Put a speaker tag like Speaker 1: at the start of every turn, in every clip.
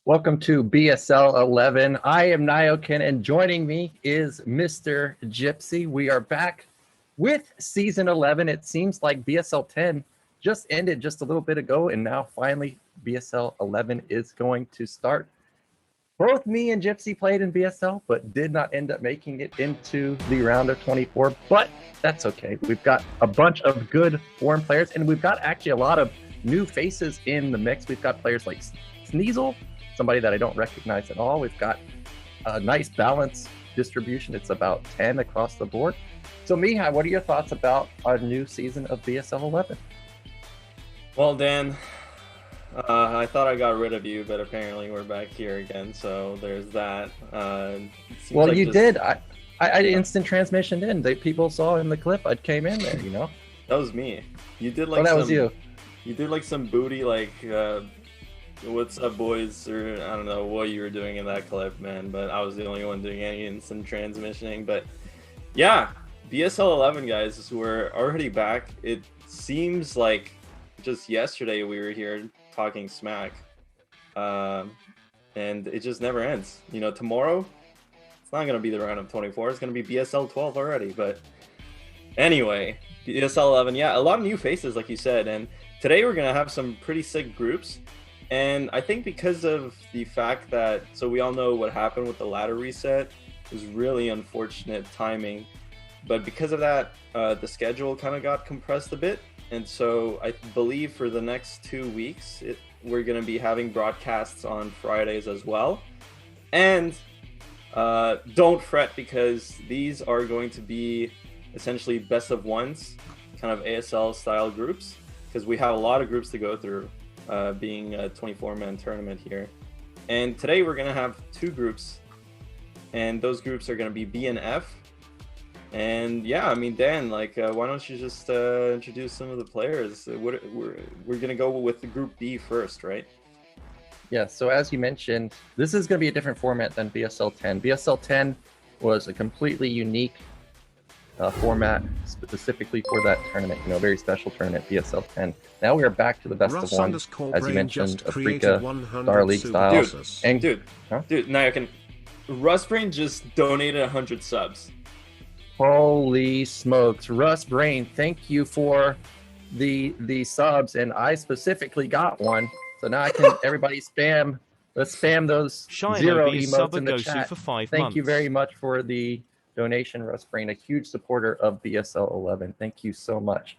Speaker 1: Welcome to BSL11. I am Nyokin, and joining me is Mr. Gypsy. We are back with Season 11. It seems like BSL10 just ended just a little bit ago, and now finally BSL11 is going to start. Both me and Gypsy played in BSL, but did not end up making it into the round of 24, but that's okay. We've got a bunch of good foreign players, and we've got actually a lot of new faces in the mix. We've got players like Sneasel, somebody that I don't recognize at all. We've got a nice balance distribution. It's about 10 across the board. So Mihai, what are your thoughts about our new season of BSL 11?
Speaker 2: Well, Dan, I thought I got rid of you, but apparently we're back here again. So there's that.
Speaker 1: Well, like you did. I instant transmission in. People saw in the clip I came in there, you know?
Speaker 2: That was me. You did like
Speaker 1: that was you.
Speaker 2: You did like some booty, like, what's up, boys? Or I don't know what you were doing in that clip, man. But I was the only one doing any instant transmissioning. But yeah, BSL 11 guys, we're already back. It seems like just yesterday we were here talking smack, and it just never ends. You know, tomorrow it's not gonna be the round of 24. It's gonna be BSL 12 already. But anyway, BSL 11, yeah, a lot of new faces, like you said, and today we're gonna have some pretty sick groups. And I think because of the fact that, so we all know what happened with the ladder reset, it was really unfortunate timing. But because of that, the schedule kind of got compressed a bit. And so I believe for the next 2 weeks, we're going to be having broadcasts on Fridays as well. And don't fret, because these are going to be essentially best of ones, kind of ASL style groups, because we have a lot of groups to go through. Being a 24-man tournament here. And today we're going to have two groups, and those groups are going to be B and F. And yeah, I mean, Dan, like, why don't you just introduce some of the players? We're going to go with the group B first, right?
Speaker 1: Yeah, so as you mentioned, this is going to be a different format than BSL 10. BSL 10 was a completely unique format specifically for that tournament, you know, very special tournament, BSL 10. Now we are back to the best of one, as you mentioned, Africa, Starleague styles.
Speaker 2: Dude, now I can. Rustbrain just donated 100 subs.
Speaker 1: Holy smokes, Rustbrain! Thank you for the subs, and I specifically got one. So now I can everybody spam. Let's spam those zero emotes in the chat. Thank you very much for the donation, Rustbrain, a huge supporter of BSL 11. Thank you so much.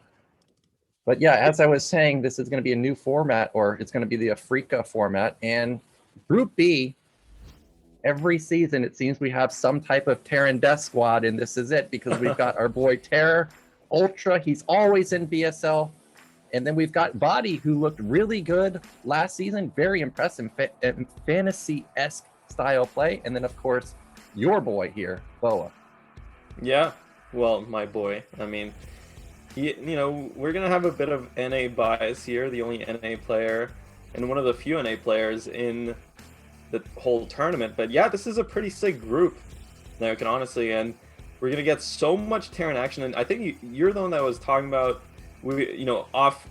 Speaker 1: But yeah, as I was saying, this is going to be a new format, or it's going to be the Africa format. And Group B, every season it seems we have some type of Terran death squad, and this is it, because we've got our boy Terra, Ultra, he's always in BSL. And then we've got vOddy, who looked really good last season, very impressive, fantasy-esque style play. And then, of course, your boy here, BoA.
Speaker 2: Yeah, well, my boy. I mean, you know, we're going to have a bit of NA bias here, the only NA player and one of the few NA players in the whole tournament. But yeah, this is a pretty sick group, like, honestly, and we're going to get so much Terran action. And I think you're the one that was talking about, you know, off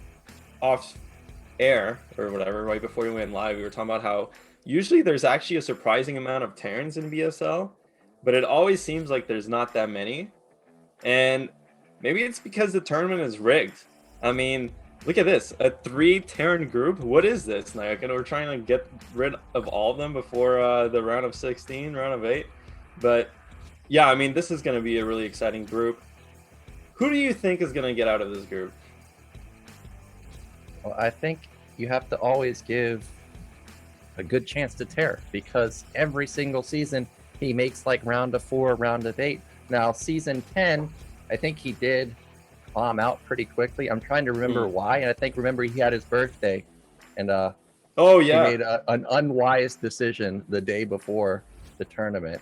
Speaker 2: air or whatever, right before we went live, we were talking about how usually there's actually a surprising amount of Terrans in BSL, but it always seems like there's not that many. And maybe it's because the tournament is rigged. I mean, look at this, a 3 Terran group. What is this? Like, we're trying to get rid of all of them before the round of 16, round of 8. But yeah, I mean, this is going to be a really exciting group. Who do you think is going to get out of this group?
Speaker 1: Well, I think you have to always give a good chance to Terra, because every single season he makes like round of 4, round of 8. Now season 10, I think he did bomb out pretty quickly. I'm trying to remember why, and I think he had his birthday, and
Speaker 2: oh yeah,
Speaker 1: he made an unwise decision the day before the tournament.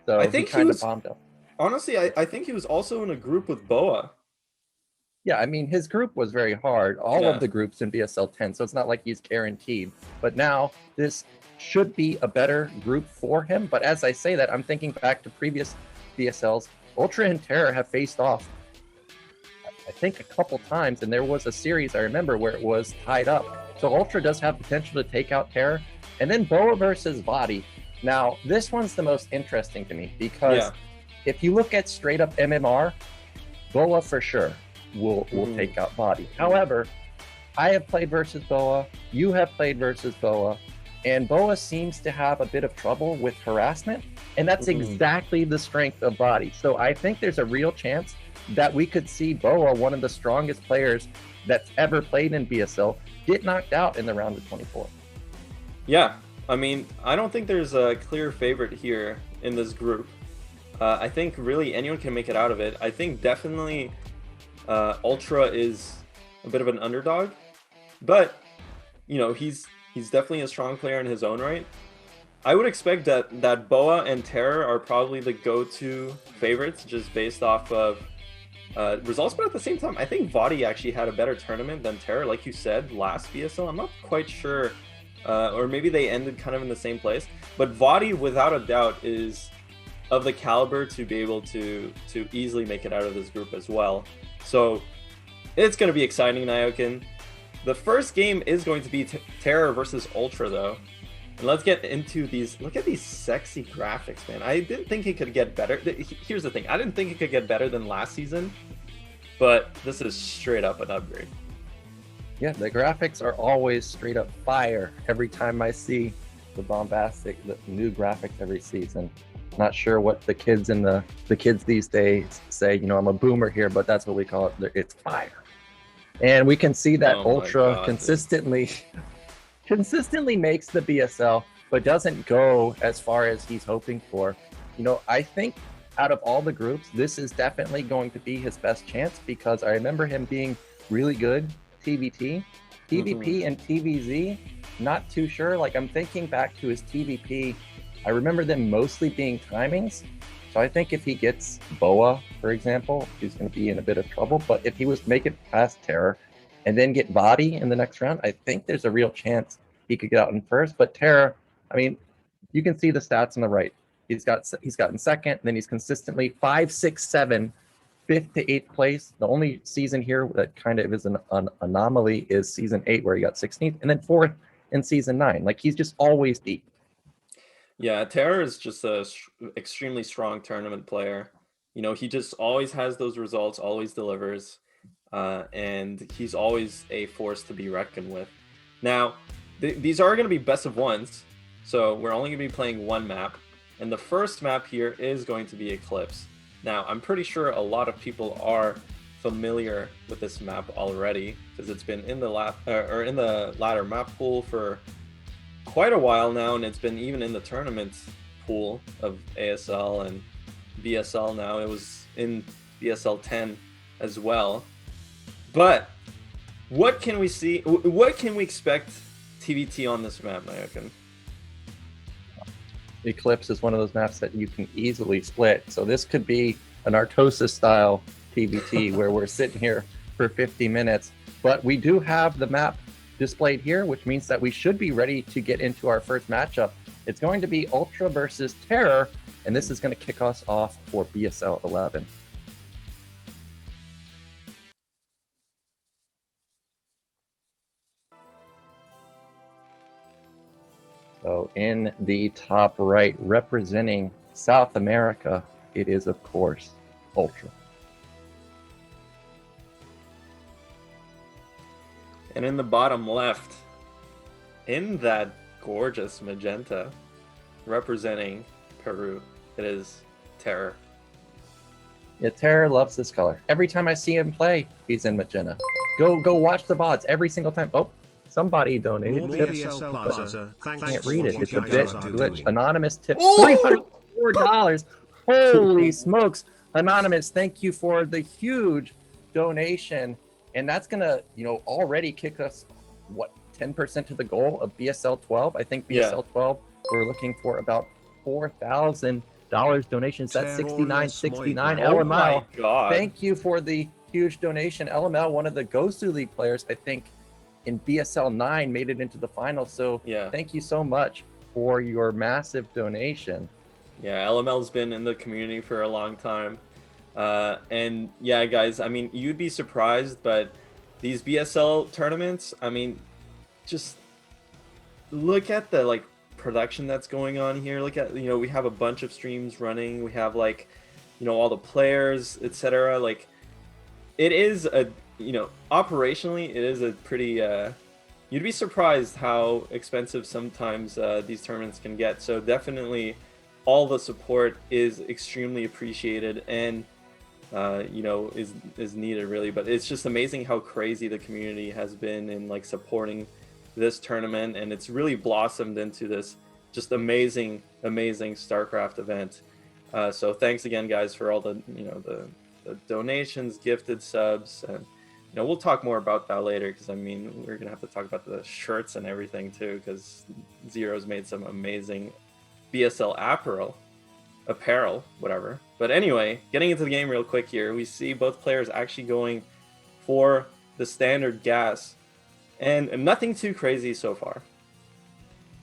Speaker 1: So
Speaker 2: I think
Speaker 1: he kind of bombed out.
Speaker 2: Honestly, I think he was also in a group with BoA.
Speaker 1: Yeah, I mean, his group was very hard. All of the groups in BSL 10, so it's not like he's guaranteed. But now this should be a better group for him. But as I say that, I'm thinking back to previous BSLs. Ultra and Terra have faced off, I think, a couple times, and there was a series I remember where it was tied up. So Ultra does have potential to take out Terra, And then BoA versus vOddy. Now, this one's the most interesting to me because if you look at straight up MMR, BoA for sure will take out vOddy. However, I have played versus BoA, you have played versus BoA, and BoA seems to have a bit of trouble with harassment, and that's exactly the strength of vOddy. So I think there's a real chance that we could see BoA, one of the strongest players that's ever played in BSL, get knocked out in the round of 24.
Speaker 2: Yeah, I mean, I don't think there's a clear favorite here in this group. I think really anyone can make it out of it. I think definitely Ultra is a bit of an underdog, but you know, he's definitely a strong player in his own right. I would expect that BoA and Terra are probably the go-to favorites just based off of results, but at the same time, I think vOddy actually had a better tournament than Terra, like you said, last BSL. I'm not quite sure, or maybe they ended kind of in the same place, but vOddy without a doubt is of the caliber to be able to easily make it out of this group as well. So it's going to be exciting, Nyokin. The first game is going to be Terra versus Ultra, though. And let's get into these. Look at these sexy graphics, man. I didn't think it could get better. Here's the thing. I didn't think it could get better than last season, but this is straight up an upgrade.
Speaker 1: Yeah, the graphics are always straight up fire every time I see the new graphics every season. Not sure what the kids these days say. You know, I'm a boomer here, but that's what we call it. It's fire. And we can see that Ultra consistently makes the BSL, but doesn't go as far as he's hoping for. You know, I think out of all the groups, this is definitely going to be his best chance because I remember him being really good TVT. TVP and TVZ, not too sure. Like, I'm thinking back to his TVP, I remember them mostly being timings. So I think if he gets BoA, for example, he's going to be in a bit of trouble. But if he was to make it past Terra and then get vOddy in the next round, I think there's a real chance he could get out in first. But Terra, I mean, you can see the stats on the right. He's gotten second, and then he's consistently 5, 6, 7, 5th to 8th place. The only season here that kind of is an anomaly is season 8, where he got 16th, and then 4th in season 9. Like, he's just always deep.
Speaker 2: Yeah, Terra is just a extremely strong tournament player. You know, he just always has those results, always delivers, and he's always a force to be reckoned with. Now, these are going to be best of ones, so we're only going to be playing one map, and the first map here is going to be Eclipse. Now, I'm pretty sure a lot of people are familiar with this map already because it's been in the ladder map pool for quite a while now, and it's been even in the tournament pool of ASL and BSL now. It was in BSL 10 as well. But what can we see? What can we expect TVT on this map, Nyokin?
Speaker 1: Eclipse is one of those maps that you can easily split. So this could be an Artosis style TVT where we're sitting here for 50 minutes. But we do have the map displayed here, which means that we should be ready to get into our first matchup. It's going to be Ultra versus Terror, and this is going to kick us off for BSL 11. So in the top right, representing South America, it is, of course, Ultra.
Speaker 2: And in the bottom left, in that gorgeous magenta, representing Peru, it is Terror.
Speaker 1: Yeah, Terror loves this color. Every time I see him play, he's in magenta. Go watch the VODs every single time. Oh, somebody donated tips. I can't read it. It's a bit glitch. Anonymous tip, $304. Holy smokes. Anonymous, thank you for the huge donation. And that's going to, already kick us, 10% to the goal of BSL 12? I think BSL 12, we're looking for about $4,000 donations. That's $69.69. LML, thank you for the huge donation. LML, one of the Gosu League players, I think, in BSL 9 made it into the final. So thank you so much for your massive donation.
Speaker 2: Yeah, LML's been in the community for a long time. And yeah, guys, I mean, you'd be surprised, but these BSL tournaments, I mean, just look at the like production that's going on here. Look at, we have a bunch of streams running. We have like, all the players, etc. Like, it is a, operationally, it is a pretty. You'd be surprised how expensive sometimes these tournaments can get. So definitely, all the support is extremely appreciated and is needed really. But it's just amazing how crazy the community has been in like supporting this tournament, and it's really blossomed into this just amazing StarCraft event. So thanks again, guys, for all the the donations, gifted subs, and we'll talk more about that later, because I mean we're gonna have to talk about the shirts and everything too, because Zero's made some amazing BSL apparel, whatever. But anyway, getting into the game real quick here, we see both players actually going for the standard gas, and nothing too crazy so far.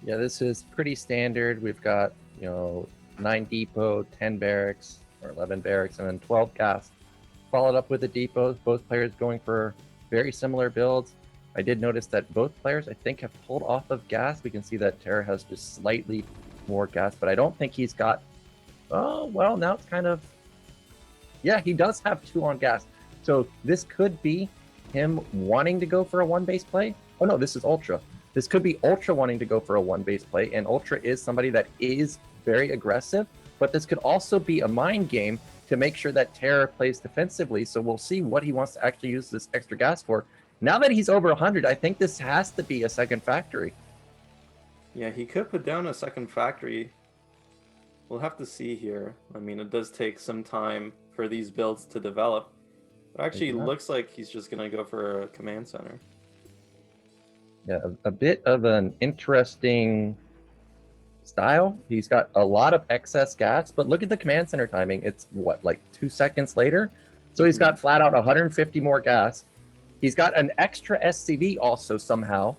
Speaker 1: Yeah, this is pretty standard. We've got 9 depot, 10 barracks, or 11 barracks, and then 12 gas. Followed up with the depots, both players going for very similar builds. I did notice that both players, I think, have pulled off of gas. We can see that Terra has just slightly more gas, but I don't think he's got... Oh, well, now it's kind of... Yeah, he does have 2 on gas. So this could be him wanting to go for a 1 base play. Oh no, this is Ultra. This could be Ultra wanting to go for a 1 base play, and Ultra is somebody that is very aggressive, but this could also be a mind game to make sure that Terra plays defensively. So we'll see what he wants to actually use this extra gas for. Now that he's over 100, I think this has to be a second factory.
Speaker 2: Yeah, he could put down a second factory. We'll have to see here. I mean, it does take some time for these builds to develop. It actually looks like he's just going to go for a command center.
Speaker 1: Yeah, a bit of an interesting style. He's got a lot of excess gas, but look at the command center timing. It's what, like 2 seconds later? So he's got flat out 150 more gas. He's got an extra SCV also somehow.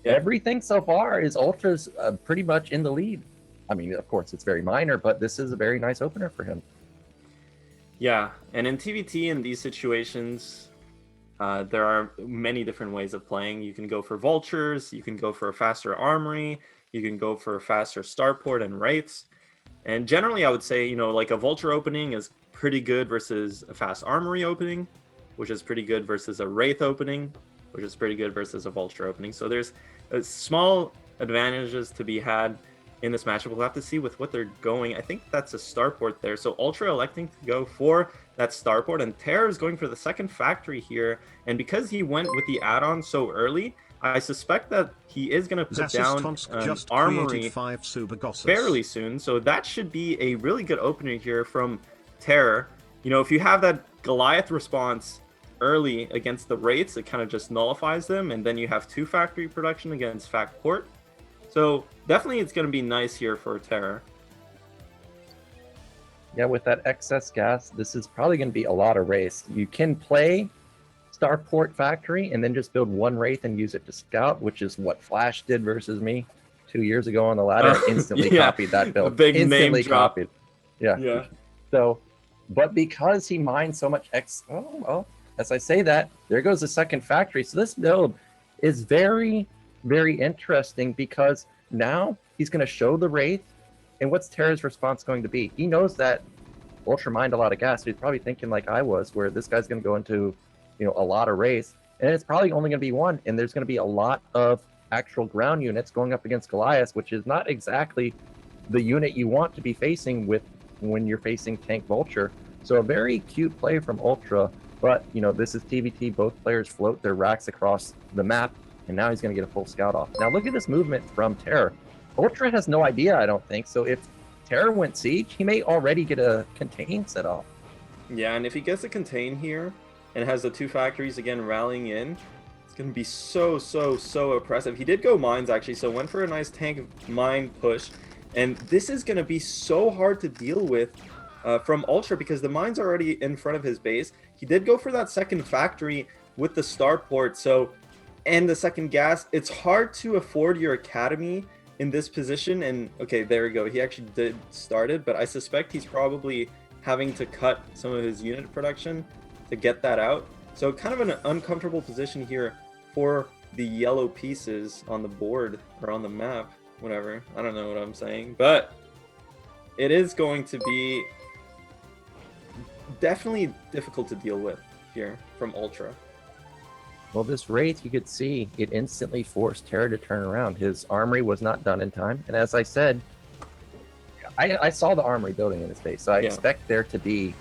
Speaker 1: Yeah. Everything so far is Ultra's pretty much in the lead. I mean, of course, it's very minor, but this is a very nice opener for him.
Speaker 2: Yeah, and in TVT, in these situations, there are many different ways of playing. You can go for vultures, you can go for a faster armory, you can go for a faster starport and wraiths. And generally, I would say, like a vulture opening is pretty good versus a fast armory opening, which is pretty good versus a wraith opening, which is pretty good versus a vulture opening. So there's small advantages to be had in this matchup. We'll have to see with what they're going. I think that's a starport there. So Ultra electing to go for that starport, and Terra is going for the second factory here. And because he went with the add-on so early, I suspect that he is going to put down armory fairly soon. So that should be a really good opening here from Terra. If you have that Goliath response early against the Wraiths, it kind of just nullifies them, and then you have 2 factory production against Fact Port. So definitely it's going to be nice here for Terra.
Speaker 1: Yeah, with that excess gas, this is probably going to be a lot of Wraiths. You can play Starport Factory and then just build 1 Wraith and use it to scout, which is what Flash did versus me 2 years ago on the ladder. I instantly copied that build.
Speaker 2: A big
Speaker 1: instantly
Speaker 2: name drop.
Speaker 1: copied. Yeah. So, but because he mined so much as I say that, there goes the second factory. So this build is very, very interesting, because now he's going to show the Wraith, and what's Terra's response going to be? He knows that Ultra mined a lot of gas, so he's probably thinking like I was, where this guy's going to go into a lot of Wraiths, and it's probably only going to be 1, and there's going to be a lot of actual ground units going up against Goliath, which is not exactly the unit you want to be facing with when you're facing Tank Vulture. So a very cute play from Ultra, but this is TVT. Both players float their racks across the map, and now he's going to get a full scout off. Now look at this movement from Terra. Ultra has no idea, I don't think. So if Terra went siege, he may already get a contain set off.
Speaker 2: Yeah, and if he gets a contain here and has the 2 factories again rallying in, it's going to be so oppressive. He did go mines actually, so went for a nice tank mine push. And this is going to be so hard to deal with from Ultra, because the mines are already in front of his base. He did go for that second factory with the starport, and the second gas. It's hard to afford your academy in this position. And okay, there we go. He actually did start it, but I suspect he's probably having to cut some of his unit production to get that out. So kind of an uncomfortable position here for the yellow pieces on the board or on the map, whatever. I don't know what I'm saying, but it is going to be definitely difficult to deal with here from Ultra.
Speaker 1: Well, this Wraith, you could see, it instantly forced Terra to turn around. His armory was not done in time. And as I said, I saw the armory building in his base, so I expect there to be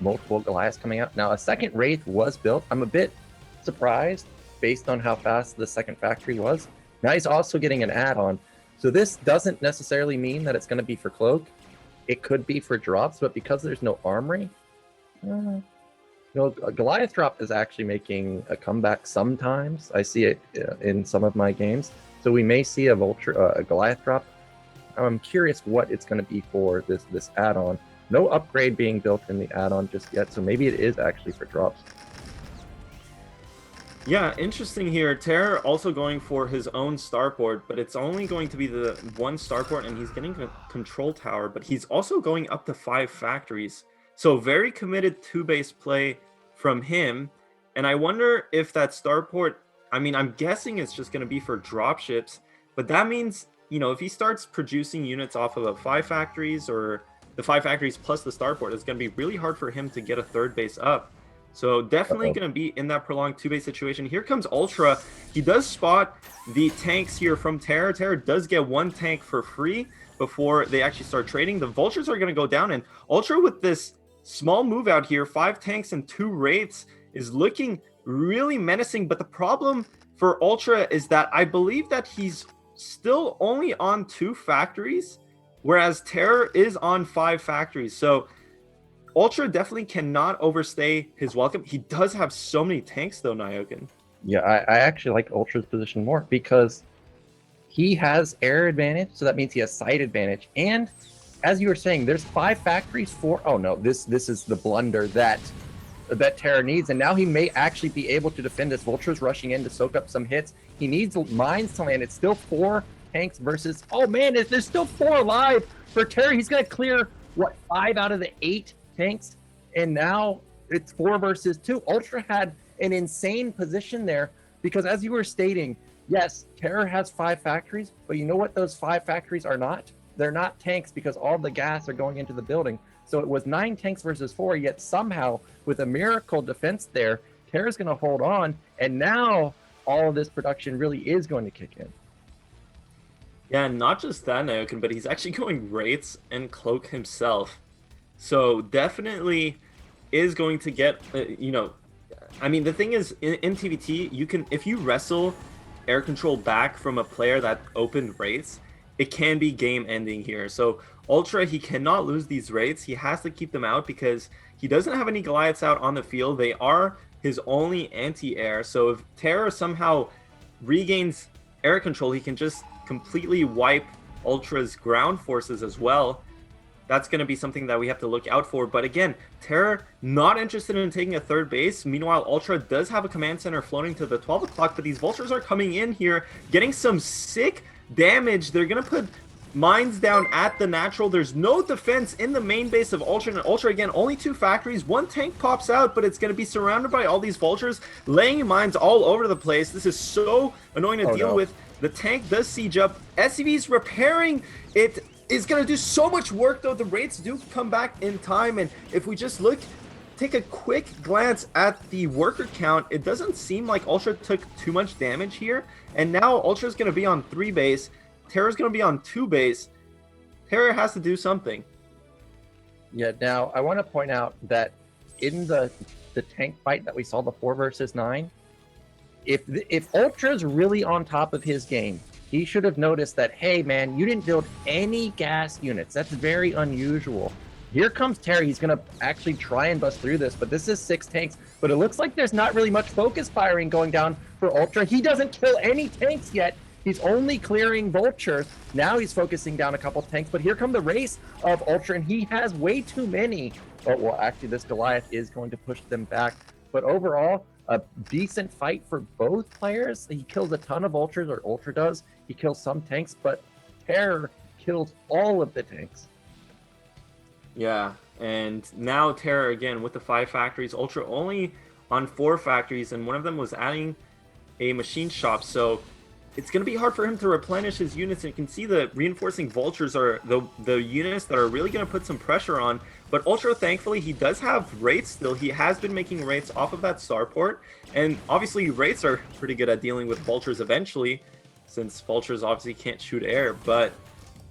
Speaker 1: multiple Goliaths coming out. Now, a second Wraith was built. I'm a bit surprised based on how fast the second factory was. Now he's also getting an add-on. So this doesn't necessarily mean that it's going to be for Cloak. It could be for drops, but because there's no armory, a Goliath drop is actually making a comeback sometimes. I see it in some of my games. So we may see a Goliath drop. I'm curious what it's going to be for this add-on. No upgrade being built in the add-on just yet, so maybe it is actually for drops.
Speaker 2: Yeah, interesting here. Terra also going for his own starport, but it's only going to be the one starport, and he's getting a control tower, but he's also going up to 5 factories. So very committed 2-base play from him. And I wonder if that starport, I mean, I'm guessing it's just going to be for dropships, but that means, you know, if he starts producing units off of 5 factories or the 5 factories plus the starport, it's going to be really hard for him to get a 3rd base up. So definitely going to be in that prolonged 2-base situation. Here comes Ultra. He does spot the tanks here from Terra. Terra does get 1 tank for free before they actually start trading. The Vultures are going to go down, and Ultra with this small move out here, 5 tanks and 2 Wraiths, is looking really menacing. But the problem for Ultra is that I believe that he's still only on 2 factories, whereas Terra is on 5 factories. So Ultra definitely cannot overstay his welcome. He does have so many tanks, though, Nyoken.
Speaker 1: Yeah, I actually like Ultra's position more because he has air advantage, so that means he has site advantage. And as you were saying, there's 5 factories for... Oh, no, this is the blunder that Terra needs. And now he may actually be able to defend this. Vulture's rushing in to soak up some hits. He needs mines to land. It's still 4 tanks versus... Oh, man, there's still 4 alive for Terra. He's going to clear, what, 5 out of the 8 tanks, and now it's 4 versus 2. Ultra had an insane position there because, as you were stating, yes, Terra has 5 factories, but you know what those 5 factories are not? They're not tanks because all the gas are going into the building. So it was 9 tanks versus 4, yet somehow with a miracle defense there, Terra's going to hold on, and now all of this production really is going to kick in.
Speaker 2: Yeah, not just that, Nyoken, but he's actually going Wraiths and Cloak himself. So definitely is going to get, you know, I mean, the thing is, in TVT, you can, if you wrestle air control back from a player that opened Wraiths, it can be game ending here. So Ultra, he cannot lose these Wraiths. He has to keep them out because he doesn't have any Goliaths out on the field. They are his only anti-air. So if Terra somehow regains air control, he can just completely wipe Ultra's ground forces as well. That's going to be something that we have to look out for. But again, Terra not interested in taking a 3rd base. Meanwhile, Ultra does have a command center floating to the 12 o'clock, but these Vultures are coming in here, getting some sick damage. They're going to put mines down at the natural. There's no defense in the main base of Ultra. And Ultra, again, only 2 factories. 1 tank pops out, but it's going to be surrounded by all these Vultures, laying mines all over the place. This is so annoying to deal with. The tank does siege up. SCV's repairing it. Is going to do so much work, though. The Wraiths do come back in time, and if we just take a quick glance at the worker count, it doesn't seem like Ultra took too much damage here, and now Ultra's going to be on 3 base, Terra's going to be on 2 base. Terra has to do something.
Speaker 1: Yeah, now I want to point out that in the tank fight that we saw, the 4 versus 9, if Ultra's really on top of his game, he should have noticed that, hey, man, you didn't build any gas units. That's very unusual. Here comes Terra. He's going to actually try and bust through this, but this is 6 tanks. But it looks like there's not really much focus firing going down for Ultra. He doesn't kill any tanks yet. He's only clearing Vultures. Now he's focusing down a couple tanks, but here come the race of Ultra, and he has way too many. Oh, well, actually, this Goliath is going to push them back. But overall, a decent fight for both players. He kills a ton of Vultures, or Ultra does. He kills some tanks, but Terra kills all of the tanks.
Speaker 2: Yeah, and now Terra again with the 5 factories. Ultra only on 4 factories, and one of them was adding a machine shop, so it's going to be hard for him to replenish his units, and you can see the reinforcing vultures are the units that are really going to put some pressure on. But Ultra, thankfully, he does have Wraiths still. He has been making Wraiths off of that starport, and obviously Wraiths are pretty good at dealing with vultures eventually, since vultures obviously can't shoot air. But,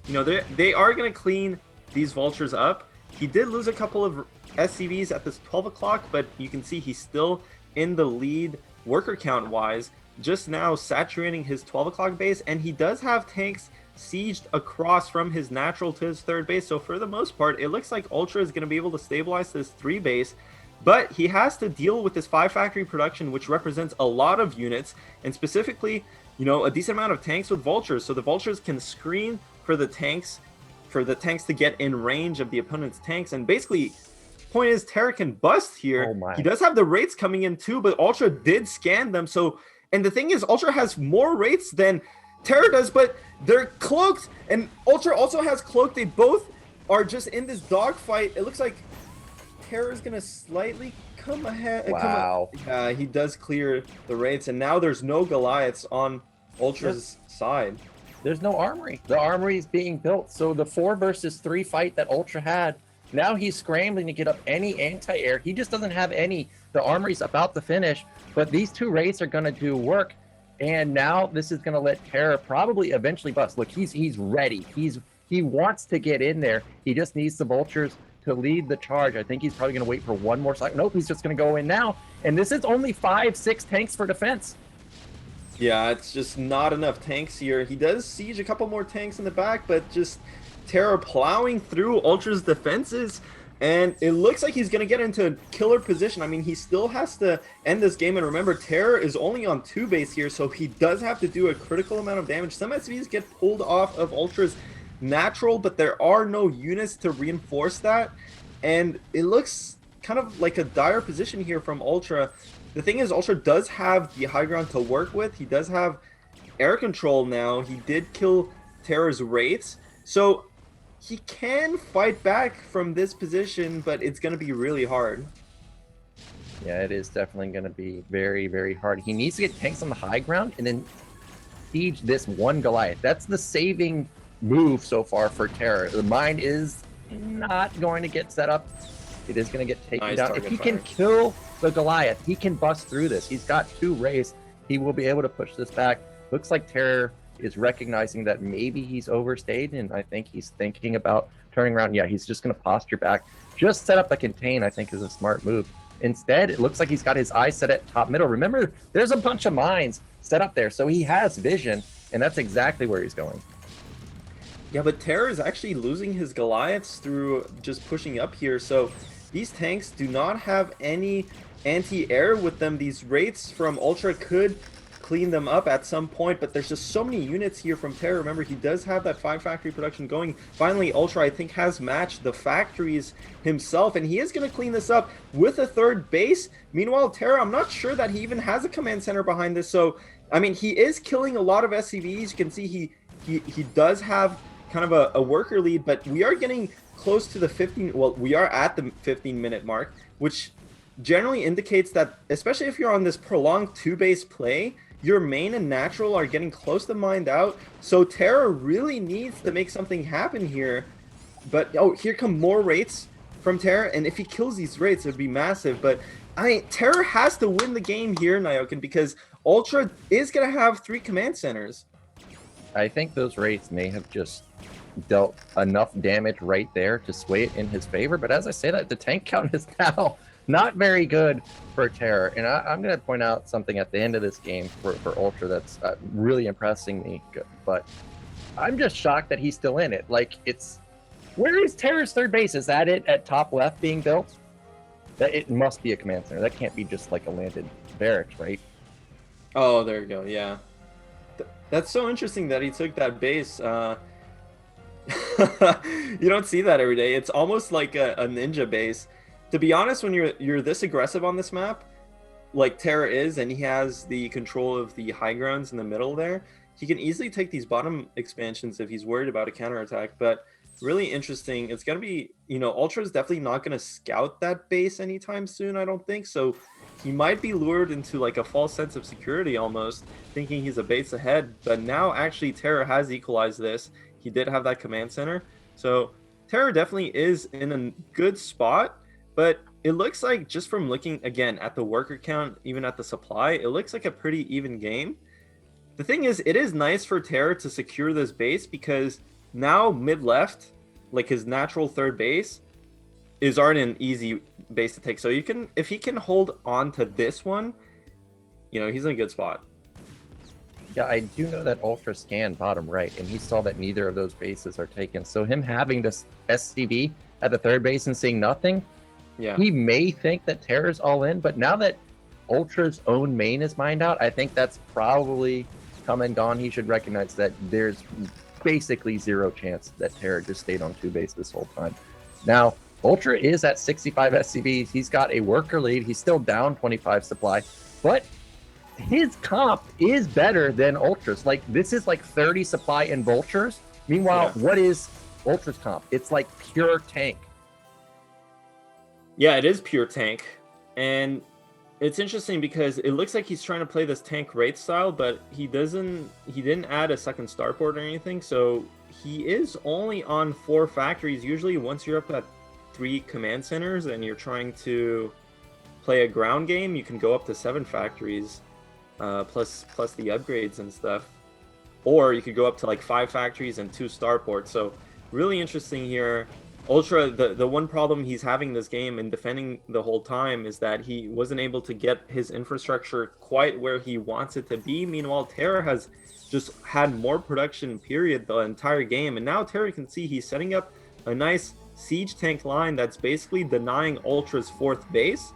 Speaker 2: you know, they are going to clean these vultures up. He did lose a couple of SCVs at this 12 o'clock, but you can see he's still in the lead worker count wise, just now saturating his 12 o'clock base, and he does have tanks sieged across from his natural to his third base. So for the most part, it looks like Ultra is going to be able to stabilize this 3 base, but he has to deal with this 5 factory production, which represents a lot of units, and specifically, you know, a decent amount of tanks with vultures. So the vultures can screen for the tanks to get in range of the opponent's tanks, and basically point is Terra can bust here. He does have the Wraiths coming in too, but Ultra did scan them. So, and the thing is, Ultra has more Wraiths than Terra does, but they're cloaked, and Ultra also has cloaked. They both are just in this dogfight. It looks like Terra's gonna slightly come ahead.
Speaker 1: Wow.
Speaker 2: He does clear the Wraiths, and now there's no Goliaths on Ultra's side.
Speaker 1: There's no armory. The armory is being built. So the 4 versus 3 fight that Ultra had, now he's scrambling to get up any anti-air. He just doesn't have any. The armory's about to finish, but these 2 Wraiths are going to do work. And now this is going to let Terra probably eventually bust. Look, he's ready. He wants to get in there. He just needs the vultures to lead the charge. I think he's probably going to wait for one more cycle. Nope, he's just going to go in now. And this is only 5-6 tanks for defense.
Speaker 2: Yeah, it's just not enough tanks here. He does siege a couple more tanks in the back, but just Terra plowing through Ultra's defenses, and it looks like he's going to get into killer position. I mean, he still has to end this game, and remember, Terra is only on 2 base here, so he does have to do a critical amount of damage. Some SVs get pulled off of Ultra's natural, but there are no units to reinforce that, and it looks kind of like a dire position here from Ultra. The thing is, Ultra does have the high ground to work with. He does have air control now. He did kill Terra's Wraiths, so he can fight back from this position, but it's going to be really hard.
Speaker 1: Yeah, it is definitely going to be very, very hard. He needs to get tanks on the high ground and then siege this 1 Goliath. That's the saving move so far for Terra. The mine is not going to get set up. It is going to get taken down. If he can kill the Goliath, he can bust through this. He's got 2 Wraiths. He will be able to push this back. Looks like Terra is recognizing that maybe he's overstayed, and I think he's thinking about turning around. Yeah, he's just going to posture back. Just set up a contain, I think, is a smart move. Instead, it looks like he's got his eyes set at top middle. Remember, there's a bunch of mines set up there, so he has vision, and that's exactly where he's going.
Speaker 2: Yeah, but Terra is actually losing his Goliaths through just pushing up here, so these tanks do not have any anti-air with them. These Wraiths from Ultra could clean them up at some point, but there's just so many units here from Terra. Remember, he does have that 5 factory production going. Finally, Ultra, I think, has matched the factories himself, and he is going to clean this up with a 3rd base. Meanwhile, Terra, I'm not sure that he even has a command center behind this, so, I mean, he is killing a lot of SCVs. You can see he does have kind of a worker lead, but we are getting close to the 15, well, we are at the 15-minute mark, which generally indicates that, especially if you're on this prolonged 2-base play, your main and natural are getting close to mined out. So Terra really needs to make something happen here. But, oh, here come more Wraiths from Terra, and if he kills these Wraiths, it would be massive. But, I mean, Terra has to win the game here, Nyokin, because Ultra is going to have 3 command centers.
Speaker 1: I think those Wraiths may have just dealt enough damage right there to sway it in his favor. But as I say that, the tank count is now not very good for Terra. And I'm going to point out something at the end of this game for Ultra that's really impressing me. But I'm just shocked that he's still in it. Like, it's... Where is Terra's 3rd base? Is that it at top left being built? That it must be a command center. That can't be just like a landed barracks, right?
Speaker 2: Oh, there you go. Yeah. That's so interesting that he took that base. You don't see that every day. It's almost like a ninja base. To be honest, when you're this aggressive on this map, like Terra is, and he has the control of the high grounds in the middle there, he can easily take these bottom expansions if he's worried about a counterattack. But really interesting. It's going to be, you know, Ultra is definitely not going to scout that base anytime soon, I don't think. So he might be lured into like a false sense of security almost, thinking he's a base ahead. But now actually Terra has equalized this. He did have that command center. So Terra definitely is in a good spot, but it looks like just from looking again at the worker count, even at the supply, it looks like a pretty even game. The thing is, it is nice for Terra to secure this base because now mid left, like his natural third base, is already an easy base to take. So you can, if he can hold on to this one, you know, he's in a good spot.
Speaker 1: Yeah, I do know that Ultra scanned bottom right, and he saw that neither of those bases are taken. So him having this SCV at the third base and seeing nothing,
Speaker 2: Yeah,
Speaker 1: he may think that Terra's all in, but now that Ultra's own main is mined out, I think that's probably come and gone. He should recognize that there's basically zero chance that Terra just stayed on two base this whole time. Now, Ultra is at 65 SCVs. He's got a worker lead. He's still down 25 supply, but his comp is better than Ultra's. Like, this is like 30 supply in Vultures. Meanwhile, what is Ultra's comp? It's like pure tank.
Speaker 2: yeah, it is pure tank, and it's interesting because it looks like he's trying to play this tank Wraith style, but he didn't add a second starport or anything, so he is only on 4 factories. Usually once you're up at 3 command centers and you're trying to play a ground game, you can go up to 7 factories, plus the upgrades and stuff, or you could go up to like 5 factories and 2 starports. So really interesting here. Ultra, the one problem he's having this game and defending the whole time is that he wasn't able to get his infrastructure quite where he wants it to be. Meanwhile, Terra has just had more production period the entire game, and now Terra can see he's setting up a nice siege tank line that's basically denying Ultra's 4th base.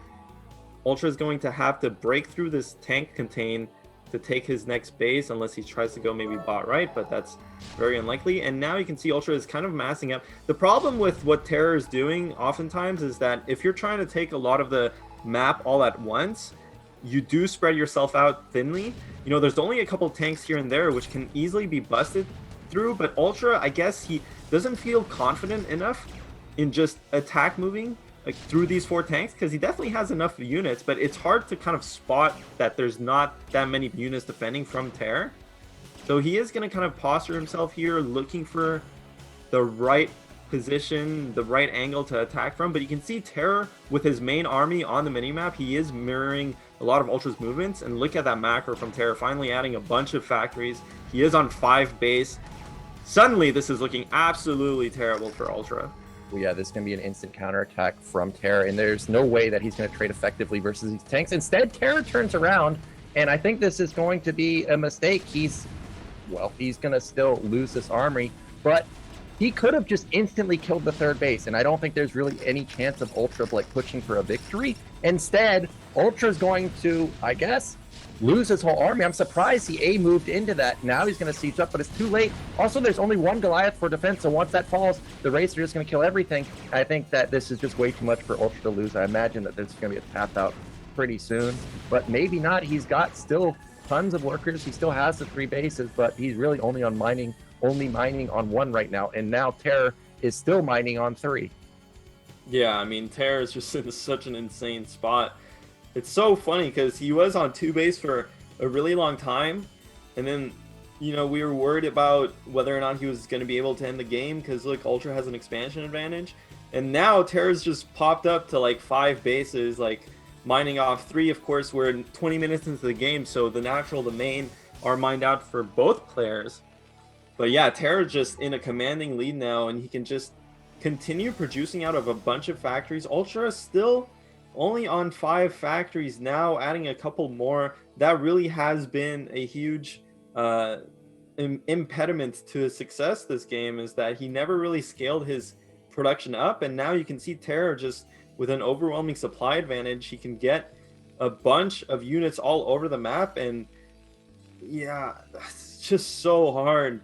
Speaker 2: Ultra is going to have to break through this tank contain to take his next base, unless he tries to go maybe bot right, but that's very unlikely. And now you can see Ultra is kind of massing up. The problem with what Terra is doing oftentimes is that if you're trying to take a lot of the map all at once, you do spread yourself out thinly. You know, there's only a couple tanks here and there which can easily be busted through, but Ultra, I guess he doesn't feel confident enough in just attack moving like through these 4 tanks, because he definitely has enough units, but it's hard to kind of spot that there's not that many units defending from Terra. So he is going to kind of posture himself here, looking for the right position, the right angle to attack from. But you can see Terra with his main army on the minimap, he is mirroring a lot of Ultra's movements. And look at that macro from Terra, finally adding a bunch of factories. He is on 5 base. Suddenly, this is looking absolutely terrible for Ultra.
Speaker 1: Well, yeah, this is going to be an instant counterattack from Terra, and there's no way that he's going to trade effectively versus these tanks. Instead, Terra turns around, and I think this is going to be a mistake. He's going to still lose this army, but he could have just instantly killed the third base, and I don't think there's really any chance of Ultra like pushing for a victory. Instead, Ultra's going to, I guess, lose his whole army. I'm surprised he moved into that. Now he's going to siege up, but it's too late. Also, there's only 1 Goliath for defense, so once that falls, the Wraiths are just going to kill everything. I think that this is just way too much for Ultra to lose. I imagine that this is going to be a tap out pretty soon, but maybe not. He's got still tons of workers. He still has the 3 bases, but he's really only mining on 1 right now, and now Terra is still mining on 3.
Speaker 2: Yeah, I mean, Terra is just in such an insane spot. It's so funny because he was on 2 base for a really long time, and then, you know, we were worried about whether or not he was going to be able to end the game because, look, Ultra has an expansion advantage, and now Terra's just popped up to like 5 bases, like mining off 3. Of course, we're 20 minutes into the game, so the main are mined out for both players. But yeah, Terra's just in a commanding lead now, and he can just continue producing out of a bunch of factories. Ultra is still only on 5 factories now, adding a couple more. That really has been a huge impediment to his success this game, is that he never really scaled his production up, and now you can see Terra just with an overwhelming supply advantage. He can get a bunch of units all over the map, and yeah, it's just so hard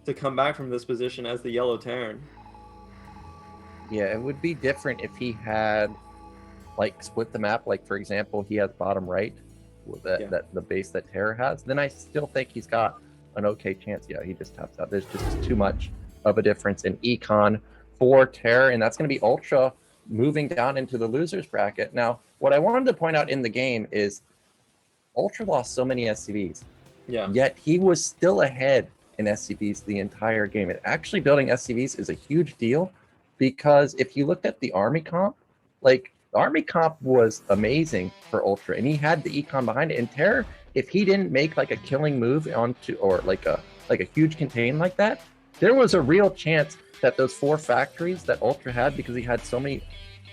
Speaker 2: to come back from this position as the yellow Terran.
Speaker 1: Yeah, it would be different if he had like split the map, like for example he has bottom right with that the base that Terra has. Then I still think he's got an okay chance. Yeah, he just taps out. There's just too much of a difference in econ for Terra, and that's going to be Ultra moving down into the losers bracket. Now, what I wanted to point out in the game is Ultra lost so many SCVs.
Speaker 2: Yeah.
Speaker 1: Yet he was still ahead in SCVs the entire game. And actually building SCVs is a huge deal because if you looked at the army comp, like the army comp was amazing for Ultra and he had the econ behind it. And Terror, if he didn't make like a killing move onto or like a huge contain like that, there was a real chance that those 4 factories that Ultra had, because he had so many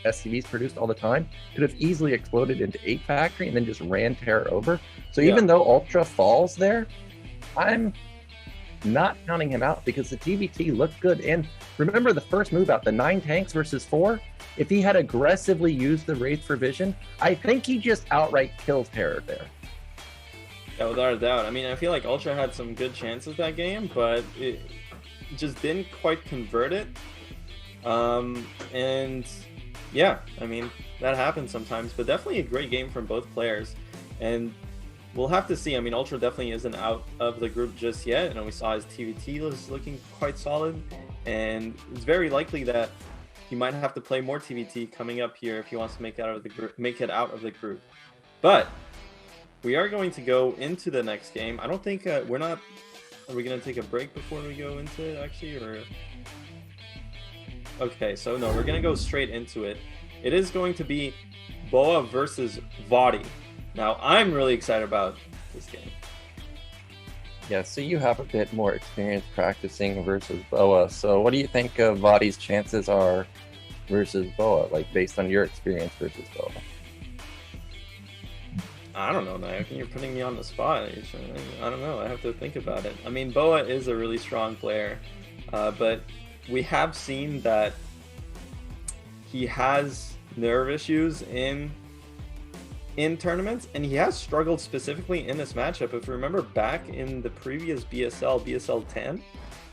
Speaker 1: SCVs produced all the time, could have easily exploded into 8 factory and then just ran Terror over. So even though Ultra falls there, I'm not counting him out because the TVT looked good. And remember the first move out, the 9 tanks versus 4, if he had aggressively used the Wraith for vision, I think he just outright kills Terror there.
Speaker 2: Yeah, without a doubt. I mean, I feel like Ultra had some good chances that game, but it just didn't quite convert it. And yeah, I mean, that happens sometimes, but definitely a great game from both players. And we'll have to see. I mean, Ultra definitely isn't out of the group just yet. You know, we saw his TVT was looking quite solid, and it's very likely that he might have to play more TVT coming up here if he wants to make it out of the group. But we are going to go into the next game. I don't think Are we going to take a break before we go into it, actually, or? Okay, so no, we're going to go straight into it. It is going to be BoA versus vOddy. Now, I'm really excited about this game.
Speaker 1: Yeah, so you have a bit more experience practicing versus BoA. So what do you think vOddy's chances are versus BoA, like based on your experience versus BoA?
Speaker 2: I don't know, Nayak. You're putting me on the spot. I don't know. I have to think about it. I mean, BoA is a really strong player, but we have seen that he has nerve issues in tournaments, and he has struggled specifically in this matchup. If you remember back in the previous BSL10,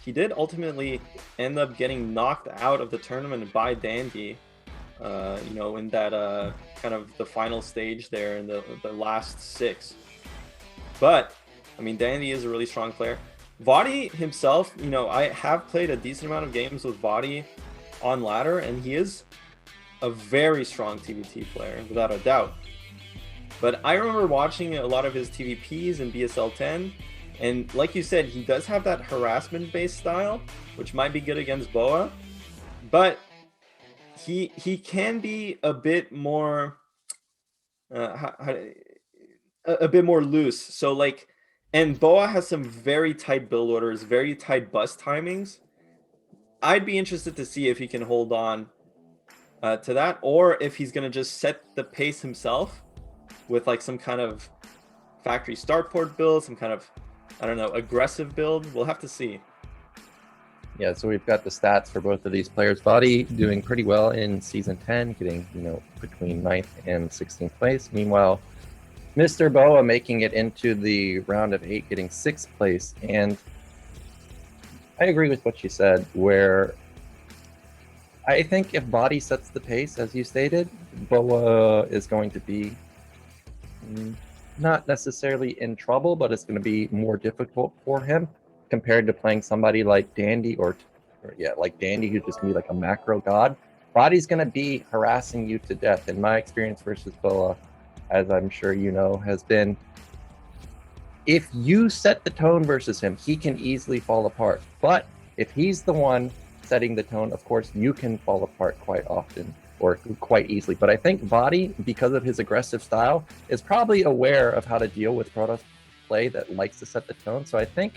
Speaker 2: he did ultimately end up getting knocked out of the tournament by Dandy, you know, in that kind of the final stage there in the last 6. But I mean, Dandy is a really strong player. vOddy himself, you know, I have played a decent amount of games with vOddy on ladder, and he is a very strong TVT player, without a doubt. But I remember watching a lot of his TVPs in BSL10, and like you said, he does have that harassment-based style, which might be good against BoA, but he can be a bit more a bit more loose. So like, and BoA has some very tight build orders, very tight bust timings. I'd be interested to see if he can hold on to that, or if he's gonna just set the pace himself with like some kind of factory starport build, some kind of, I don't know, aggressive build. We'll have to see.
Speaker 1: Yeah, so we've got the stats for both of these players. vOddy doing pretty well in Season 10, getting, you know, between 9th and 16th place. Meanwhile, Mr. BoA making it into the round of 8, getting 6th place. And I agree with what you said, where I think if vOddy sets the pace, as you stated, BoA is going to be not necessarily in trouble, but it's going to be more difficult for him compared to playing somebody like Dandy or like Dandy, who's just going to be like a macro god. vOddy's going to be harassing you to death. In my experience versus BoA, as I'm sure you know, has been, if you set the tone versus him, he can easily fall apart. But if he's the one setting the tone, of course, you can fall apart quite often or quite easily. But I think vOddy, because of his aggressive style, is probably aware of how to deal with Protoss play that likes to set the tone. So I think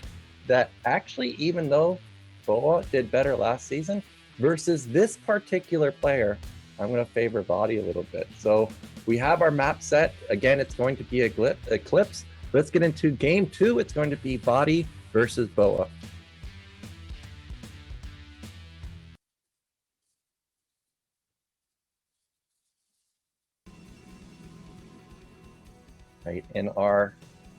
Speaker 1: that actually, even though BoA did better last season, versus this particular player, I'm going to favor vOddy a little bit. So we have our map set. Again, it's going to be Eclipse. Let's get into game 2. It's going to be vOddy versus BoA. Right,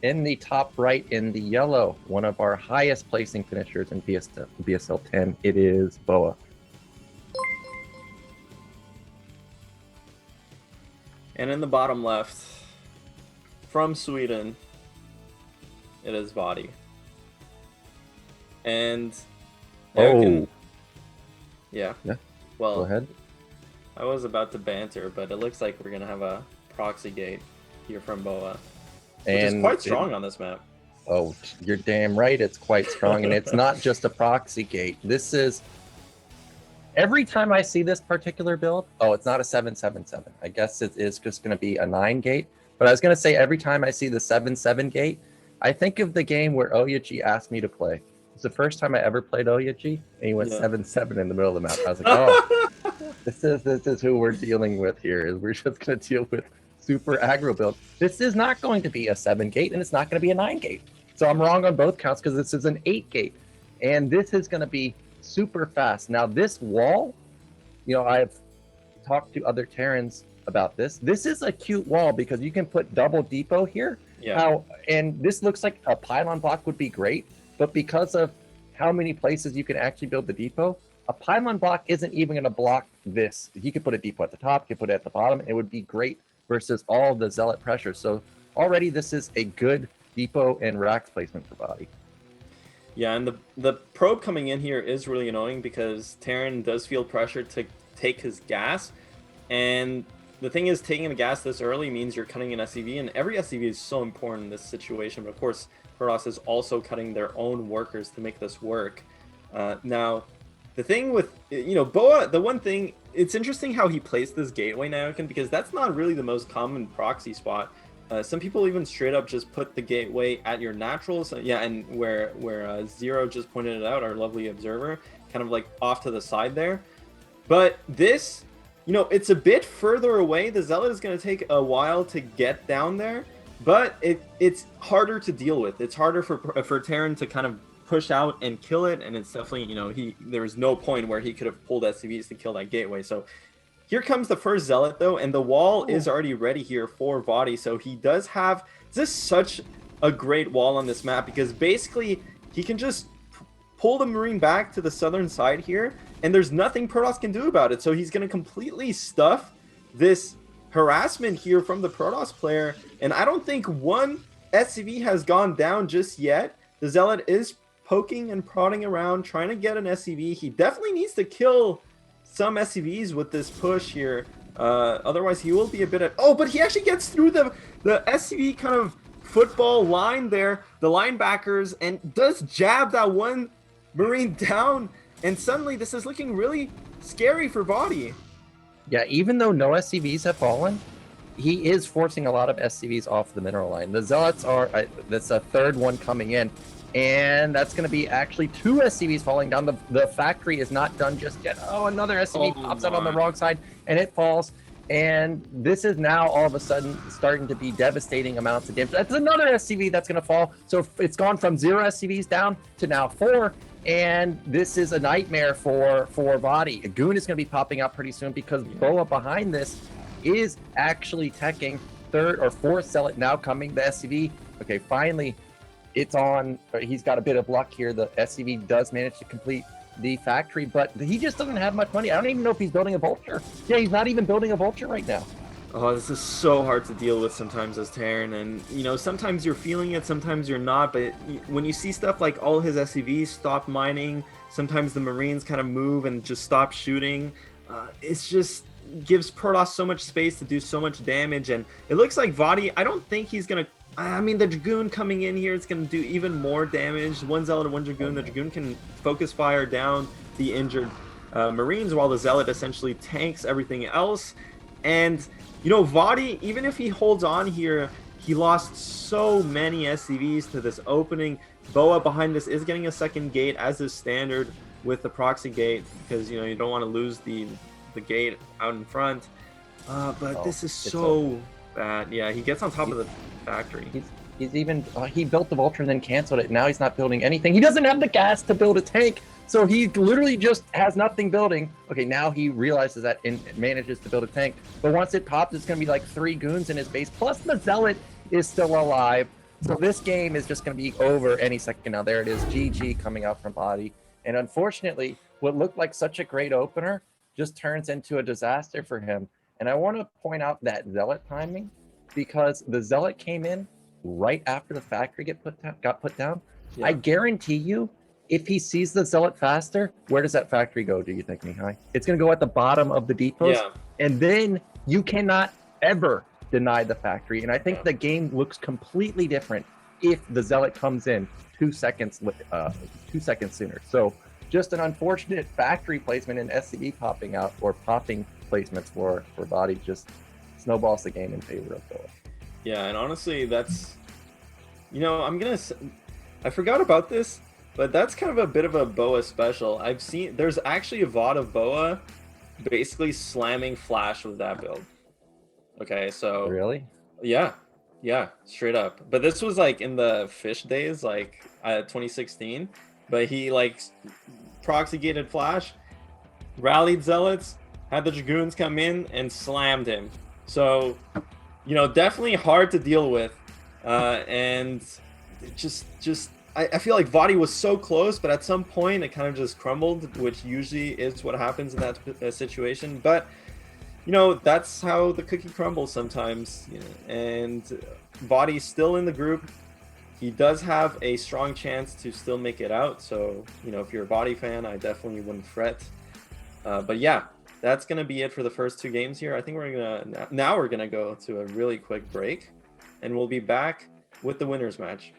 Speaker 1: in the top right in the yellow, one of our highest placing finishers in BSL 10, it is BoA.
Speaker 2: And in the bottom left, from Sweden, it is vOddy. And yeah.
Speaker 1: Well,
Speaker 2: Well,
Speaker 1: go ahead.
Speaker 2: I was about to banter, but it looks like we're gonna have a proxy gate here from BoA, which
Speaker 1: And
Speaker 2: is quite strong on this map.
Speaker 1: Oh, you're damn right. It's quite strong, and it's not just a proxy gate. This is every time I see this particular build. Oh, it's not a 777. I guess it is just going to be a 9 gate. But I was going to say every time I see the 7-7 gate, I think of the game where Oyaji asked me to play. It's the first time I ever played Oyaji, and he went 7-7 in the middle of the map. I was like, oh, this is who we're dealing with here. Is we're just going to deal with super aggro build. This is not going to be a 7 gate, and it's not going to be a 9 gate. So I'm wrong on both counts because this is an 8 gate, and this is going to be super fast. Now this wall, you know, I've talked to other Terrans about this. This is a cute wall because you can put double depot here.
Speaker 2: Yeah.
Speaker 1: And this looks like a pylon block would be great, but because of how many places you can actually build the depot, a pylon block isn't even going to block this. You could put a depot at the top, you could put it at the bottom, and it would be great versus all the zealot pressure. So already this is a good depot and racks placement for body.
Speaker 2: Yeah, and the probe coming in here is really annoying because Terran does feel pressure to take his gas, and the thing is, taking the gas this early means you're cutting an SCV, and every SCV is so important in this situation. But of course, Protoss is also cutting their own workers to make this work. Now, the thing with, you know, BoA, the one thing, it's interesting how he placed this gateway now, because that's not really the most common proxy spot. Some people even straight up just put the gateway at your naturals. Yeah, and where Zero just pointed it out, our lovely observer, kind of like off to the side there. But this, you know, it's a bit further away. The Zealot is going to take a while to get down there, but it's harder to deal with. It's harder for Terran to kind of push out and kill it, and it's definitely, you know, there was no point where he could have pulled SCVs to kill that gateway. So here comes the first Zealot, though, and the wall is already ready here for vOddy. So he does have... This is such a great wall on this map, because basically he can just pull the Marine back to the southern side here, and there's nothing Protoss can do about it. So he's going to completely stuff this harassment here from the Protoss player, and I don't think one SCV has gone down just yet. The Zealot is poking and prodding around, trying to get an SCV. He definitely needs to kill some SCVs with this push here, otherwise he will be a bit of... Oh, but he actually gets through the SCV kind of football line there, the linebackers, and does jab that one Marine down, and suddenly this is looking really scary for vOddy.
Speaker 1: Yeah, even though no SCVs have fallen, he is forcing a lot of SCVs off the mineral line. The Zealots are... that's a third one coming in, and that's going to be actually 2 SCVs falling down. The factory is not done just yet. Oh, another SCV pops out on the wrong side, and it falls. And this is now all of a sudden starting to be devastating amounts of damage. That's another SCV that's going to fall. So it's gone from 0 SCVs down to now 4. And this is a nightmare for vOddy. A goon is going to be popping out pretty soon because BoA behind this is actually teching 3rd or 4th Zealot now coming. The SCV, okay, finally it's on. He's got a bit of luck here. The SCV does manage to complete the factory, but he just doesn't have much money. I don't even know if he's building a vulture. Yeah, he's not even building a vulture right now.
Speaker 2: Oh, this is so hard to deal with sometimes as Terran, and you know, sometimes you're feeling it, sometimes you're not, but when you see stuff like all his SCVs stop mining, sometimes the Marines kind of move and just stop shooting, it's just gives Protoss so much space to do so much damage, and it looks like vOddy, I don't think he's gonna... I mean, the Dragoon coming in here is going to do even more damage. 1 Zealot and 1 Dragoon. The Dragoon can focus fire down the injured Marines, while the Zealot essentially tanks everything else. And, you know, vOddy, even if he holds on here, he lost so many SCVs to this opening. BoA behind this is getting a second gate, as is standard with the proxy gate, because, you know, you don't want to lose the gate out in front. But this is so bad. Yeah, he gets on top of the factory.
Speaker 1: He's even he built the vulture and then canceled it. Now he's not building anything. He doesn't have the gas to build a tank, so he literally just has nothing building. Okay, now he realizes that and manages to build a tank, but once it pops, it's gonna be like 3 goons in his base, plus the Zealot is still alive. So this game is just gonna be over any second now. There it is, GG coming out from vOddy, and unfortunately what looked like such a great opener just turns into a disaster for him. And I want to point out that Zealot timing, because the Zealot came in right after the factory got put down. Yeah. I guarantee you, if he sees the Zealot faster, where does that factory go, do you think, Mihai? It's going to go at the bottom of the depots.
Speaker 2: Yeah.
Speaker 1: And then you cannot ever denied the factory. And I think the game looks completely different if the Zealot comes in 2 seconds with 2 seconds sooner. So just an unfortunate factory placement and SCE popping out, or popping placements for vOddy, just snowballs the game in favor of BoA.
Speaker 2: Yeah, and honestly, that's, you know, I forgot about this, but that's kind of a bit of a BoA special. I've seen, there's actually a VOD of BoA basically slamming Flash with that build. Okay, so
Speaker 1: Really?
Speaker 2: yeah, straight up. But this was like in the fish days, like 2016. But he like proxy gated Flash, rallied Zealots, had the Dragoons come in and slammed him. So, you know, definitely hard to deal with, and I feel like vOddy was so close, but at some point it kind of just crumbled, which usually is what happens in that situation. But you know, that's how the cookie crumbles sometimes. You know, and vOddy's still in the group. He does have a strong chance to still make it out. So, you know, if you're a vOddy fan, I definitely wouldn't fret. But yeah, that's gonna be it for the first 2 games here. I think we're gonna go to a really quick break, and we'll be back with the winners match.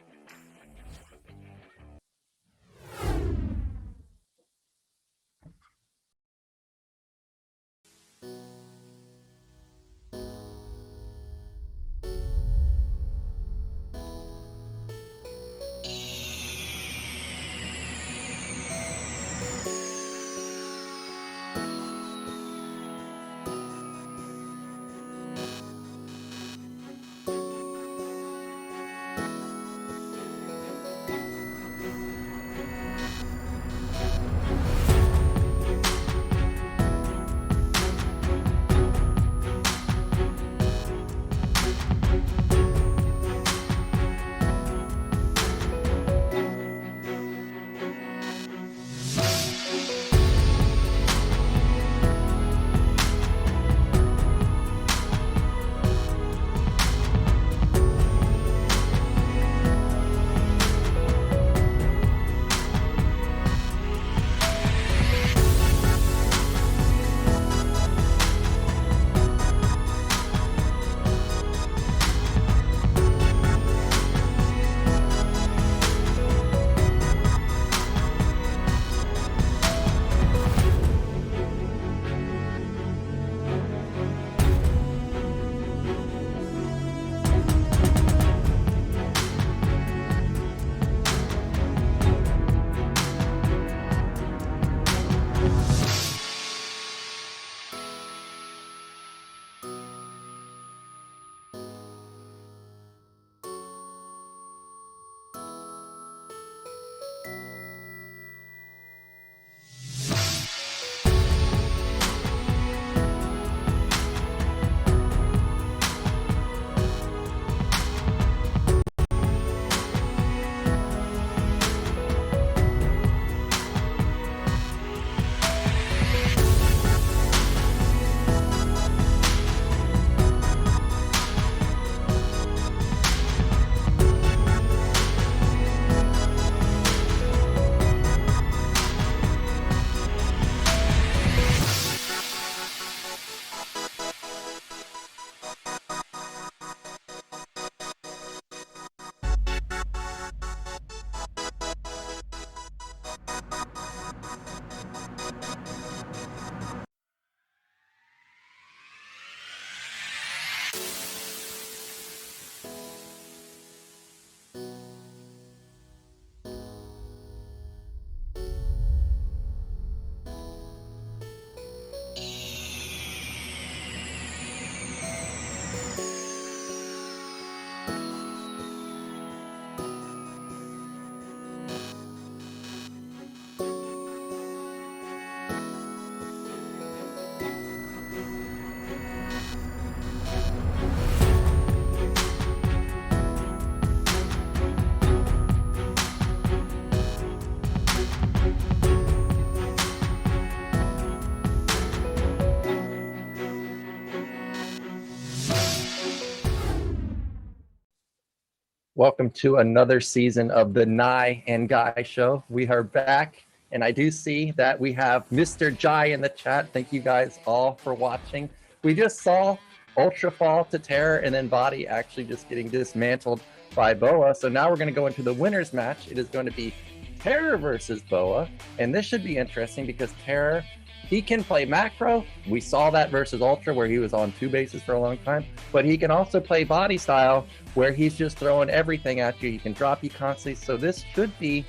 Speaker 1: Welcome to another season of the Nye and Guy Show. We are back, and I do see that we have Mr. Jai in the chat. Thank you guys all for watching. We just saw Ultra fall to Terror, and then vOddy actually just getting dismantled by BoA. So now we're going to go into the winner's match. It is going to be Terror versus BoA, and this should be interesting because Terror, he can play macro. We saw that versus Ultra where he was on 2 bases for a long time, but he can also play vOddy style where he's just throwing everything at you. He can drop you constantly. So this should be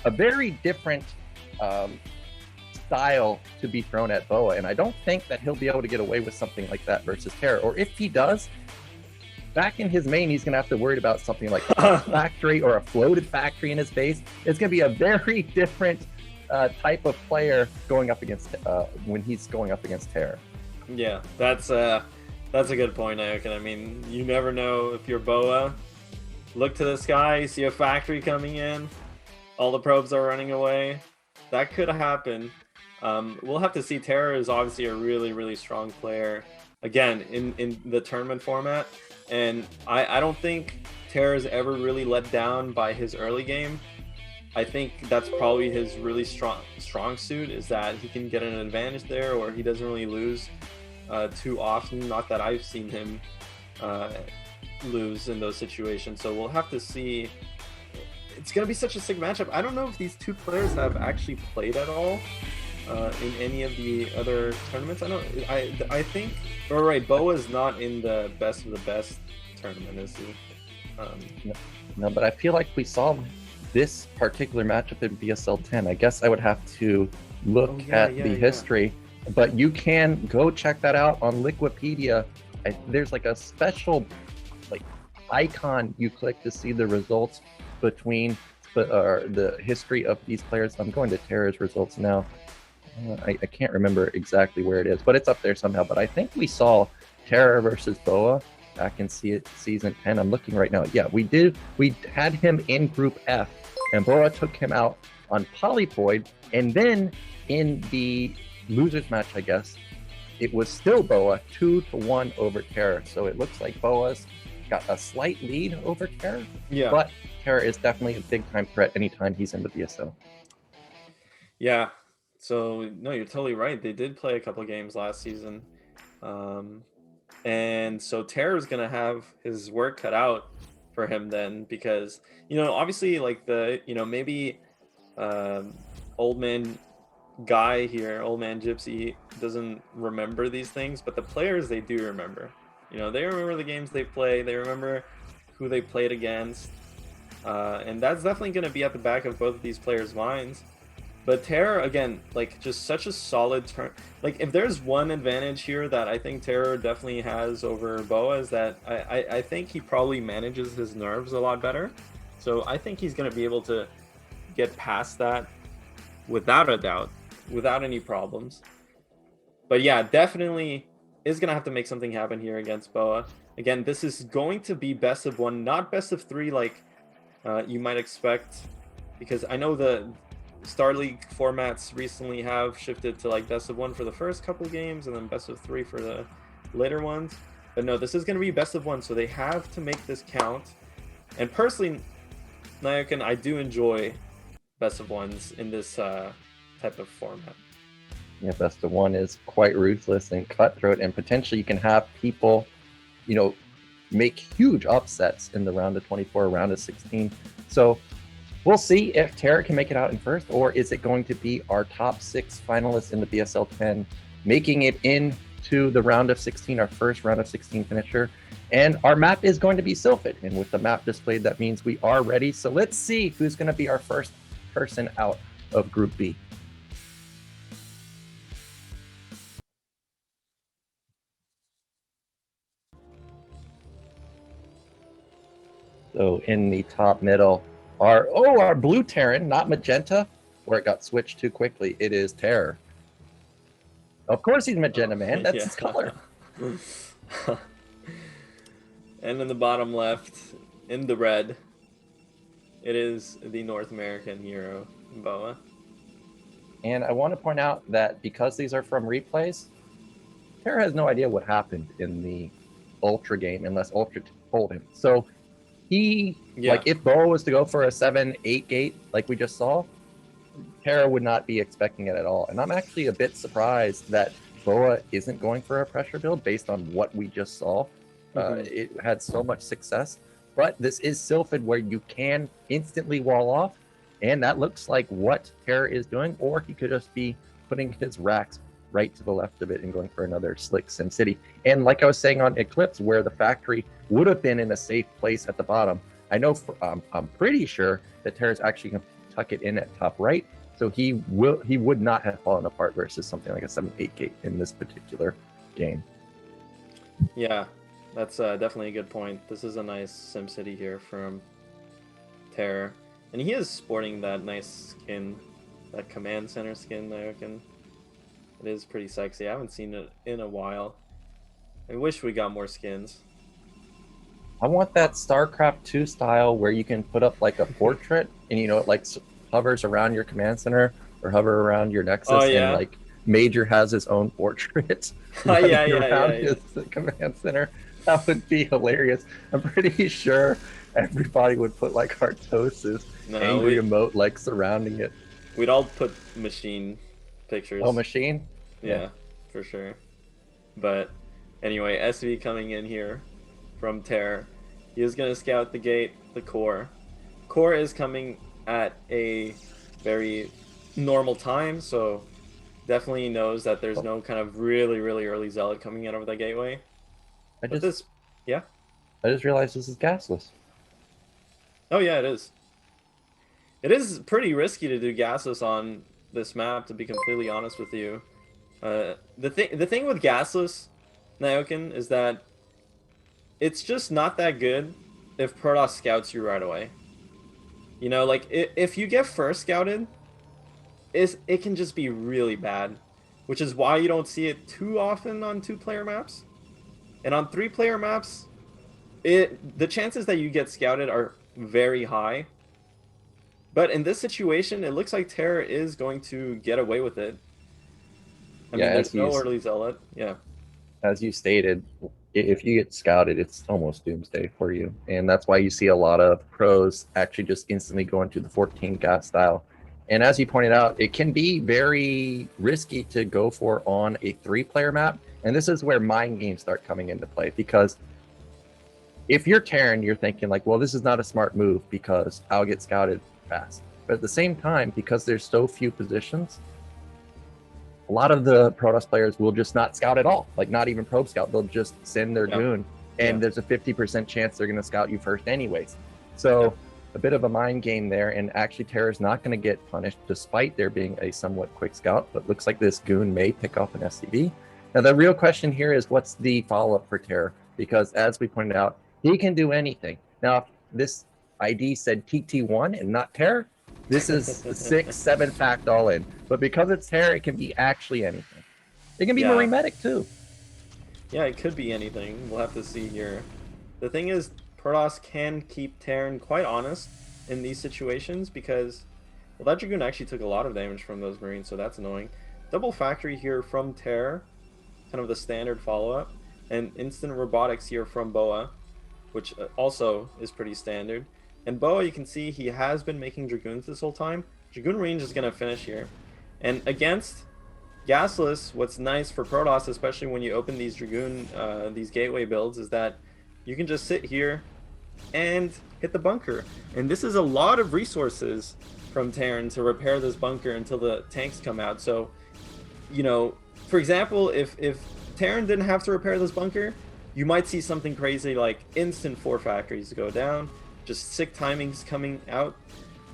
Speaker 1: a very different style to be thrown at BoA, and I don't think that he'll be able to get away with something like that versus Terror. Or if he does, back in his main, he's going to have to worry about something like a factory or a floated factory in his base. It's going to be a very different type of player going up against when he's going up against Terror.
Speaker 2: Yeah, that's a good point, Iokin. I mean, you never know if you're BoA. Look to the sky, you see a factory coming in, all the probes are running away. That could happen. We'll have to see. Terror is obviously a really, really strong player, again, in the tournament format. And I don't think Terror is ever really let down by his early game. I think that's probably his really strong suit, is that he can get an advantage there, or he doesn't really lose too often. Not that I've seen him lose in those situations. So we'll have to see. It's going to be such a sick matchup. I don't know if these two players have actually played at all in any of the other tournaments. I think, or right, BoA is not in the best of the best tournament, is he?
Speaker 1: No, but I feel like we saw this particular matchup in BSL10. I guess I would have to look at the history, but you can go check that out on Liquipedia. There's like a special like icon you click to see the results between the history of these players. I'm going to Terror's results now. I can't remember exactly where it is, but it's up there somehow. But I think we saw Terror versus BoA back in season 10. I'm looking right now. Yeah, we did. We had him in Group F, and BoA took him out on Polypoid. And then in the losers match, I guess, it was still BoA 2-1 over Terror. So it looks like BoA's got a slight lead over Terror. Yeah. But Terror is definitely a big-time threat anytime he's in the BSL.
Speaker 2: Yeah. So, no, you're totally right. They did play a couple games last season. And so Terror's going to have his work cut out for him then, because, obviously, like maybe old man guy here, old man Gypsy, doesn't remember these things, but the players, they do remember. They remember the games they play. They remember who they played against. And that's definitely going to be at the back of both of these players' minds. But Terror, again, like, just such a solid turn. Like, if there's one advantage here that I think Terror definitely has over BoA, is that I think he probably manages his nerves a lot better. So I think he's going to be able to get past that without a doubt, without any problems. But yeah, definitely is going to have to make something happen here against BoA. Again, this is going to be best of 1, not best of 3 like you might expect, because I know the StarLeague formats recently have shifted to like best of 1 for the first couple games and then best of 3 for the later ones. But no, this is going to be best of 1, so they have to make this count. And personally, Nayokin, I do enjoy best of 1s in this type of format.
Speaker 1: Yeah, best of 1 is quite ruthless and cutthroat, and potentially you can have people, make huge upsets in the round of 24, round of 16. So we'll see if Terror can make it out in first, or is it going to be our top 6 finalists in the BSL 10 making it into the round of 16, our first round of 16 finisher. And our map is going to be Sylphid, and with the map displayed, that means we are ready. So let's see who's going to be our first person out of Group B. So in the top middle, our blue Terran, not magenta, where it got switched too quickly. It is Terror. Of course he's magenta, man. That's his color.
Speaker 2: And in the bottom left, in the red, it is the North American hero, BoA.
Speaker 1: And I want to point out that because these are from replays, Terror has no idea what happened in the Ultra game unless Ultra told him. So like if BoA was to go for a 7-8 gate like we just saw, Terror would not be expecting it at all. And I'm actually a bit surprised that BoA isn't going for a pressure build based on what we just saw. It had so much success, but this is Sylphid where you can instantly wall off, and that looks like what Terra is doing, or he could just be putting his racks right to the left of it and going for another slick SimCity. And like I was saying on Eclipse, where the factory would have been in a safe place at the bottom, I know I'm pretty sure that Terra's actually going to tuck it in at top right, so he would not have fallen apart versus something like a 7-8 gate in this particular game.
Speaker 2: Yeah, that's definitely a good point. This is a nice SimCity here from Terra, and he is sporting that nice skin, that command center skin there. It is pretty sexy. I haven't seen it in a while. I wish we got more skins.
Speaker 1: I want that StarCraft 2 style where you can put up like a portrait and it like hovers around your command center or hover around your nexus, and like Major has his own portrait around his command center. That would be hilarious. I'm pretty sure everybody would put like Artosis angry emote like surrounding it.
Speaker 2: We'd all put machine pictures.
Speaker 1: Oh, machine?
Speaker 2: Yeah, for sure. But anyway, SV coming in here from Terra. He is going to scout the gate, the core. Core is coming at a very normal time, so definitely knows that there's no kind of really early zealot coming out of the gateway.
Speaker 1: I just realized this is gasless.
Speaker 2: Oh yeah, it is. It is pretty risky to do gasless on this map, to be completely honest with you. The thing with gasless, Naokin, is that it's just not that good if Protoss scouts you right away. Like if you get first scouted, it can just be really bad, which is why you don't see it too often on 2-player maps. And on 3-player maps, the chances that you get scouted are very high. But in this situation, it looks like Terra is going to get away with it. I mean, there's no early zealot. Yeah.
Speaker 1: As you stated, if you get scouted, it's almost doomsday for you. And that's why you see a lot of pros actually just instantly go into the 14 gas style. And as you pointed out, it can be very risky to go for on a 3-player map. And this is where mind games start coming into play, because if you're Terran, you're thinking like, well, this is not a smart move because I'll get scouted fast. But at the same time, because there's so few positions, a lot of the Protoss players will just not scout at all, like not even probe scout. They'll just send their goon, and there's a 50% chance they're going to scout you first anyways. So a bit of a mind game there, and actually Terra's not going to get punished despite there being a somewhat quick scout, but looks like this goon may pick off an SCV. Now the real question here is, what's the follow-up for Terra? Because as we pointed out, he can do anything. Now if this ID said TT1 and not Terra, this is 6-7 fact all in. But because it's Terra, it can be actually anything. It can be Marine Medic too.
Speaker 2: Yeah, it could be anything. We'll have to see here. The thing is, Protoss can keep Terran quite honest in these situations because, well, that Dragoon actually took a lot of damage from those Marines, so that's annoying. Double factory here from Terra, kind of the standard follow-up, and instant robotics here from BoA, which also is pretty standard. And BoA, you can see he has been making Dragoons this whole time. Dragoon range is going to finish here. And against gasless, what's nice for Protoss, especially when you open these Dragoon, these gateway builds, is that you can just sit here and hit the bunker. And this is a lot of resources from Terran to repair this bunker until the tanks come out. So, for example, if Terran didn't have to repair this bunker, you might see something crazy like instant 4 factories go down, just sick timings coming out.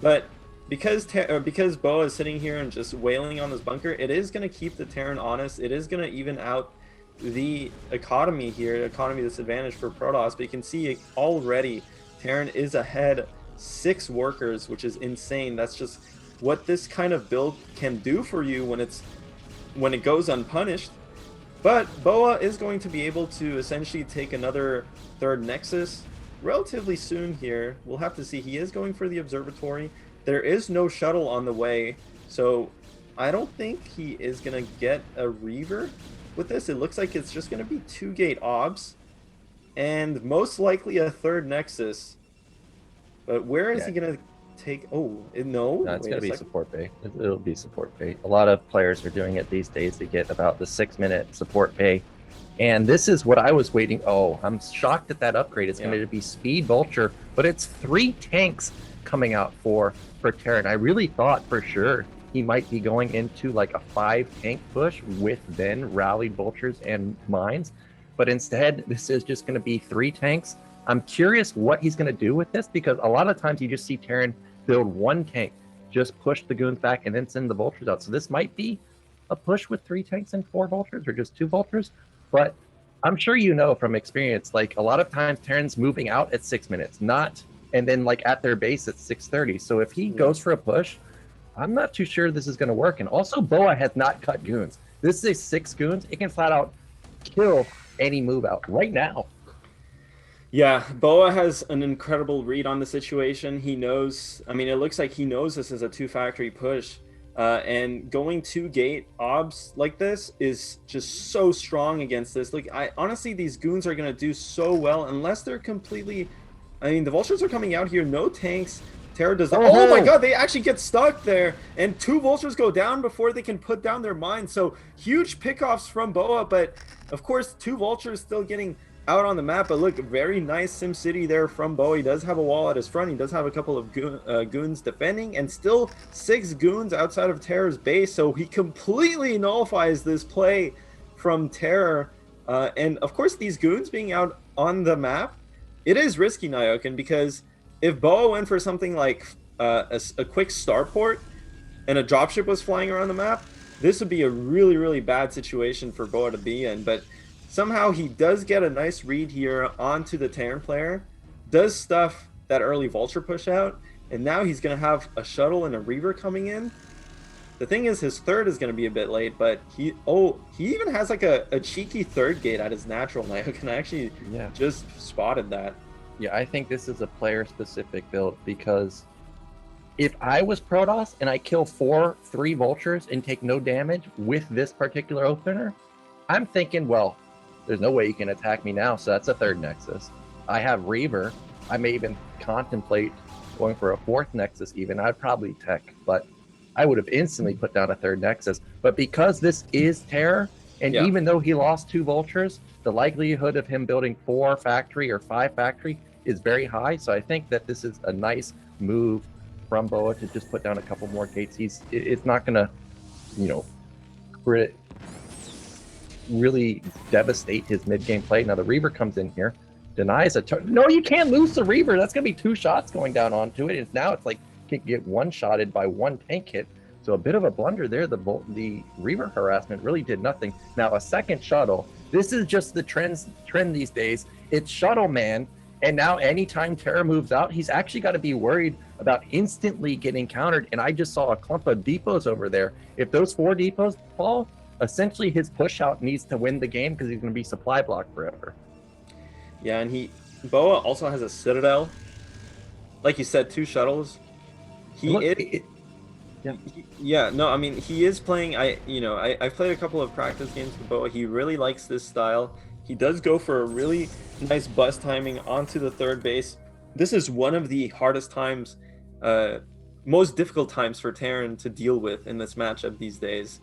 Speaker 2: But because BoA is sitting here and just wailing on this bunker, it is going to keep the Terran honest. It is going to even out the economy here, economy disadvantage for Protoss. But you can see already Terran is ahead 6 workers, which is insane. That's just what this kind of build can do for you when it goes unpunished. But BoA is going to be able to essentially take another 3rd Nexus relatively soon here. We'll have to see. He is going for the observatory. There is no shuttle on the way, so I don't think he is going to get a Reaver with this. It looks like it's just going to be 2-gate obs and most likely a 3rd Nexus. But where is he going to take... Oh, no?
Speaker 1: No, it's going to be support pay. It'll be support pay. A lot of players are doing it these days to get about the 6-minute support pay. And this is what I was waiting. Oh, I'm shocked at that upgrade. It's going to be Speed Vulture, but it's 3 tanks coming out for Terran. I really thought for sure he might be going into like a 5-tank push with then rallied vultures and mines. But instead, this is just going to be 3 tanks. I'm curious what he's going to do with this, because a lot of times you just see Terran build 1 tank, just push the goons back and then send the vultures out. So this might be a push with 3 tanks and 4 vultures, or just 2 vultures. But I'm sure you know from experience, like a lot of times Terran's moving out at 6 minutes, and then like at their base at 6:30. So if he goes for a push, I'm not too sure this is going to work. And also BoA has not cut goons. This is 6 goons. It can flat out kill any move out right now.
Speaker 2: Yeah, BoA has an incredible read on the situation. He knows, I mean, it looks like he knows this is a 2-factory push. And going 2 gate obs like this is just so strong against this. Like, honestly, these goons are going to do so well unless they're completely... I mean, the vultures are coming out here, no tanks. Terra does that. Oh my god, they actually get stuck there. And 2 vultures go down before they can put down their mines. So huge pickoffs from BoA, but of course, 2 vultures still getting out on the map. But look, very nice SimCity there from BoA. He does have a wall at his front. He does have a couple of goons defending, and still 6 goons outside of Terra's base. So he completely nullifies this play from Terra. And of course, these goons being out on the map, it is risky, Nyokin, because if BoA went for something like a quick starport and a dropship was flying around the map, this would be a really, really bad situation for BoA to be in. But somehow he does get a nice read here onto the Terran player, does stuff that early vulture push out, and now he's going to have a shuttle and a reaver coming in. The thing is, his 3rd is going to be a bit late, but he even has like a cheeky 3rd gate at his natural. Nyokin, I actually just spotted that.
Speaker 1: Yeah, I think this is a player-specific build, because if I was Protoss and I kill 3 vultures and take no damage with this particular opener, I'm thinking, well, there's no way you can attack me now, so that's a 3rd Nexus. I have Reaver. I may even contemplate going for a 4th Nexus even. I'd probably tech, but I would have instantly put down a 3rd Nexus. But because this is Terror, and even though he lost 2 vultures, the likelihood of him building 4 factory or 5 factory is very high. So I think that this is a nice move from BoA to just put down a couple more gates. It's not going to, really devastate his mid-game play. Now the Reaver comes in here, denies a turn. No, you can't lose the Reaver. That's going to be 2 shots going down onto it. And now it's like can get 1-shotted by 1 tank hit. So a bit of a blunder there. The Reaver harassment really did nothing. Now a 2nd shuttle. This is just the trend these days. It's Shuttle Man. And now anytime Terra moves out, he's actually got to be worried about instantly getting countered. And I just saw a clump of depots over there. If those 4 depots fall, essentially his push out needs to win the game, because he's going to be supply blocked forever.
Speaker 2: Yeah, and BoA also has a Citadel. Like you said, 2 shuttles. He I mean, he is playing. I've played a couple of practice games with BoA. He really likes this style. He does go for a really nice bust timing onto the 3rd base. This is one of the hardest times, most difficult times for Terran to deal with in this matchup these days.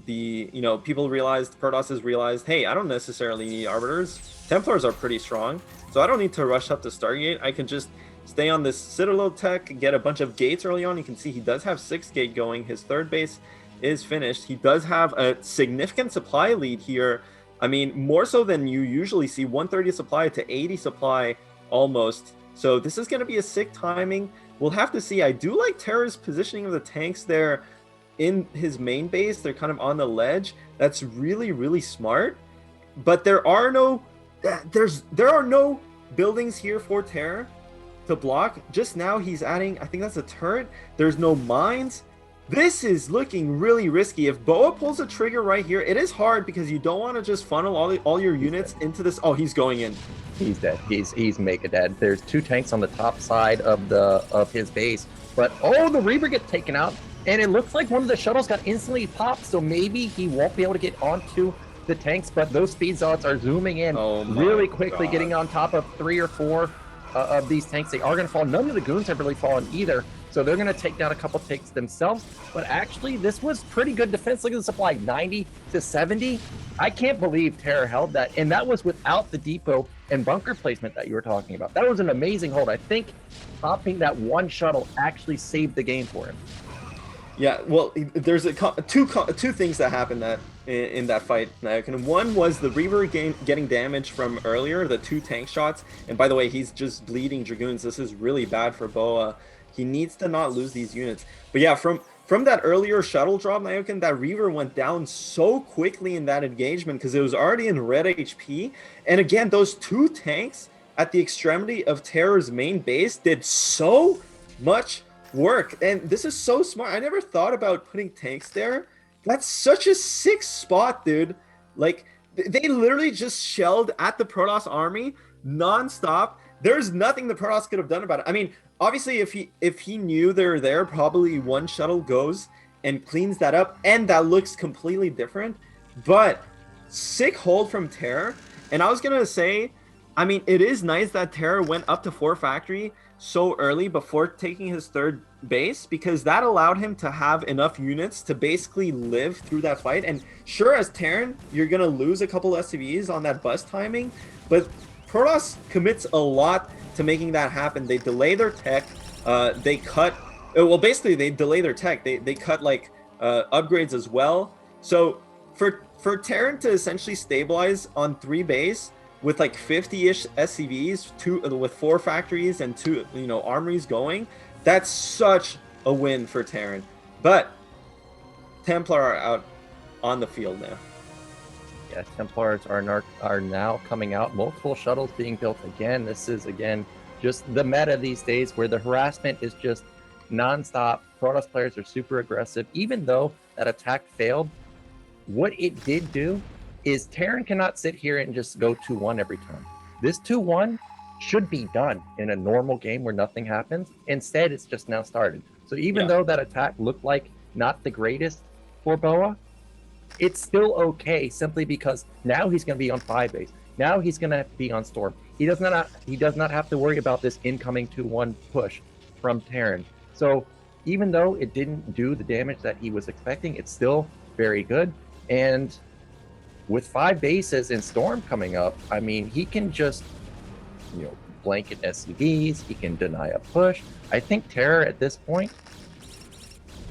Speaker 2: Protoss has realized, hey, I don't necessarily need Arbiters. Templars are pretty strong, so I don't need to rush up to Stargate. I can just stay on this Citadel tech, get a bunch of gates early on. You can see he does have 6 gate going. His 3rd base is finished. He does have a significant supply lead here. I mean, more so than you usually see, 130 supply to 80 supply almost. So this is going to be a sick timing. We'll have to see. I do like Terra's positioning of the tanks there in his main base. They're kind of on the ledge. That's really, really smart. But there are no buildings here for Terra to block. Just now he's adding, I think that's a turret. There's no mines. This is looking really risky. If BoA pulls a trigger right here, it is hard because you don't want to just funnel all your units into this. Oh, he's going in.
Speaker 1: He's dead. He's mega dead. There's 2 tanks on the top side of his base, but the Reaver gets taken out, and it looks like one of the shuttles got instantly popped. So maybe he won't be able to get onto the tanks, but those speed zealots are zooming in really quickly, getting on top of 3 or 4 of these tanks. They are going to fall. None of the goons have really fallen either. So they're going to take down a couple takes themselves. But actually, this was pretty good defense. Look at the supply, 90 to 70. I can't believe Terra held that. And that was without the depot and bunker placement that you were talking about. That was an amazing hold. I think popping that one shuttle actually saved the game for him.
Speaker 2: Yeah, well, there's two things that happened in that fight. And one was the Reaver getting damaged from earlier, the 2 tank shots. And by the way, he's just bleeding Dragoons. This is really bad for BoA. He needs to not lose these units. But yeah, from that earlier shuttle drop, Naokin, that Reaver went down so quickly in that engagement because it was already in red HP. And again, those 2 tanks at the extremity of Terror's main base did so much work. And this is so smart. I never thought about putting tanks there. That's such a sick spot, dude. Like, they literally just shelled at the Protoss army non-stop. There's nothing the Protoss could have done about it. I mean, obviously, if he knew they were there, probably one shuttle goes and cleans that up, and that looks completely different. But sick hold from Terra. And I was gonna say, I mean, it is nice that Terra went up to 4 factory so early before taking his 3rd base, because that allowed him to have enough units to basically live through that fight. And sure, as Terran, you're gonna lose a couple SCVs on that bus timing, but Protoss commits a lot to making that happen. They delay their tech, they cut, well, basically they delay their tech, they cut like upgrades as well. So for Terran to essentially stabilize on 3 base with like 50-ish SCVs, with 4 factories and 2, armories going, that's such a win for Terran. But Templar are out on the field now.
Speaker 1: Yeah, Templars are now coming out. Multiple shuttles being built again. This is, again, just the meta these days where the harassment is just nonstop. Protoss players are super aggressive. Even though that attack failed, what it did do is Terran cannot sit here and just go 2-1 every time. This 2-1 should be done in a normal game where nothing happens. Instead, it's just now started. So even though that attack looked like not the greatest for BoA, it's still okay simply because now he's going to be on 5 base. Now he's going to be on Storm. He does not have to worry about this incoming 2-1 push from Terran. So even though it didn't do the damage that he was expecting, it's still very good. And with 5 bases and Storm coming up, I mean, he can just, blanket SCVs. He can deny a push. I think Terra at this point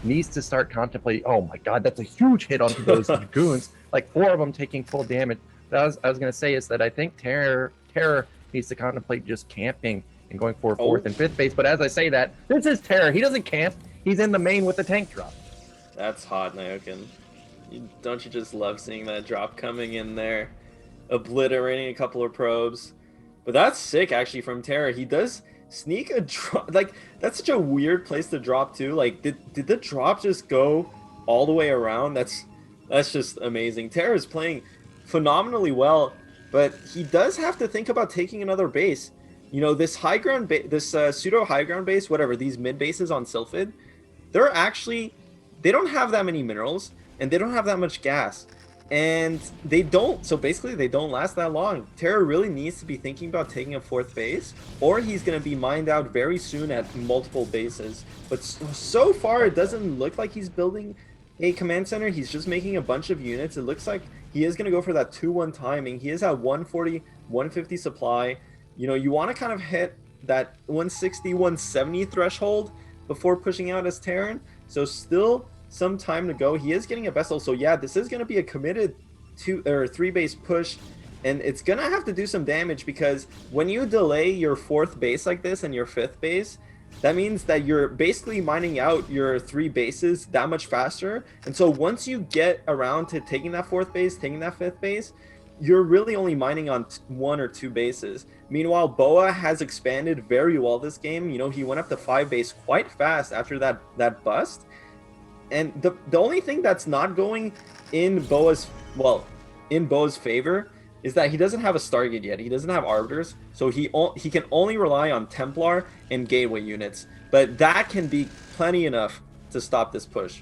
Speaker 1: needs to start contemplating. Oh my God, that's a huge hit onto those goons. Like 4 of them taking full damage. What I was going to say is that I think Terra needs to contemplate just camping and going for 4th and 5th base. But as I say that, this is Terra. He doesn't camp. He's in the main with the tank drop.
Speaker 2: That's hot, Naokin. Don't you just love seeing that drop coming in there, obliterating a couple of probes? But that's sick, actually, from Terra. He does sneak a drop. Like, that's such a weird place to drop to. Like, did the drop just go all the way around? That's just amazing. Terra is playing phenomenally well, but he does have to think about taking another base. This high ground this pseudo high ground base, whatever, these mid bases on Sylphid, they don't have that many minerals, and they don't have that much gas, and they don't last that long. Terra really needs to be thinking about taking a 4th base, or he's going to be mined out very soon at multiple bases. But so far, it doesn't look like he's building a command center. He's just making a bunch of units. It looks like he is going to go for that 2-1 timing. He is at 140, 150 supply. You want to kind of hit that 160, 170 threshold before pushing out as Terran. So still some time to go. He is getting a vessel, so yeah, this is going to be a committed 3 base push, and it's going to have to do some damage, because when you delay your 4th base like this and your 5th base, that means that you're basically mining out your 3 bases that much faster. And so once you get around to taking that 4th base, taking that 5th base, you're really only mining on 1 or 2 bases. Meanwhile, BoA has expanded very well this game. He went up to 5 base quite fast after that bust. And the only thing that's not going in BoA's favor is that he doesn't have a Stargate yet. He doesn't have Arbiters, so he can only rely on Templar and Gateway units. But that can be plenty enough to stop this push.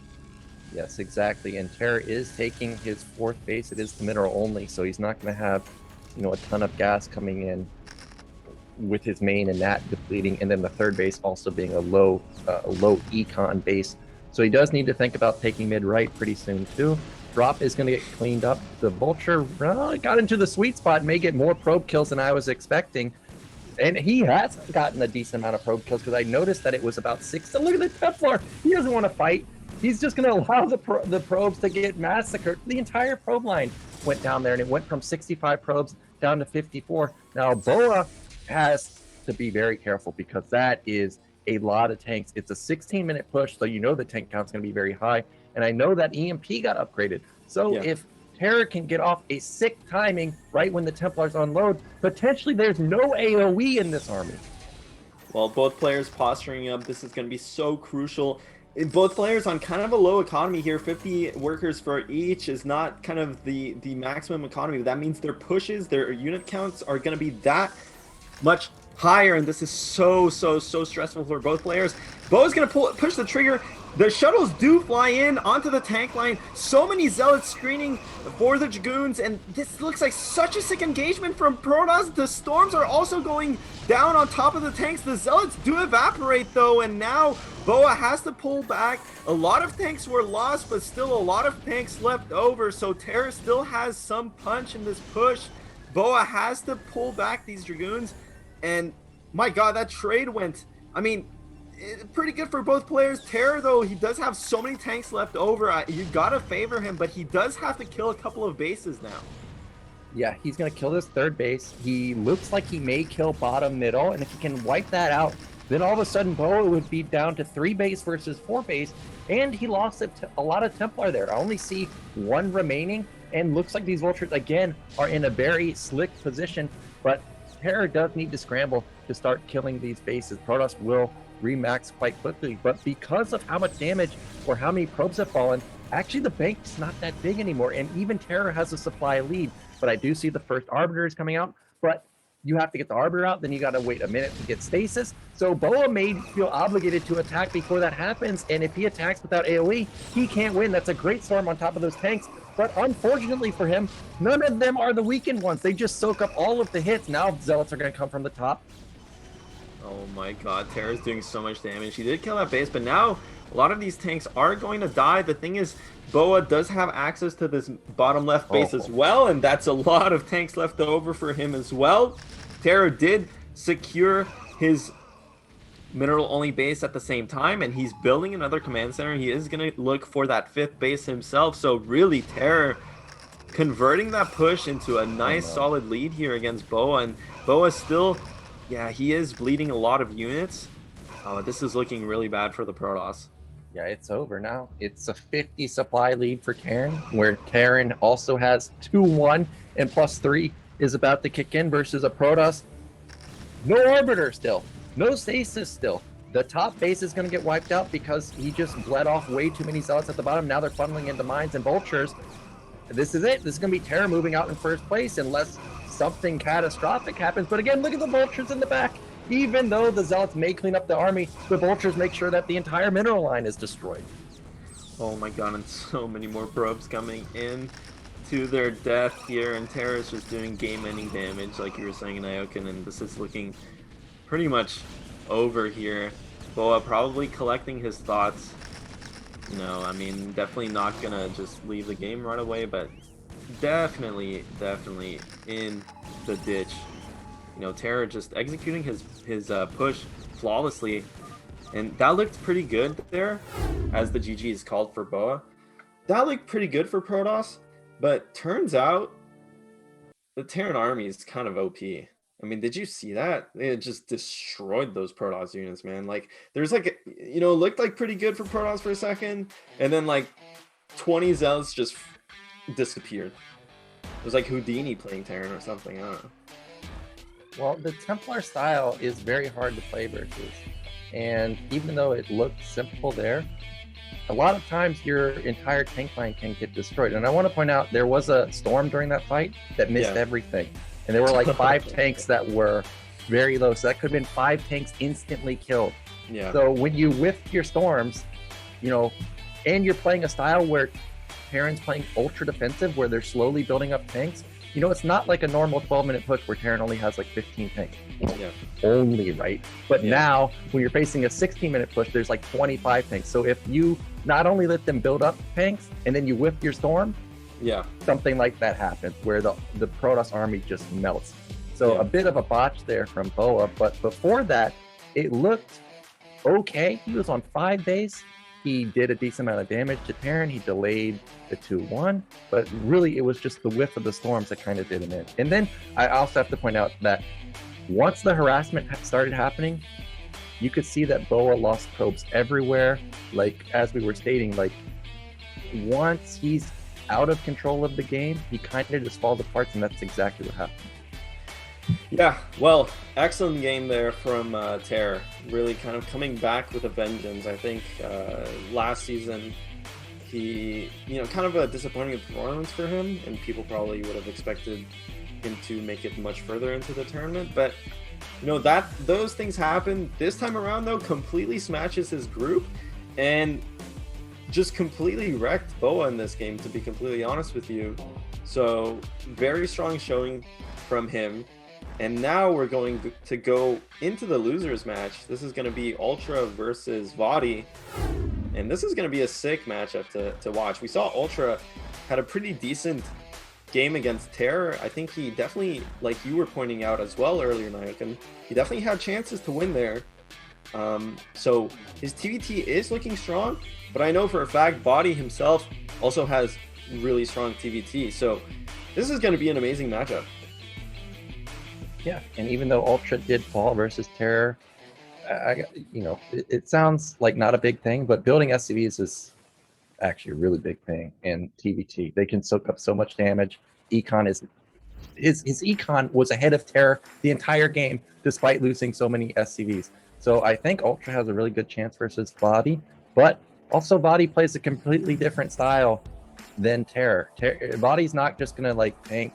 Speaker 1: Yes, exactly. And Terra is taking his 4th base. It is the mineral only, so he's not going to have, a ton of gas coming in. with his main and that depleting, and then the third base also being a low econ base. So he does need to think about taking mid right pretty soon too. Drop is going to get cleaned up. The Vulture got into the sweet spot, may get more probe kills than I was expecting. And he has gotten a decent amount of probe kills because I noticed that it was about 6. So look at the Templar. He doesn't want to fight. He's just going to allow the probes to get massacred. The entire probe line went down there, and it went from 65 probes down to 54. Now, BoA has to be very careful because that is a lot of tanks. It's a 16-minute push, so you know the tank count's going to be very high. And I know that EMP got upgraded. So if Terra can get off a sick timing right when the Templars unload, potentially there's no AoE in this army.
Speaker 2: Well, both players posturing up. This is going to be so crucial. Both players on kind of a low economy here. 50 workers for each is not kind of the maximum economy. That means their pushes, their unit counts are going to be that much higher, and this is so stressful for both players. BoA's going to push the trigger. The shuttles do fly in onto the tank line. So many zealots screening for the Dragoons, and this looks like such a sick engagement from Protoss. The storms are also going down on top of the tanks. The zealots do evaporate though, and now BoA has to pull back. A lot of tanks were lost, but still a lot of tanks left over, so Terra still has some punch in this push. BoA has to pull back these Dragoons, and my god, that trade went, I mean, pretty good for both players. Terra, though, he does have so many tanks left over. You gotta favor him, but he does have to kill a couple of bases now.
Speaker 1: Yeah, he's gonna kill this third base. He looks like he may kill bottom middle, and if he can wipe that out, then all of a sudden BoA would be down to 3 base versus 4 base, and he lost a lot of Templar there. I only see 1 remaining, and looks like these Vultures again are in a very slick position, but Terra does need to scramble to start killing these bases. Protoss will remax quite quickly, but because of how much damage or how many probes have fallen, actually the bank's not that big anymore, and even Terra has a supply lead. But I do see the first Arbiters coming out, but you have to get the Arbiter out, then you got to wait a minute to get stasis. So BoA may feel obligated to attack before that happens, and if he attacks without AoE, he can't win. That's a great storm on top of those tanks, but unfortunately for him, none of them are the weakened ones. They just soak up all of the hits. Now Zealots are going to come from the top.
Speaker 2: Oh my god, Terra's doing so much damage. He did kill that base, but now a lot of these tanks are going to die. The thing is, BoA does have access to this bottom left base as well, and that's a lot of tanks left over for him as well. Terra did secure his mineral-only base at the same time, and he's building another command center. He is going to look for that 5th base himself, so really Terra converting that push into a nice solid lead here against BoA, and BoA still... yeah, he is bleeding a lot of units. Oh, this is looking really bad for the Protoss.
Speaker 1: Yeah, it's over now. It's a 50 supply lead for Terran, where Terran also has 2-1 and +3 is about to kick in versus a Protoss. No Arbiter still. No Stasis still. The top base is going to get wiped out because he just bled off way too many Zealots at the bottom. Now they're funneling into Mines and Vultures. This is it. This is going to be Terra moving out in first place unless something catastrophic happens. But again, look at the Vultures in the back. Even though the Zealots may clean up the army, the Vultures make sure that the entire mineral line is destroyed.
Speaker 2: Oh my god, and so many more probes coming in to their death here, and Terra is just doing game-ending damage, like you were saying, Ioken, and this is looking pretty much over here. BoA probably collecting his thoughts. You know, I mean, definitely not gonna just leave the game right away, but definitely in the ditch. You know, Terra just executing his push flawlessly, and that looked pretty good there, as the GG is called for BoA. That looked pretty good for Protoss, but turns out the Terran army is kind of OP. I mean, did you see that? It just destroyed those Protoss units, man. Like, there's like, you know, it looked like pretty good for Protoss for a second, and then like 20 Zealots just disappeared. It was like Houdini playing Terran or something, I don't know.
Speaker 1: Well, the Templar style is very hard to play versus, and even though it looked simple there, a lot of times your entire tank line can get destroyed. And I want to point out, there was a storm during that fight that missed everything. And there were like 5 tanks that were very low. So that could have been 5 tanks instantly killed.
Speaker 2: Yeah.
Speaker 1: So when you whiff your storms, you know, and you're playing a style where Terran's playing ultra defensive, where they're slowly building up tanks, you know, it's not like a normal 12-minute push where Terran only has like 15 tanks.
Speaker 2: Yeah.
Speaker 1: Only, right? But
Speaker 2: Yeah.
Speaker 1: now, when you're facing a 16-minute push, there's like 25 tanks. So if you not only let them build up tanks and then you whip your storm,
Speaker 2: Yeah.
Speaker 1: something like that happens where the Protoss army just melts. So
Speaker 2: Yeah.
Speaker 1: a bit of a botch there from BoA, but before that, it looked okay. He was on 5 days. He did a decent amount of damage to Terran. He delayed the 2-1, but really it was just the whiff of the storms that kind of did him in. And then I also have to point out that once the harassment started happening, you could see that BoA lost probes everywhere. Like, as we were stating, like, once he's out of control of the game, he kind of just falls apart, and that's exactly what happened.
Speaker 2: Yeah, well, excellent game there from Terra. Really kind of coming back with a vengeance. I think last season, he, you know, kind of a disappointing performance for him, and people probably would have expected him to make it much further into the tournament. But, you know, that those things happen. This time around, though, completely smashes his group, and just completely wrecked BoA in this game, to be completely honest with you. So, very strong showing from him. And now we're going to go into the losers match. This is going to be Ultra versus vOddy. And this is going to be a sick matchup to watch. We saw Ultra had a pretty decent game against Terror. I think he definitely, like you were pointing out as well earlier, Nayokan, he definitely had chances to win there. So his TVT is looking strong, but I know for a fact vOddy himself also has really strong TVT. So this is going to be an amazing matchup.
Speaker 1: Yeah, and even though Ultra did fall versus Terror, you know, it sounds like not a big thing, but building SCVs is actually a really big thing. And TVT, they can soak up so much damage. Econ is his econ was ahead of Terror the entire game, despite losing so many SCVs. So I think Ultra has a really good chance versus vOddy, but also vOddy plays a completely different style than Terror. vOddy's not just gonna like tank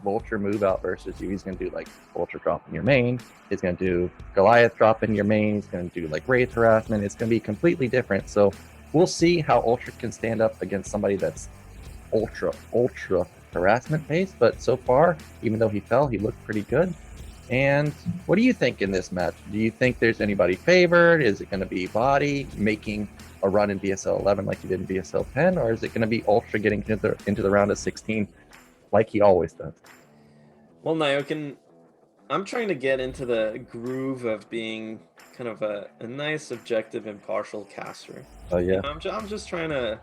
Speaker 1: Vulture move out versus you. He's going to do like Vulture drop in your main. He's going to do Goliath drop in your main. He's going to do like Wraith harassment. It's going to be completely different. So we'll see how Ultra can stand up against somebody that's ultra harassment based. But so far, even though he fell, he looked pretty good. And what do you think in this match? Do you think there's anybody favored? Is it going to be vOddy making a run in BSL11 like he did in BSL10, or is it going to be Ultra getting into the round of 16 like he always does?
Speaker 2: Well, Nayokan, I'm trying to get into the groove of being kind of a nice, objective, impartial caster.
Speaker 1: Oh yeah.
Speaker 2: You know, I'm just trying to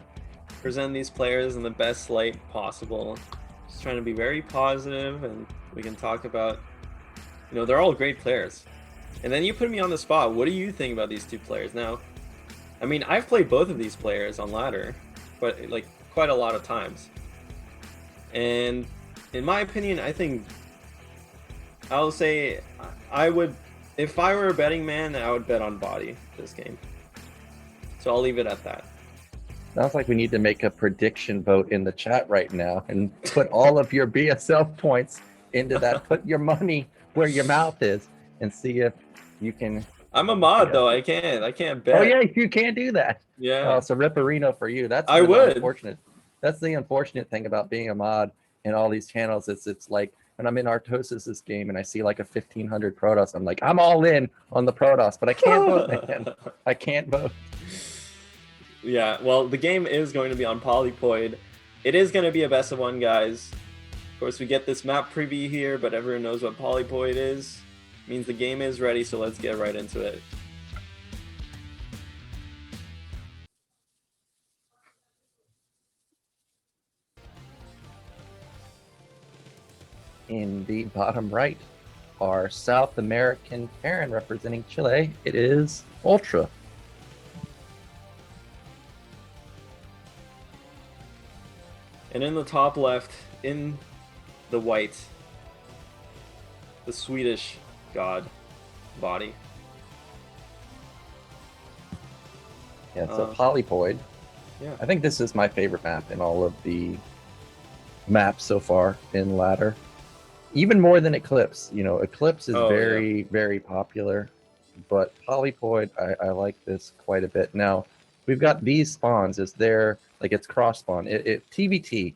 Speaker 2: present these players in the best light possible. Just trying to be very positive, and we can talk about, you know, they're all great players. And then you put me on the spot. What do you think about these two players? Now, I mean, I've played both of these players on ladder, but like quite a lot of times. And in my opinion, I think I'll say I would, if I were a betting man, I would bet on vOddy this game. So I'll leave it at that.
Speaker 1: Sounds like we need to make a prediction vote in the chat right now and put all of your BSL points into that. Put your money where your mouth is and see if you can.
Speaker 2: I'm a mod though. I can't bet.
Speaker 1: Oh yeah, you can't do that.
Speaker 2: Yeah.
Speaker 1: So Ripperino for you. That's
Speaker 2: I would.
Speaker 1: unfortunate. That's the unfortunate thing about being a mod in all these channels. It's like when I'm in Artosis' game and I see like a 1500 Protoss, I'm like, I'm all in on the Protoss, but I can't vote, man. I can't vote.
Speaker 2: Yeah, well, the game is going to be on Polypoid. It is going to be a best of one, guys. Of course, we get this map preview here, but everyone knows what Polypoid is. It means the game is ready, so let's get right into it.
Speaker 1: In the bottom right, our South American Terran representing Chile. It is Ultra.
Speaker 2: And in the top left, in the white, the Swedish god, vOddy.
Speaker 1: Yeah, so Polypoid.
Speaker 2: Yeah.
Speaker 1: I think this is my favorite map in all of the maps so far in ladder. Even more than Eclipse. You know, Eclipse is very popular, but Polypoid, I like this quite a bit. Now, we've got these spawns. Is there, like, it's cross spawn. TVT,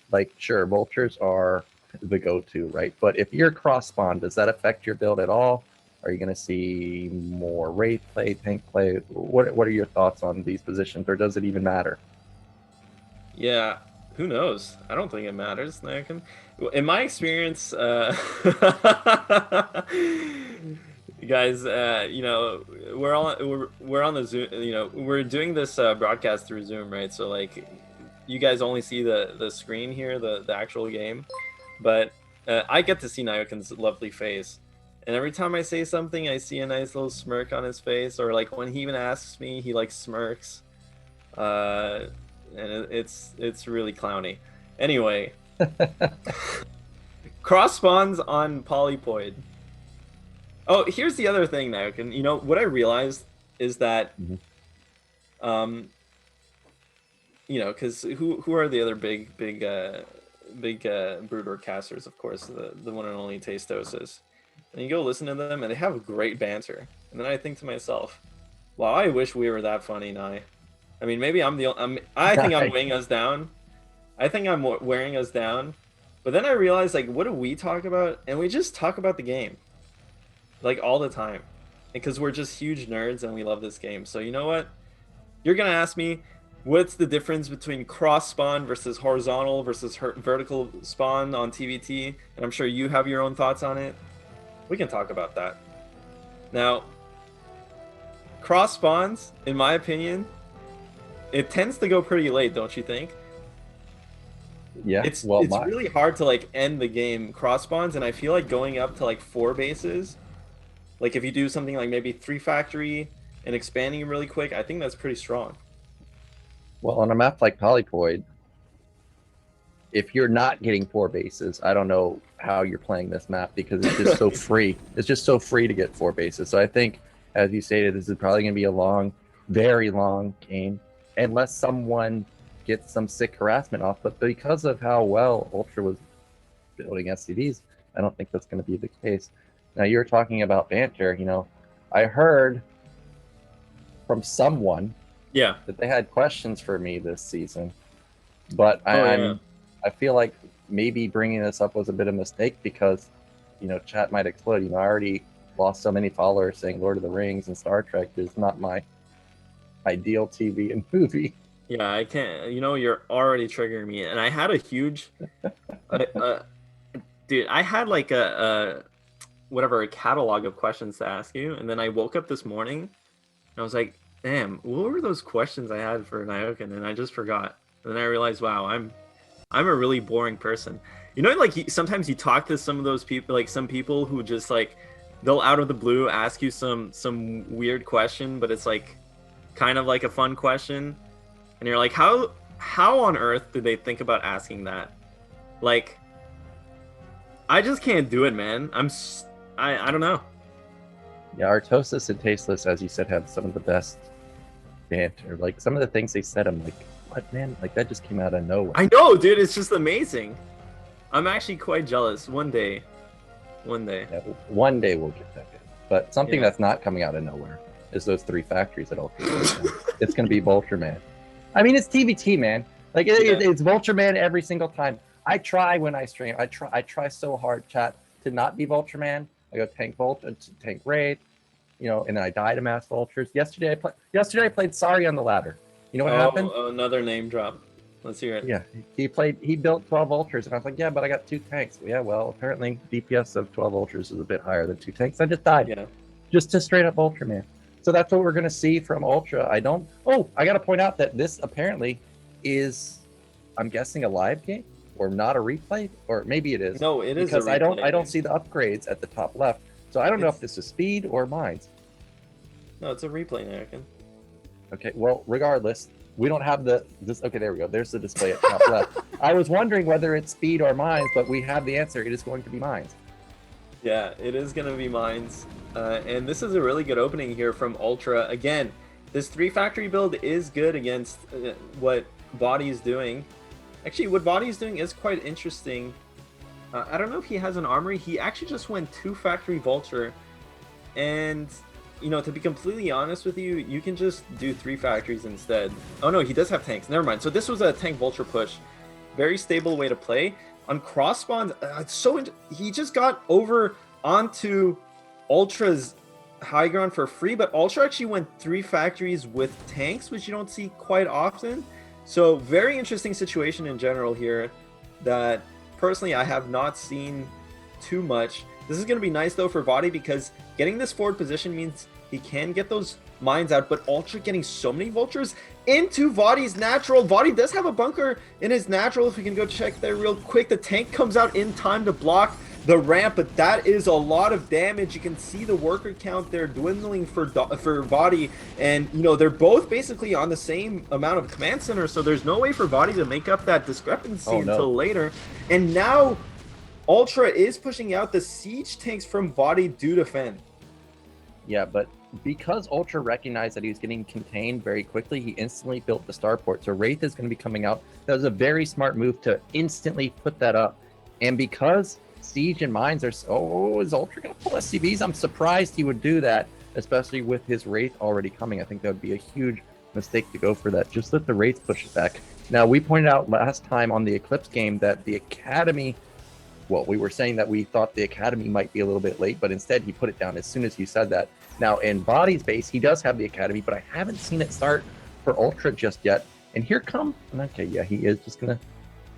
Speaker 1: like, sure, vultures are the go-to, right? But if you're cross spawn, does that affect your build at all? Are you going to see more Wraith play, tank play? What are your thoughts on these positions, or does it even matter?
Speaker 2: Yeah, who knows? I don't think it matters. In my experience, guys, we're on the Zoom. We're doing this broadcast through Zoom, right? So like, you guys only see the screen here, the actual game, but I get to see Nyokin's lovely face. And every time I say something, I see a nice little smirk on his face, or like when he even asks me, he like smirks. And it's really clowny. Anyway, cross spawns on Polypoid. Oh, here's the other thing, Nyokin. You know what I realized is that, because who are the other big Brood War casters? Of course, the one and only Tastosis. And you go listen to them, and they have great banter. And then I think to myself, wow, I wish we were that funny, Nye. I mean, maybe I think I'm weighing us down. I think I'm wearing us down. But then I realized, like, what do we talk about? And we just talk about the game. Like, all the time. Because we're just huge nerds and we love this game. So you know what? You're going to ask me, what's the difference between cross spawn versus horizontal versus vertical spawn on TVT? And I'm sure you have your own thoughts on it. We can talk about that. Now, cross spawns, in my opinion, it tends to go pretty late, don't you think?
Speaker 1: Yeah.
Speaker 2: It's really hard to like end the game cross spawns, and I feel like going up to like 4 bases, like if you do something like maybe 3 factory and expanding really quick, I think that's pretty strong.
Speaker 1: Well, on a map like Polypoid, if you're not getting 4 bases, I don't know how you're playing this map, because it's just so free. It's just so free to get 4 bases. So I think, as you stated, this is probably going to be a long, very long game, unless someone gets some sick harassment off. But because of how well Ultra was building SCVs, I don't think that's going to be the case. Now, you're talking about banter. I heard from someone that they had questions for me this season, but I feel like maybe bringing this up was a bit of a mistake, because chat might explode. I already lost so many followers saying Lord of the Rings and Star Trek is not my ideal TV and movie.
Speaker 2: Yeah, I can't. You're already triggering me, and I had a huge, dude. I had like a catalog of questions to ask you, and then I woke up this morning, and I was like, damn, what were those questions I had for Nyokin? And I just forgot. And then I realized, wow, I'm a really boring person. Like sometimes you talk to some of those people, like some people who just like, they'll out of the blue ask you some weird question, but it's like kind of like a fun question, and you're like, how on earth did they think about asking that? Like, I just can't do it, man. I don't know.
Speaker 1: Yeah, Artosis and Tasteless, as you said, have some of the best banter. Like, some of the things they said, I'm like, what, man? Like, that just came out of nowhere.
Speaker 2: I know, dude. It's just amazing. I'm actually quite jealous. One day.
Speaker 1: Yeah, one day we'll get that good. But something that's not coming out of nowhere is those 3 factories that all it's going to be Vulture-Man. I mean, it's TVT, man. Like, it's Vulture-Man every single time. I try when I stream. I try so hard, chat, to not be Vulture-Man. I go tank Wraith, and then I die to mass vultures. Yesterday I played Sorry on the ladder. You know what happened?
Speaker 2: Another name drop. Let's hear it.
Speaker 1: Yeah, he built 12 vultures, and I was like, yeah, but I got 2 tanks. Yeah, well, apparently DPS of 12 vultures is a bit higher than 2 tanks. I just died.
Speaker 2: Yeah.
Speaker 1: Just to straight up Ultraman. So that's what we're gonna see from Ultra. I gotta point out that this apparently is, I'm guessing, a live game, or not a replay, or maybe it is.
Speaker 2: No, it is
Speaker 1: because
Speaker 2: a replay.
Speaker 1: I don't see the upgrades at the top left, so I don't know if this is speed or mines.
Speaker 2: No, it's a replay, American.
Speaker 1: Okay, well, regardless, we don't have this. Okay, there we go. There's the display at top left. I was wondering whether it's speed or mines, but we have the answer. It is going to be mines.
Speaker 2: Yeah, it is going to be mines. And this is a really good opening here from Ultra. Again, this 3 factory build is good against what vOddy is doing. Actually, what vOddy is doing is quite interesting. I don't know if he has an armory. He actually just went 2 factory vulture. And, to be completely honest with you, you can just do 3 factories instead. Oh no, he does have tanks. Never mind. So this was a tank vulture push. Very stable way to play. on cross spawns, he just got over onto Ultra's high ground for free, but Ultra actually went 3 factories with tanks, which you don't see quite often. So very interesting situation in general here that personally I have not seen too much. This is going to be nice though for vOddy, because getting this forward position means he can get those mines out, but Ultra getting so many vultures into vOddy's natural. vOddy does have a bunker in his natural, if we can go check there real quick. The tank comes out in time to block the ramp, but that is a lot of damage. You can see the worker count there dwindling for vOddy, and you know, they're both basically on the same amount of command center, so there's no way for vOddy to make up that discrepancy until later. And now Ultra is pushing out the siege tanks from vOddy to defend.
Speaker 1: Yeah, but because Ultra recognized that he was getting contained very quickly, he instantly built the starport. So Wraith is going to be coming out. That was a very smart move to instantly put that up. And because siege and mines are is Ultra going to pull SCVs? I'm surprised he would do that, especially with his Wraith already coming. I think that would be a huge mistake to go for that. Just let the Wraith push it back. Now, we pointed out last time on the Eclipse game that the Academy, well, we were saying that we thought the Academy might be a little bit late, but instead he put it down as soon as you said that. Now, in vOddy's base, he does have the Academy, but I haven't seen it start for Ultra just yet. And here come, okay, yeah, he is just going to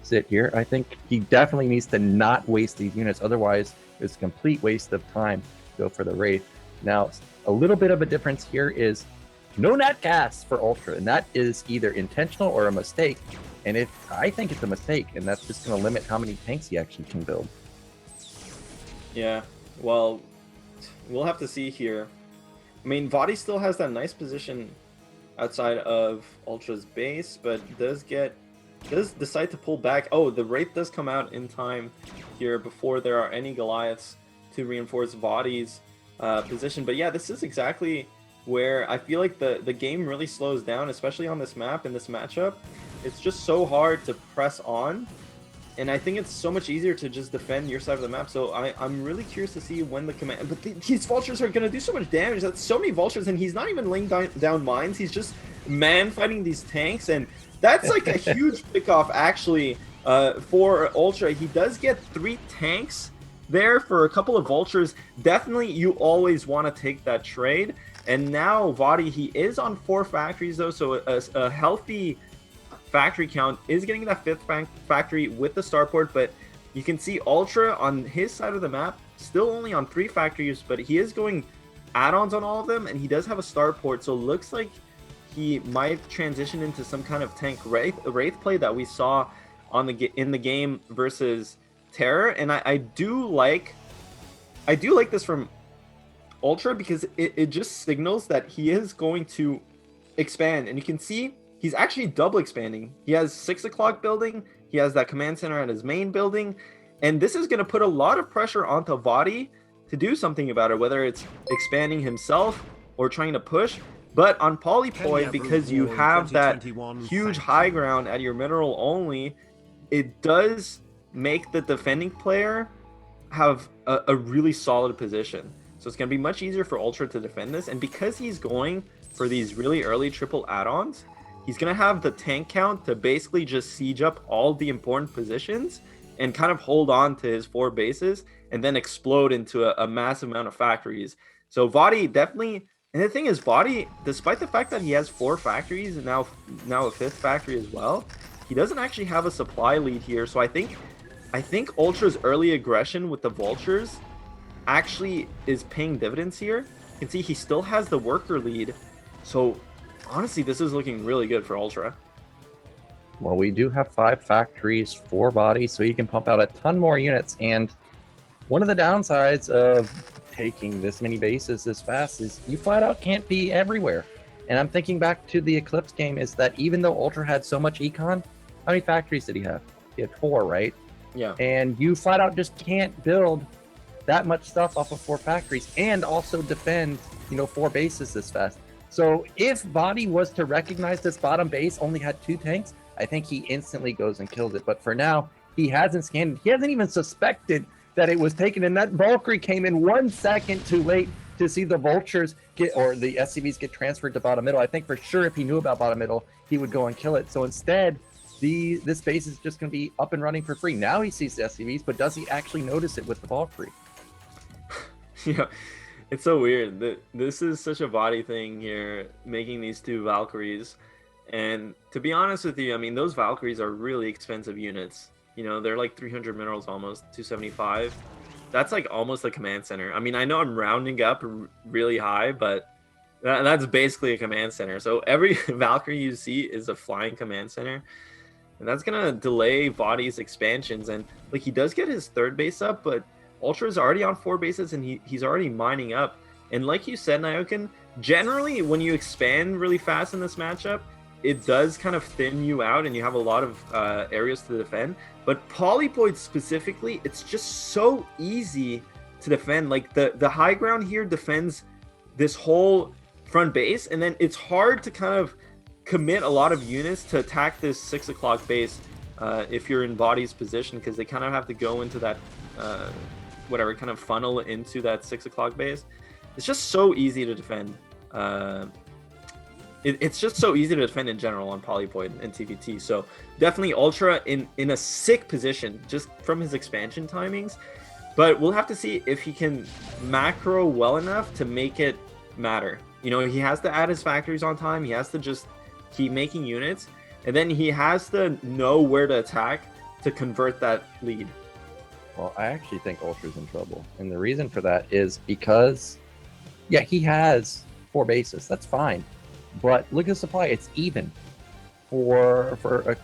Speaker 1: sit here. I think he definitely needs to not waste these units. Otherwise, it's a complete waste of time to go for the Wraith. Now, a little bit of a difference here is no netcast for Ultra, and that is either intentional or a mistake. And I think it's a mistake, and that's just going to limit how many tanks he actually can build.
Speaker 2: Yeah, well, we'll have to see here. I mean, vOddy still has that nice position outside of Ultra's base, but does decide to pull back. Oh, the Wraith does come out in time here before there are any Goliaths to reinforce vOddy's position. But yeah, this is exactly where I feel like the game really slows down, especially on this map in this matchup. It's just so hard to press on, and I think it's so much easier to just defend your side of the map. So I'm really curious to see when the command, but these vultures are going to do so much damage. That's so many vultures, and he's not even laying down mines. He's just man fighting these tanks, and that's like a huge pickoff actually for Ultra. He does get 3 tanks there for a couple of vultures. Definitely, you always want to take that trade. And now vOddy, he is on 4 factories though, so a healthy factory count is getting that 5th factory with the starport. But you can see Ultra on his side of the map still only on 3 factories, but he is going add-ons on all of them, and he does have a starport, so it looks like he might transition into some kind of tank wraith play that we saw on in the game versus Terror. And I do like this from Ultra, because it just signals that he is going to expand. And you can see he's actually double expanding. He has 6 o'clock building, he has that command center at his main building, and this is going to put a lot of pressure onto vOddy to do something about it, whether it's expanding himself or trying to push. But on Polyploid, because you have that huge high ground at your mineral only, it does make the defending player have a really solid position. So it's going to be much easier for Ultra to defend this. And because he's going for these really early triple add-ons, he's going to have the tank count to basically just siege up all the important positions and kind of hold on to his 4 bases and then explode into a massive amount of factories. So vOddy definitely... And the thing is, vOddy, despite the fact that he has 4 factories and now a 5th factory as well, he doesn't actually have a supply lead here. So I think Ultra's early aggression with the vultures actually is paying dividends here. You can see he still has the worker lead. So honestly, this is looking really good for Ultra.
Speaker 1: Well, we do have 5 factories for vOddy, so you can pump out a ton more units. And one of the downsides of taking this many bases this fast is you flat out can't be everywhere. And I'm thinking back to the Eclipse game, is that even though Ultra had so much econ, how many factories did he have? He had 4, right?
Speaker 2: Yeah.
Speaker 1: And you flat out just can't build that much stuff off of 4 factories and also defend, 4 bases this fast. So if vOddy was to recognize this bottom base only had 2 tanks, I think he instantly goes and kills it. But for now, he hasn't scanned. He hasn't even suspected that it was taken, and that Valkyrie came in 1 second too late to see the vultures or the SCVs get transferred to bottom middle. I think for sure if he knew about bottom middle, he would go and kill it. So instead, this base is just going to be up and running for free. Now he sees the SCVs, but does he actually notice it with the Valkyrie?
Speaker 2: Yeah, it's so weird. This is such a body thing here, making these two Valkyries. And to be honest with you, I mean, those Valkyries are really expensive units. You know, they're like 300 minerals almost, 275. That's like almost a command center. I mean, I know I'm rounding up really high, but that's basically a command center. So every Valkyrie you see is a flying command center. And that's going to delay vOddy's expansions. And like, he does get his third base up, but Ultra is already on 4 bases and he's already mining up. And like you said, Nyokin, generally when you expand really fast in this matchup, it does kind of thin you out and you have a lot of areas to defend. But Polypoid specifically, it's just so easy to defend. Like the high ground here defends this whole front base, and then it's hard to kind of commit a lot of units to attack this 6 o'clock base if you're in vOddy's position, because they kind of have to go into that whatever, kind of funnel into that 6 o'clock base. It's just so easy to defend. It's just so easy to defend in general on Polypoid and TVT. So definitely Ultra in a sick position just from his expansion timings. But we'll have to see if he can macro well enough to make it matter. You know, he has to add his factories on time. He has to just keep making units. And then he has to know where to attack to convert that lead.
Speaker 1: Well, I actually think Ultra's in trouble. And the reason for that is because, yeah, he has 4 bases. That's fine. But look at the supply; it's even for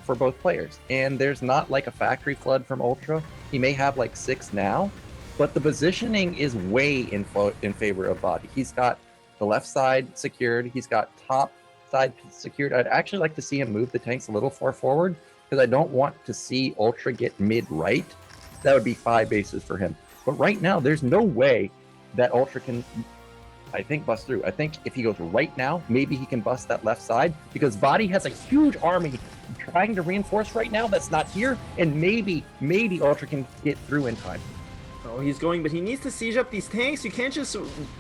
Speaker 1: both players, and there's not like a factory flood from Ultra. He may have like 6 now, but the positioning is way in favor of vOddy. He's got the left side secured. He's got top side secured. I'd actually like to see him move the tanks a little far forward because I don't want to see Ultra get mid-right. That would be 5 bases for him. But right now, there's no way that Ultra can, I think, bust through. I think if he goes right now, maybe he can bust that left side, because vOddy has a huge army trying to reinforce right now that's not here, and maybe Ultra can get through in time.
Speaker 2: Oh, he's going, but he needs to siege up these tanks. You can't just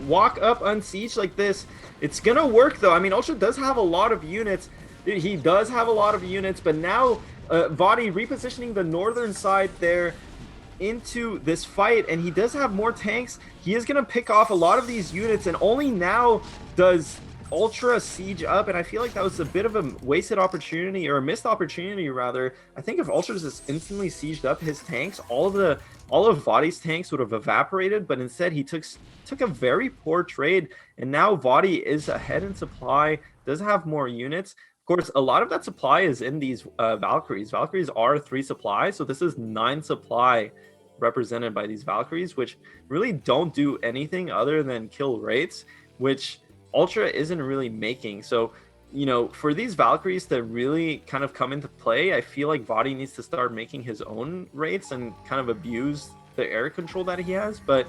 Speaker 2: walk up unsieged like this. It's gonna work though. I mean, Ultra does have a lot of units. He does have a lot of units, but now vOddy repositioning the northern side there into this fight, and he does have more tanks. He is going to pick off a lot of these units, and only now does Ultra siege up, and I feel like that was a bit of a wasted opportunity, or a missed opportunity rather. I think if Ultra just instantly sieged up his tanks, all of vOddy's tanks would have evaporated, but instead he took a very poor trade, and now vOddy is ahead in supply, does have more units. Of course, a lot of that supply is in these Valkyries. Valkyries are 3 supply, so this is 9 supply represented by these Valkyries, which really don't do anything other than kill rates, which Ultra isn't really making. So, you know, for these Valkyries to really kind of come into play, I feel like vOddy needs to start making his own rates and kind of abuse the air control that he has. But,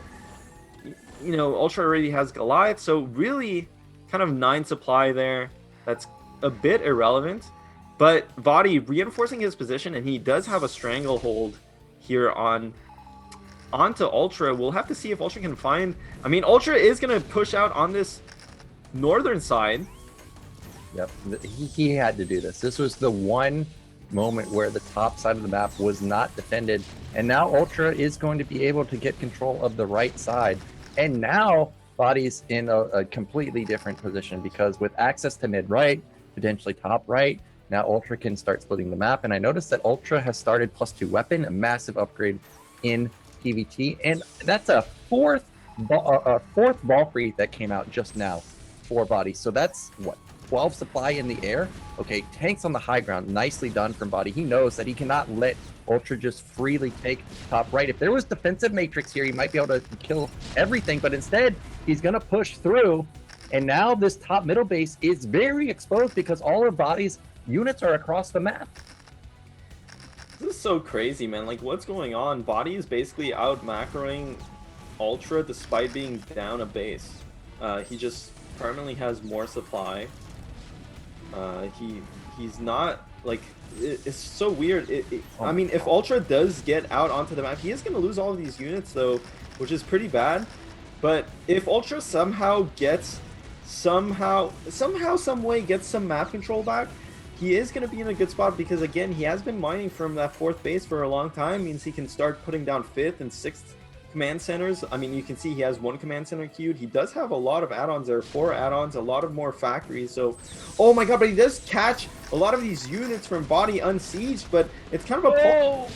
Speaker 2: you know, Ultra already has Goliath, so really kind of 9 supply there. That's a bit irrelevant. But vOddy reinforcing his position, and he does have a stranglehold here onto Ultra. We'll have to see if Ultra can find... I mean, Ultra is going to push out on this northern side.
Speaker 1: Yep, he had to do this. This was the one moment where the top side of the map was not defended, and now Ultra is going to be able to get control of the right side. And now vOddy's in a completely different position, because with access to mid-right, potentially top right, now Ultra can start splitting the map. And I noticed that Ultra has started +2 weapon, a massive upgrade in PvT, and that's a fourth Valkyrie that came out just now for vOddy. So that's what, 12 supply in the air. Okay, tanks on the high ground, nicely done from vOddy. He knows that he cannot let Ultra just freely take top right. If there was defensive matrix here, he might be able to kill everything, but instead he's going to push through. And now this top middle base is very exposed because all of vOddy's units are across the map.
Speaker 2: This is so crazy, man. Like, what's going on? vOddy is basically out macroing Ultra despite being down a base. He just permanently has more supply. He's not, like, it's so weird. I mean, if Ultra does get out onto the map, he is going to lose all of these units, though, which is pretty bad. But if Ultra somehow gets some way gets some map control back, he is going to be in a good spot because, again, he has been mining from that 4th base for a long time. Means he can start putting down 5th and 6th command centers. I mean, you can see he has 1 command center queued. He does have a lot of add-ons there, 4 add-ons, a lot of more factories. So, oh my god, but he does catch a lot of these units from vOddy unsieged, but it's kind of a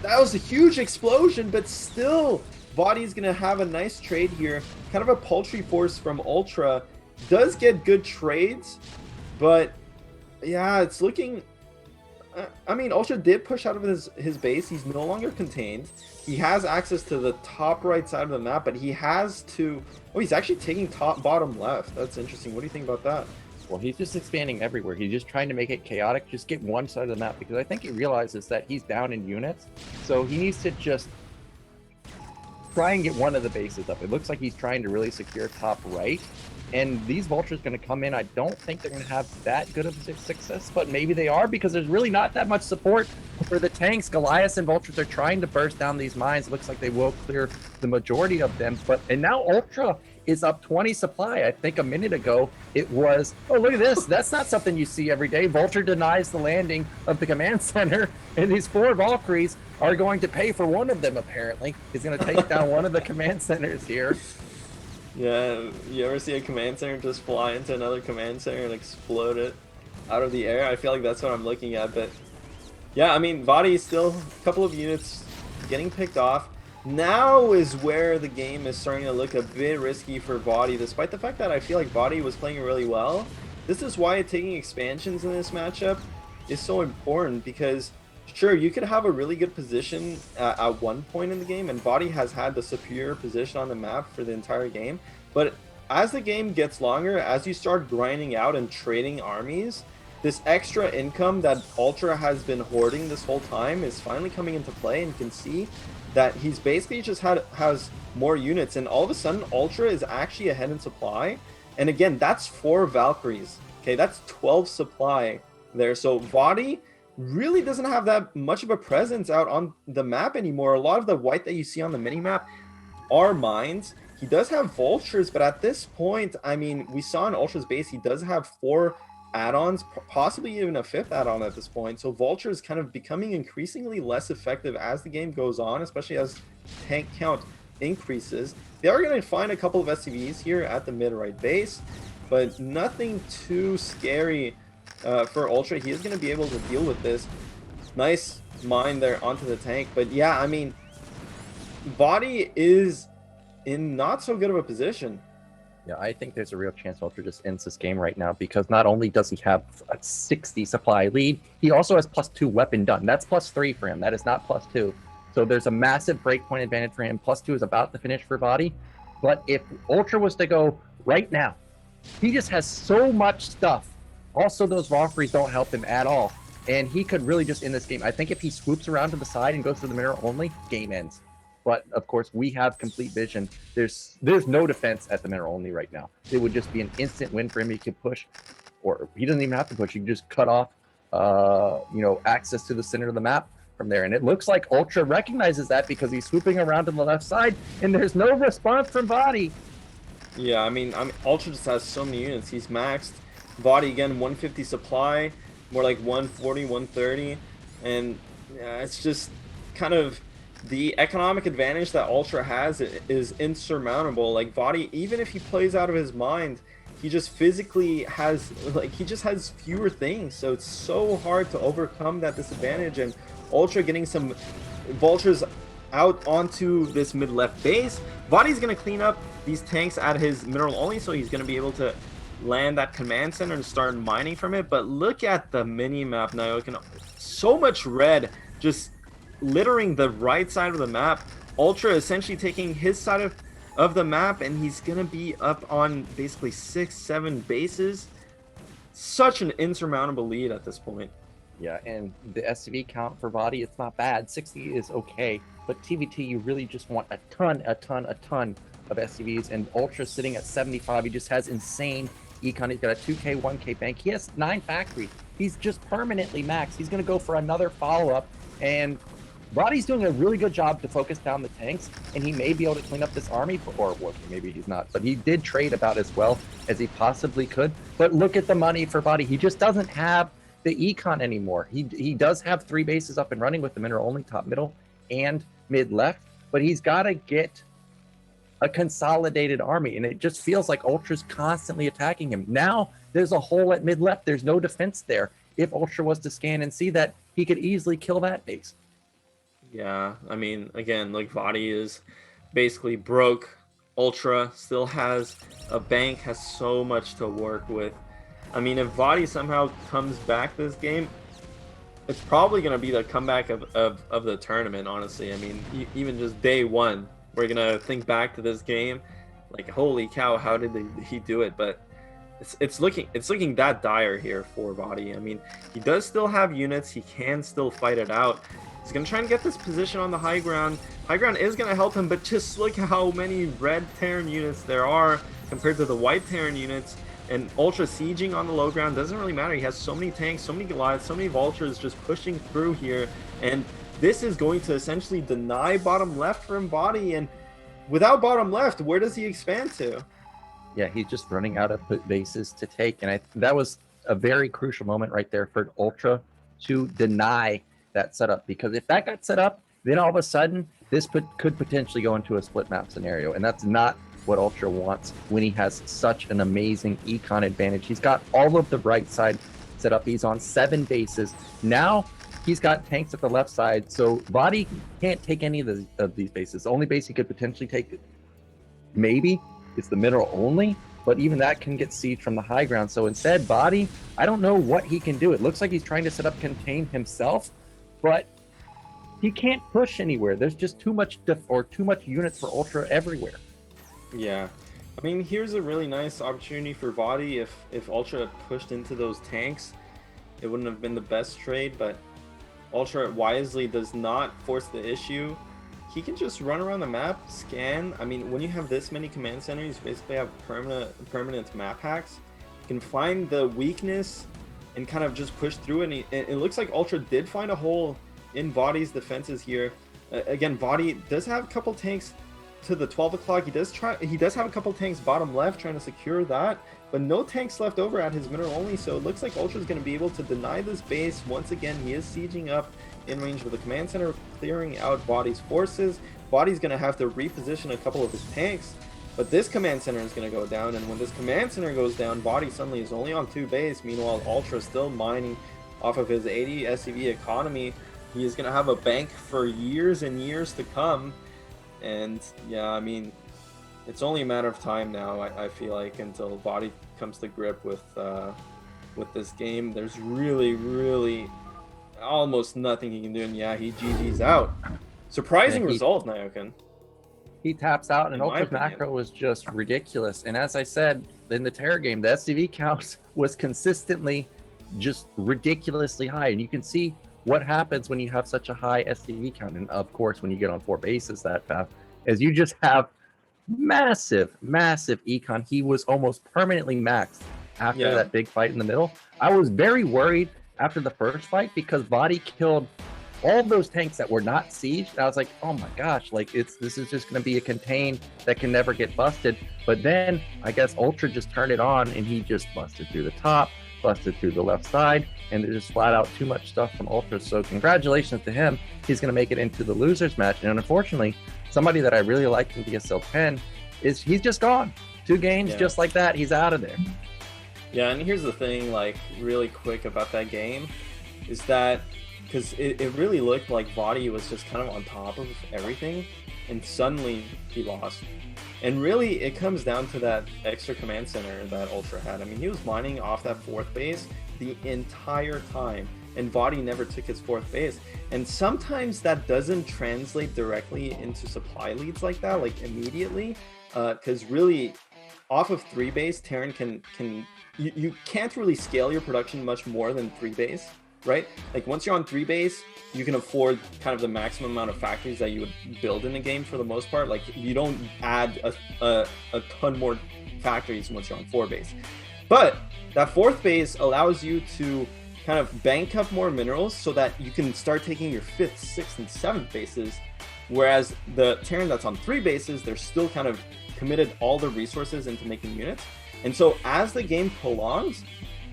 Speaker 2: that was a huge explosion, but still vOddy is going to have a nice trade here. Kind of a paltry force from Ultra. Does get good trades, but yeah, it's looking... I mean, Ultra did push out of his base. He's no longer contained. He has access to the top right side of the map, but he has to... Oh, he's actually taking top, bottom left. That's interesting. What do you think about that?
Speaker 1: Well, he's just expanding everywhere. He's just trying to make it chaotic. Just get one side of the map, because I think he realizes that he's down in units. So he needs to just try and get one of the bases up. It looks like he's trying to really secure top right. And these vultures going to come in. I don't think they're going to have that good of a success, but maybe they are, because there's really not that much support for the tanks. Goliaths and vultures are trying to burst down these mines. It looks like they will clear the majority of them. And now Ultra is up 20 supply. I think a minute ago it was, oh, look at this. That's not something you see every day. Vulture denies the landing of the command center, and these 4 Valkyries are going to pay for one of them, apparently. He's going to take down one of the command centers here.
Speaker 2: Yeah, you ever see a command center just fly into another command center and explode it out of the air? I feel like that's what I'm looking at, but yeah, I mean, vOddy is still a couple of units getting picked off. Now is where the game is starting to look a bit risky for vOddy, despite the fact that I feel like vOddy was playing really well. This is why taking expansions in this matchup is so important, because sure, you could have a really good position at one point in the game, and vOddy has had the superior position on the map for the entire game. But as the game gets longer, as you start grinding out and trading armies, this extra income that Ultra has been hoarding this whole time is finally coming into play, and you can see that he's basically just has more units, and all of a sudden Ultra is actually ahead in supply. And again, that's 4 Valkyries. Okay, that's 12 supply there. So vOddy really doesn't have that much of a presence out on the map anymore. A lot of the white that you see on the mini-map are mines. He does have vultures, but at this point, I mean, we saw in Ultra's base, he does have 4 add-ons, possibly even a 5th add-on at this point. So vulture is kind of becoming increasingly less effective as the game goes on, especially as tank count increases. They are going to find a couple of SCVs here at the mid-right base, but nothing too scary for Ultra. He is going to be able to deal with this. Nice mine there onto the tank. But yeah, I mean, vOddy is in not so good of a position.
Speaker 1: Yeah, I think there's a real chance Ultra just ends this game right now, because not only does he have a 60 supply lead, he also has +2 weapon done. That's +3 for him. That is not +2. So there's a massive breakpoint advantage for him. +2 is about to finish for vOddy. But if Ultra was to go right now, he just has so much stuff. Also, those Valkyries don't help him at all. And he could really just end this game. I think if he swoops around to the side and goes to the mineral only, game ends. But of course, we have complete vision. There's no defense at the mineral only right now. It would just be an instant win for him. He could push, or he doesn't even have to push. He can just cut off, access to the center of the map from there. And it looks like Ultra recognizes that, because he's swooping around to the left side, and there's no response from vOddy.
Speaker 2: Yeah, I mean, Ultra just has so many units. He's maxed. vOddy again, 150 supply, more like 140, 130, and it's just kind of the economic advantage that Ultra has is insurmountable. Like vOddy, even if he plays out of his mind, he just physically has, like, he just has fewer things, so it's so hard to overcome that disadvantage. And Ultra getting some vultures out onto this mid-left base. vOddy's going to clean up these tanks at his mineral only, so he's going to be able to land that command center and start mining from it. But look at the mini-map now. So much red just littering the right side of the map. Ultra essentially taking his side of the map, and he's going to be up on basically 6-7 bases. Such an insurmountable lead at this point.
Speaker 1: Yeah, and the SCV count for vOddy, it's not bad. 60 is okay, but TVT, you really just want a ton of SCVs, and Ultra sitting at 75. He just has insane econ. He's got a 2k, 1k bank. He has 9 factories. He's just permanently maxed. He's going to go for another follow-up, and vOddy's doing a really good job to focus down the tanks, and he may be able to clean up this army, or well, maybe he's not, but he did trade about as well as he possibly could. But look at the money for vOddy. He just doesn't have the econ anymore. He does have 3 bases up and running with the mineral only top, middle, and mid left, but he's got to get a consolidated army, and it just feels like Ultra's constantly attacking him. Now there's a hole at mid left. There's no defense there. If Ultra was to scan and see that, he could easily kill that base.
Speaker 2: Yeah, I mean, again, like vOddy is basically broke. Ultra still has a bank, has so much to work with. I mean, if vOddy somehow comes back this game, it's probably going to be the comeback of the tournament, honestly. I mean, even just day one, we're going to think back to this game like, holy cow, how did he do it? But it's looking that dire here for vOddy. I mean, he does still have units. He can still fight it out. He's going to try and get this position on the high ground. High ground is going to help him, but just look how many red Terran units there are compared to the white Terran units. And Ultra sieging on the low ground doesn't really matter. He has so many tanks, so many Goliaths, so many Vultures just pushing through here. And this is going to essentially deny bottom left from vOddy. And without bottom left, where does he expand to?
Speaker 1: Yeah, he's just running out of bases to take. And that was a very crucial moment right there for Ultra to deny that setup. Because if that got set up, then all of a sudden, this could potentially go into a split map scenario. And that's not what Ultra wants when he has such an amazing econ advantage. He's got all of the right side set up. He's on 7 bases. Now he's got tanks at the left side. So vOddy can't take any of these bases. The only base he could potentially take maybe is the mineral only, but even that can get sieged from the high ground. So instead, vOddy, I don't know what he can do. It looks like he's trying to set up contain himself, but he can't push anywhere. There's just too much too much units for Ultra everywhere.
Speaker 2: Yeah, I mean, here's a really nice opportunity for vOddy. If Ultra had pushed into those tanks, it wouldn't have been the best trade, but Ultra wisely does not force the issue. He can just run around the map, scan. I mean, when you have this many command centers, you basically have permanent map hacks. You can find the weakness and kind of just push through it. And it looks like Ultra did find a hole in vOddy's defenses here. Again, vOddy does have a couple tanks to the 12 o'clock. He does have a couple tanks bottom left trying to secure that, but no tanks left over at his mineral only. So it looks like Ultra is going to be able to deny this base once again. He is sieging up in range with the command center, clearing out vOddy's forces. vOddy's going to have to reposition a couple of his tanks, but this command center is going to go down. And when this command center goes down, vOddy suddenly is only on 2 base. Meanwhile, Ultra still mining off of his 80 SCV economy. He is going to have a bank for years and years to come. And yeah, I mean, it's only a matter of time now, I feel like, until vOddy comes to grip with this game. There's really almost nothing he can do, and yeah, he GG's out. Surprising result, Nyokin.
Speaker 1: He taps out, and Ultra's macro was just ridiculous. And as I said, in the Terra game, the SCV count was consistently just ridiculously high, and you can see what happens when you have such a high SCV count. And of course, when you get on 4 bases that fast, as you just have massive econ. He was almost permanently maxed after that big fight in the middle. I was very worried after the first fight because vOddy killed all those tanks that were not sieged. I was like, oh my gosh, like this is just going to be a contain that can never get busted. But then I guess Ultra just turned it on and he just busted through the top, busted through the left side, and there's just flat out too much stuff from Ultra. So congratulations to him. He's going to make it into the losers match. And unfortunately, somebody that I really liked in BSL10 he's just gone. 2 games just like that, he's out of there.
Speaker 2: Yeah, and here's the thing, like, really quick about that game, is that, because it really looked like vOddy was just kind of on top of everything, and suddenly he lost. And really, it comes down to that extra command center that Ultra had. I mean, he was mining off that 4th base the entire time, and vOddy never took his 4th base. And sometimes that doesn't translate directly into supply leads like that, like immediately, because really, off of 3 base, Terran you can't really scale your production much more than 3 base, right? Like once you're on 3 base, you can afford kind of the maximum amount of factories that you would build in a game for the most part. Like you don't add a ton more factories once you're on 4 base. But that 4th base allows you to kind of bank up more minerals so that you can start taking your 5th, 6th, and 7th bases. Whereas the Terran that's on 3 bases, they're still kind of committed all the resources into making units. And so as the game prolongs,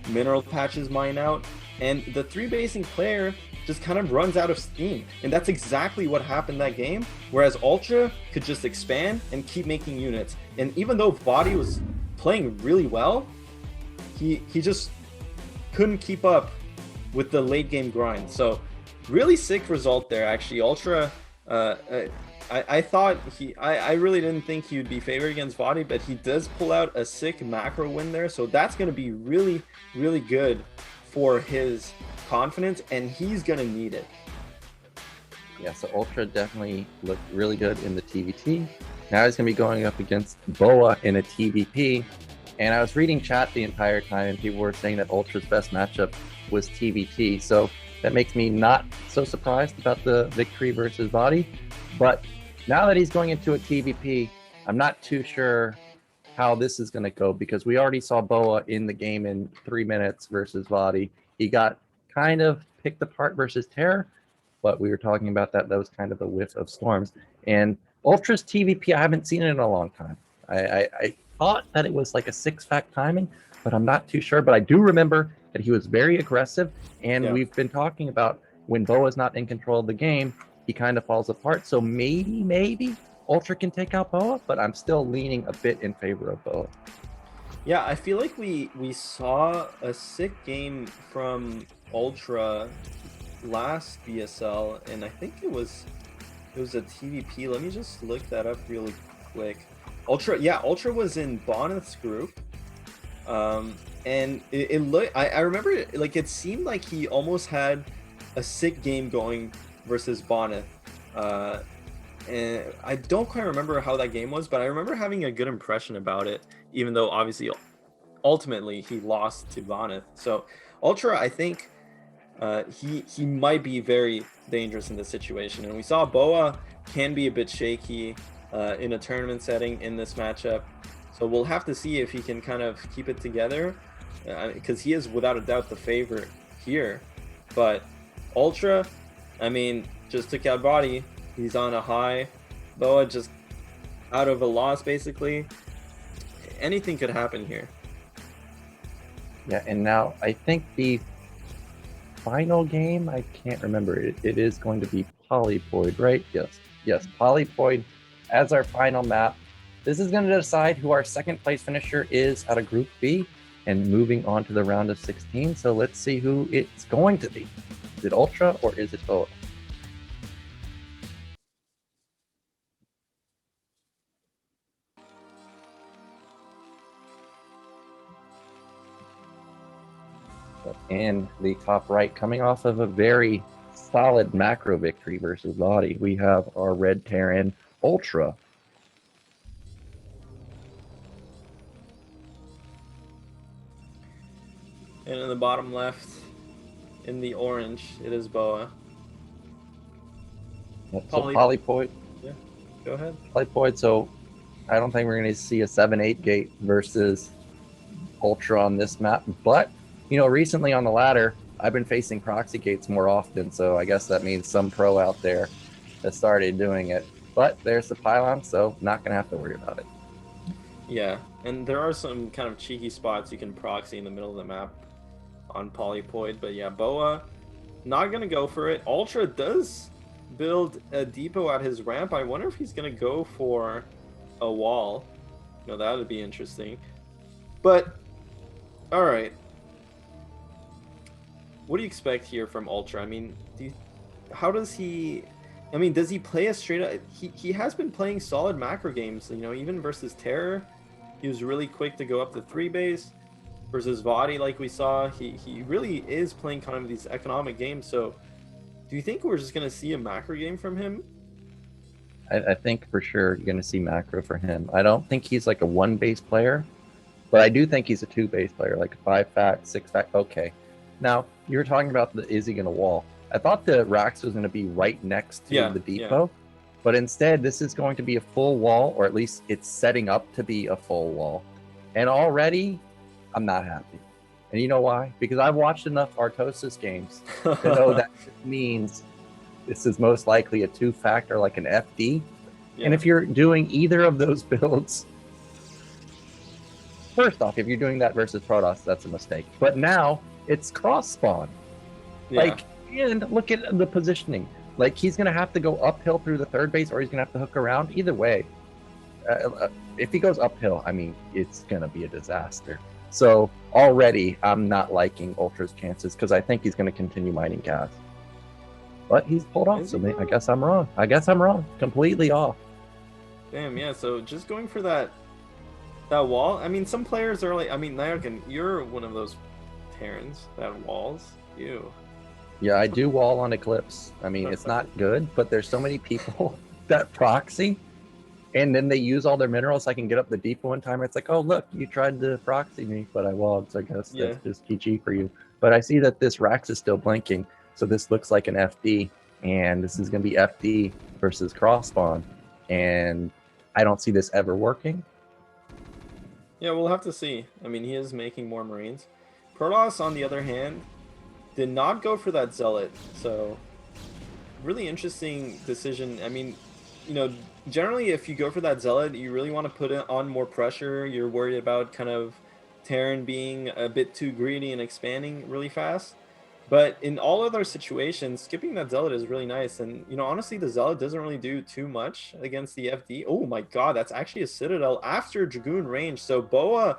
Speaker 2: mineral patches mine out, and the 3-basing player just kind of runs out of steam. And that's exactly what happened that game, whereas Ultra could just expand and keep making units. And even though vOddy was playing really well, he just couldn't keep up with the late game grind. So really sick result there, actually. Ultra, I thought I really didn't think he would be favored against vOddy, but he does pull out a sick macro win there. So that's going to be really, really good for his confidence, and he's going to need it.
Speaker 1: Yeah, so Ultra definitely looked really good in the TVT. Now he's going to be going up against BoA in a TVP. And I was reading chat the entire time, and people were saying that Ultra's best matchup was TVT. So that makes me not so surprised about the victory versus vOddy. But now that he's going into a TVP, I'm not too sure how this is going to go, because we already saw BoA in the game in 3 minutes versus vOddy. He got kind of picked apart versus Terra, but we were talking about that. That was kind of a whiff of storms. And Ultra's TVP, I haven't seen it in a long time. I thought that it was like a 6-fact timing, but I'm not too sure. But I do remember that he was very aggressive, and we've been talking about when BoA's not in control of the game, he kind of falls apart. So maybe Ultra can take out BoA, but I'm still leaning a bit in favor of BoA.
Speaker 2: Yeah, I feel like we saw a sick game from Ultra last BSL, and I think it was a TVP. Let me just look that up really quick. Ultra was in Bonneth's group, and it looked. I remember it seemed like he almost had a sick game going versus Bonneth. And I don't quite remember how that game was, but I remember having a good impression about it, even though obviously ultimately he lost to Bonneth. So Ultra, I think he might be very dangerous in this situation. And we saw BoA can be a bit shaky in a tournament setting in this matchup. So we'll have to see if he can kind of keep it together, because he is without a doubt the favorite here. But Ultra, I mean, just took out vOddy. He's on a high. BoA just out of a loss, basically. Anything could happen here.
Speaker 1: Yeah, and now I think the final game, I can't remember. It is going to be Polypoid, right? Yes, Polypoid as our final map. This is going to decide who our second place finisher is out of Group B and moving on to the round of 16. So let's see who it's going to be. Is it Ultra or is it BoA? In the top right, coming off of a very solid macro victory versus vOddy, we have our red Terran Ultra.
Speaker 2: And in the bottom left, in the orange, it is BoA.
Speaker 1: Polypoid.
Speaker 2: Yeah, go ahead.
Speaker 1: Polypoid, so I don't think we're going to see a 7-8 gate versus Ultra on this map, but you know, recently on the ladder, I've been facing proxy gates more often, so I guess that means some pro out there has started doing it. But there's the pylon, so not going to have to worry about it.
Speaker 2: Yeah, and there are some kind of cheeky spots you can proxy in the middle of the map on Polypoid, but yeah, BoA not going to go for it. Ultra does build a depot at his ramp. I wonder if he's going to go for a wall. You know, that would be interesting. But, all right. What do you expect here from Ultra? I mean, does he play a straight up? He has been playing solid macro games, you know, even versus Terror. He was really quick to go up the 3-base. Versus vOddy, like we saw, he really is playing kind of these economic games. So do you think we're just going to see a macro game from him?
Speaker 1: I think for sure you're going to see macro for him. I don't think he's like a 1-base player, but I do think he's a 2-base player, like a 5-fact, 6-fact. Okay. Now, you were talking about is he going to wall? I thought the Rax was going to be right next to the depot, but instead this is going to be a full wall, or at least it's setting up to be a full wall. And already, I'm not happy. And you know why? Because I've watched enough Artosis games to know that means this is most likely a 2-fact or like an FD. Yeah. And if you're doing either of those builds, first off, if you're doing that versus Protoss, that's a mistake. But now it's cross spawn.
Speaker 2: Yeah.
Speaker 1: Like, and look at the positioning. Like, he's going to have to go uphill through the third base, or he's going to have to hook around. Either way, if he goes uphill, I mean, it's going to be a disaster. So already, I'm not liking Ultra's chances because I think he's going to continue mining gas. But he's pulled off, so I guess I'm wrong. I guess I'm wrong. Completely off.
Speaker 2: Damn, yeah, so just going for that wall. I mean, some players are like, I mean, Nayakan, you're one of those Terrans that walls. Ew.
Speaker 1: Yeah, I do wall on Eclipse. I mean, it's not good, but there's so many people that proxy, and then they use all their minerals. I can get up the deep one time. It's like, oh, look, you tried to proxy me, but I walled, so I guess that's just GG for you. But I see that this Rax is still blinking, so this looks like an FD, and this is going to be FD versus cross spawn, and I don't see this ever working.
Speaker 2: Yeah, we'll have to see. I mean, he is making more Marines. Protoss, on the other hand, did not go for that Zealot, so really interesting decision. I mean, you know, generally if you go for that Zealot, you really want to put it on more pressure. You're worried about kind of Terran being a bit too greedy and expanding really fast. But in all other situations, skipping that Zealot is really nice. And, you know, honestly, the Zealot doesn't really do too much against the FD. Oh my god, that's actually a Citadel after Dragoon range. So BoA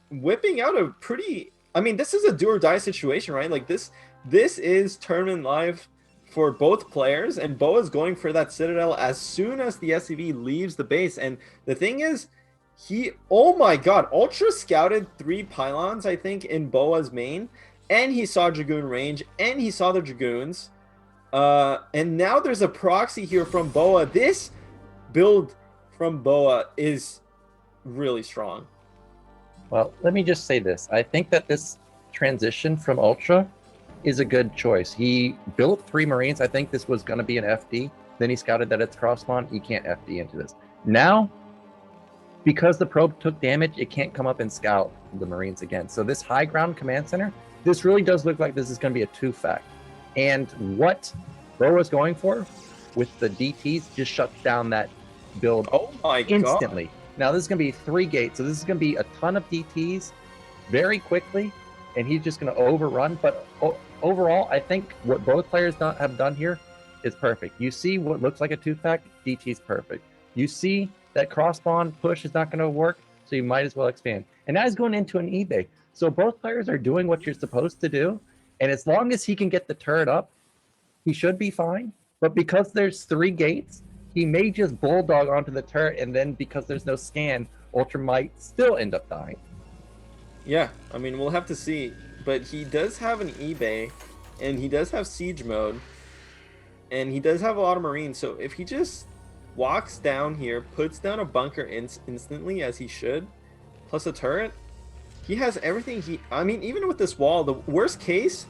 Speaker 2: whipping out a pretty... I mean, this is a do or die situation, right? Like, this is tournament live for both players, and BoA's going for that Citadel as soon as the SCV leaves the base. And the thing is, oh my god, Ultra scouted 3 pylons, I think, in BoA's main, and he saw Dragoon range, and he saw the Dragoons. And now there's a proxy here from BoA. This build from BoA is really strong.
Speaker 1: Well, let me just say this. I think that this transition from Ultra is a good choice. He built 3 Marines. I think this was going to be an FD. Then he scouted that it's cross spawn. He can't FD into this. Now, because the probe took damage, it can't come up and scout the Marines again. So this high ground command center, this really does look like this is going to be a 2-fact. And what BoA was going for with the DTs just shuts down that build instantly. God. Now this is going to be 3 gates, so this is going to be a ton of DTs very quickly, and he's just going to overrun. But overall, I think what both players have done here is perfect. You see what looks like a 2-fact, DT's perfect. You see that cross spawn push is not going to work, so you might as well expand. And now he's going into an eBay. So both players are doing what you're supposed to do, and as long as he can get the turret up, he should be fine. But because there's 3 gates, he may just bulldog onto the turret, and then because there's no scan, Ultra might still end up dying.
Speaker 2: Yeah, I mean, we'll have to see. But he does have an eBay, and he does have siege mode, and he does have a lot of Marines. So if he just walks down here, puts down a bunker instantly, as he should, plus a turret, he has everything I mean, even with this wall, the worst case,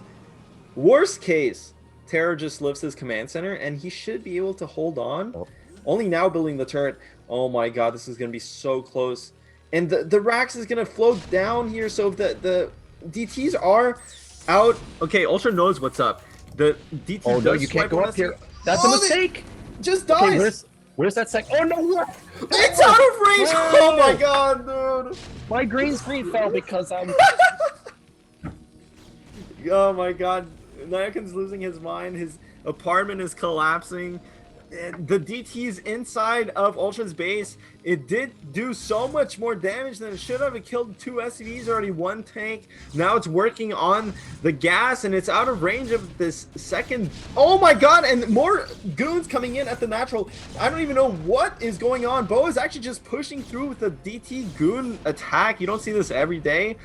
Speaker 2: Terror just lifts his command center, and he should be able to hold on. Oh. Only now building the turret. Oh my god, this is going to be so close. And the Rax is going to float down here, so if the DTs are out... Okay, Ultra knows what's up. The DT
Speaker 1: Oh no, you can't go up here. That's a mistake!
Speaker 2: Just dies!
Speaker 1: Okay, where's that sec? Oh no, what?
Speaker 2: It's out of range! Oh my god, dude!
Speaker 1: My green screen fell because I'm...
Speaker 2: Oh my god. Nayakan's losing his mind. His apartment is collapsing. The DTs inside of Ultra's base, it did do so much more damage than it should have. It killed 2 SCVs, already 1 tank. Now it's working on the gas, and it's out of range of this second. Oh my god, and more goons coming in at the natural. I don't even know what is going on. BoA is actually just pushing through with the DT goon attack. You don't see this every day.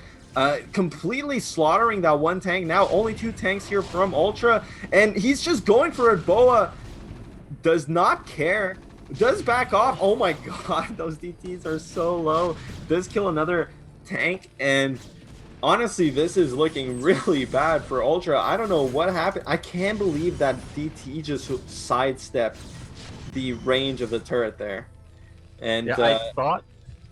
Speaker 2: Completely slaughtering that 1 tank. Now only 2 tanks here from Ultra, and he's just going for it. BoA does not care, does back off. Oh my god, those DTs are so low. Does kill another tank, and honestly, this is looking really bad for Ultra. I don't know what happened. I can't believe that DT just sidestepped the range of the turret there. And
Speaker 1: yeah,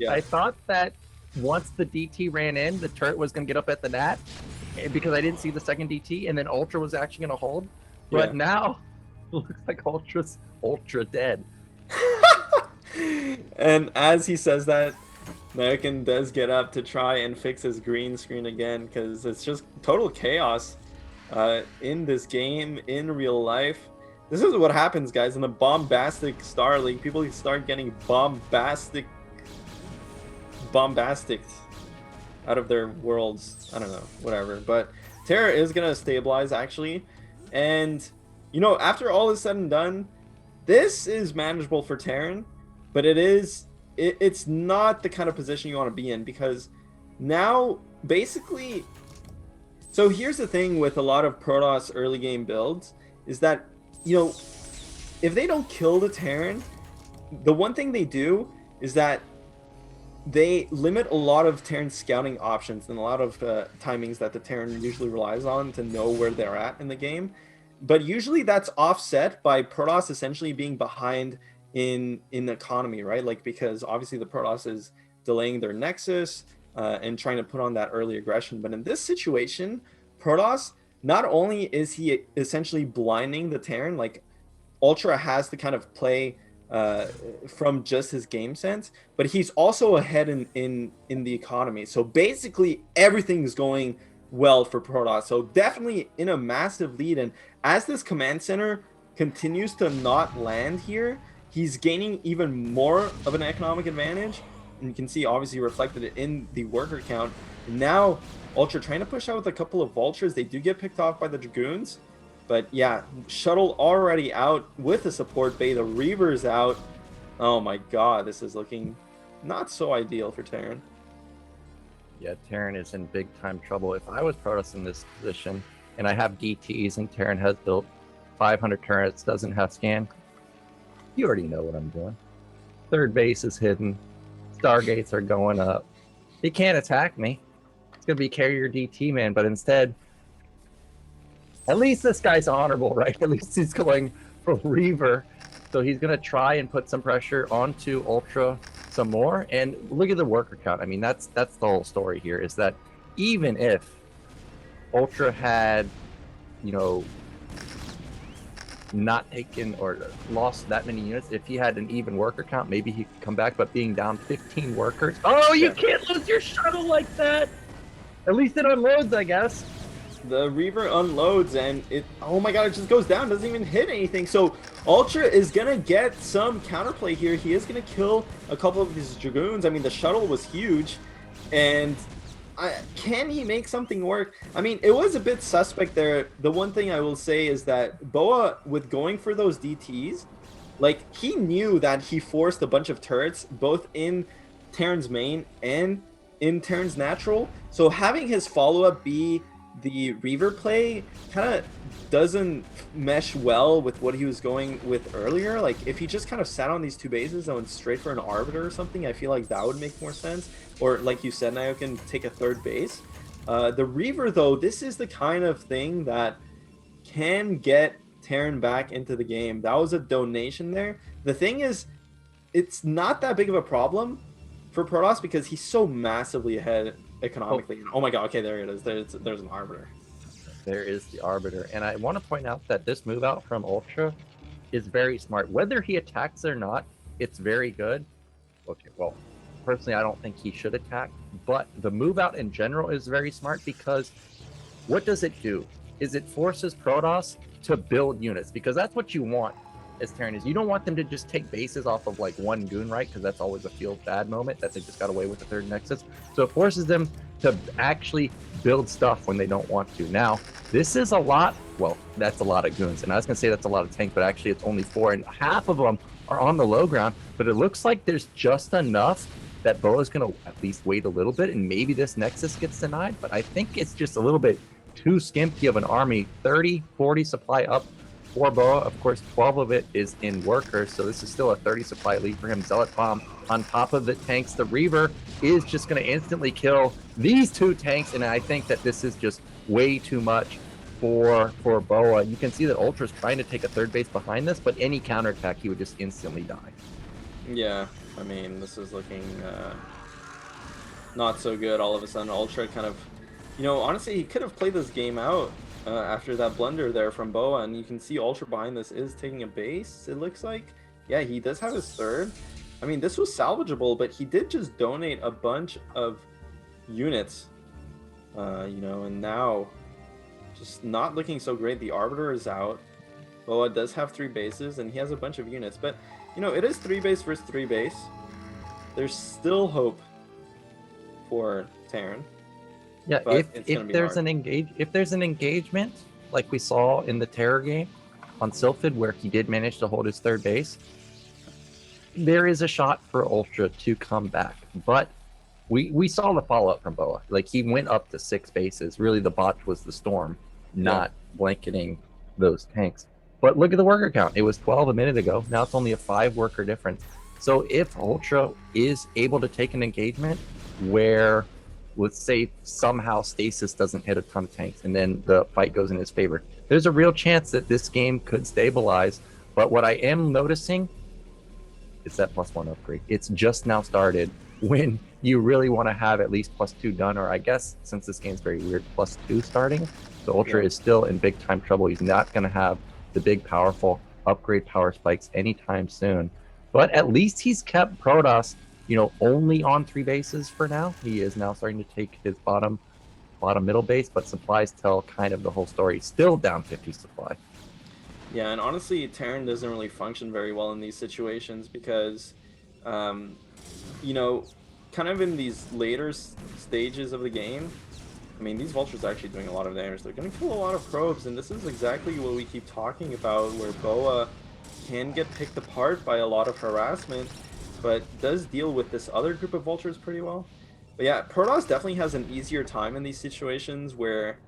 Speaker 1: I thought that once the DT ran in, the turret was going to get up at the nat, because I didn't see the second DT, and then Ultra was actually going to hold. But now, it looks like Ultra's Ultra dead.
Speaker 2: And as he says that, does get up to try and fix his green screen again, because it's just total chaos. in this game, in real life. This is what happens, guys, in the Bombastic Starleague. People start getting bombastic out of their worlds. I don't know, whatever. But Terra is gonna stabilize actually, and you know, after all is said and done, this is manageable for Terran, but it's not the kind of position you want to be in, because now basically, so here's the thing with a lot of Protoss early game builds is that, you know, if they don't kill the Terran, the one thing they do is that they limit a lot of Terran scouting options and a lot of timings that the Terran usually relies on to know where they're at in the game. But usually that's offset by Protoss essentially being behind in economy, right? Like, because obviously the Protoss is delaying their Nexus and trying to put on that early aggression. But in this situation, Protoss, not only is he essentially blinding the Terran, like Ultra has to kind of play from just his game sense, but he's also ahead in the economy. So basically everything's going well for Protoss. So definitely in a massive lead, and as this command center continues to not land here, he's gaining even more of an economic advantage, and you can see obviously reflected in the worker count. And now Ultra trying to push out with a couple of vultures. They do get picked off by the dragoons, but yeah, shuttle already out with the support bay. The Reaver's out. Oh my god, this is looking not so ideal for Terran.
Speaker 1: Yeah, Terran is in big time trouble. If I was Protoss in this position and I have DTs and Terran has built 500 turrets, doesn't have scan, you already know what I'm doing. Third base is hidden. Stargates are going up. He can't attack me. It's going to be carrier DT, man. But instead, at least this guy's honorable, right? At least he's going for Reaver. So he's going to try and put some pressure onto Ultra some more. And look at the worker count. I mean, that's the whole story here, is that even if Ultra had, you know, not taken or lost that many units, if he had an even worker count, maybe he could come back. But being down 15 workers, oh, you can't lose your shuttle like that. At least it unloads, I guess.
Speaker 2: The Reaver unloads and it, oh my god, it just goes down, doesn't even hit anything. So Ultra is gonna get some counterplay here. He is gonna kill a couple of his dragoons. I mean, the shuttle was huge, and can he make something work? I mean, it was a bit suspect there. The one thing I will say is that BoA, with going for those DTs, like, he knew that he forced a bunch of turrets both in Terran's main and in Terran's natural. So having his follow-up be the Reaver play kind of doesn't mesh well with what he was going with earlier. Like, if he just kind of sat on these two bases and went straight for an Arbiter or something, I feel like that would make more sense. Or like you said, now you can take a third base. The Reaver, though, this is the kind of thing that can get Terran back into the game. That was a donation there. The thing is, it's not that big of a problem for Protoss because he's so massively ahead economically. Oh my god, okay, there it is. There's an Arbiter.
Speaker 1: There is the Arbiter. And I want to point out that this move out from Ultra is very smart. Whether he attacks or not, it's very good. Okay, well, personally, I don't think he should attack, but the move out in general is very smart because what does it do? Is it forces Protoss to build units, because that's what you want as Terran. Is you don't want them to just take bases off of like one goon, right? Because that's always a feel bad moment that they just got away with the third Nexus. So it forces them to actually build stuff when they don't want to. Now, this is a lot. Well, that's a lot of goons, and I was gonna say that's a lot of tank, but actually it's only 4, and half of them are on the low ground. But it looks like there's just enough that BoA is gonna at least wait a little bit, and maybe this Nexus gets denied. But I think it's just a little bit too skimpy of an army. 30-40 supply up for BoA. Of course, 12 of it is in workers, so this is still a 30 supply lead for him. Zealot Bomb on top of the tanks. The Reaver is just going to instantly kill these two tanks, and I think that this is just way too much for BoA. You can see that Ultra's trying to take a third base behind this, but any counterattack, he would just instantly die.
Speaker 2: Yeah, I mean, this is looking not so good. All of a sudden, Ultra kind of, you know, honestly, he could have played this game out after that blunder there from BoA, and you can see Ultra behind this is taking a base, it looks like. Yeah, he does have his third. I mean, this was salvageable, but he did just donate a bunch of units, you know, and now just not looking so great. The Arbiter is out. BoA does have 3 bases, and he has a bunch of units. But, you know, it is 3 base versus 3 base. There's still hope for Terran.
Speaker 1: Yeah,
Speaker 2: but
Speaker 1: if there's an engagement like we saw in the Terror game on Sylphid, where he did manage to hold his 3rd base, there is a shot for Ultra to come back. But we saw the follow-up from BoA. Like, he went up to 6 bases. Really, the botch was the Storm, not blanketing those tanks. But look at the worker count. It was 12 a minute ago. Now it's only a 5 worker difference. So if Ultra is able to take an engagement where, let's say, somehow Stasis doesn't hit a ton of tanks and then the fight goes in his favor, there's a real chance that this game could stabilize. But what I am noticing is that +1 upgrade. It's just now started when you really want to have at least +2 done, or I guess since this game's very weird, +2 starting. So Ultra is still in big time trouble. He's not going to have the big powerful upgrade power spikes anytime soon. But at least he's kept Protoss, you know, only on 3 bases for now. He is now starting to take his bottom middle base, but supplies tell kind of the whole story. Still down 50 supply.
Speaker 2: Yeah, and honestly, Terran doesn't really function very well in these situations because, you know, kind of in these later stages of the game, I mean, these vultures are actually doing a lot of damage. They're going to kill a lot of probes, and this is exactly what we keep talking about, where BoA can get picked apart by a lot of harassment, but does deal with this other group of vultures pretty well. But yeah, Protoss definitely has an easier time in these situations where,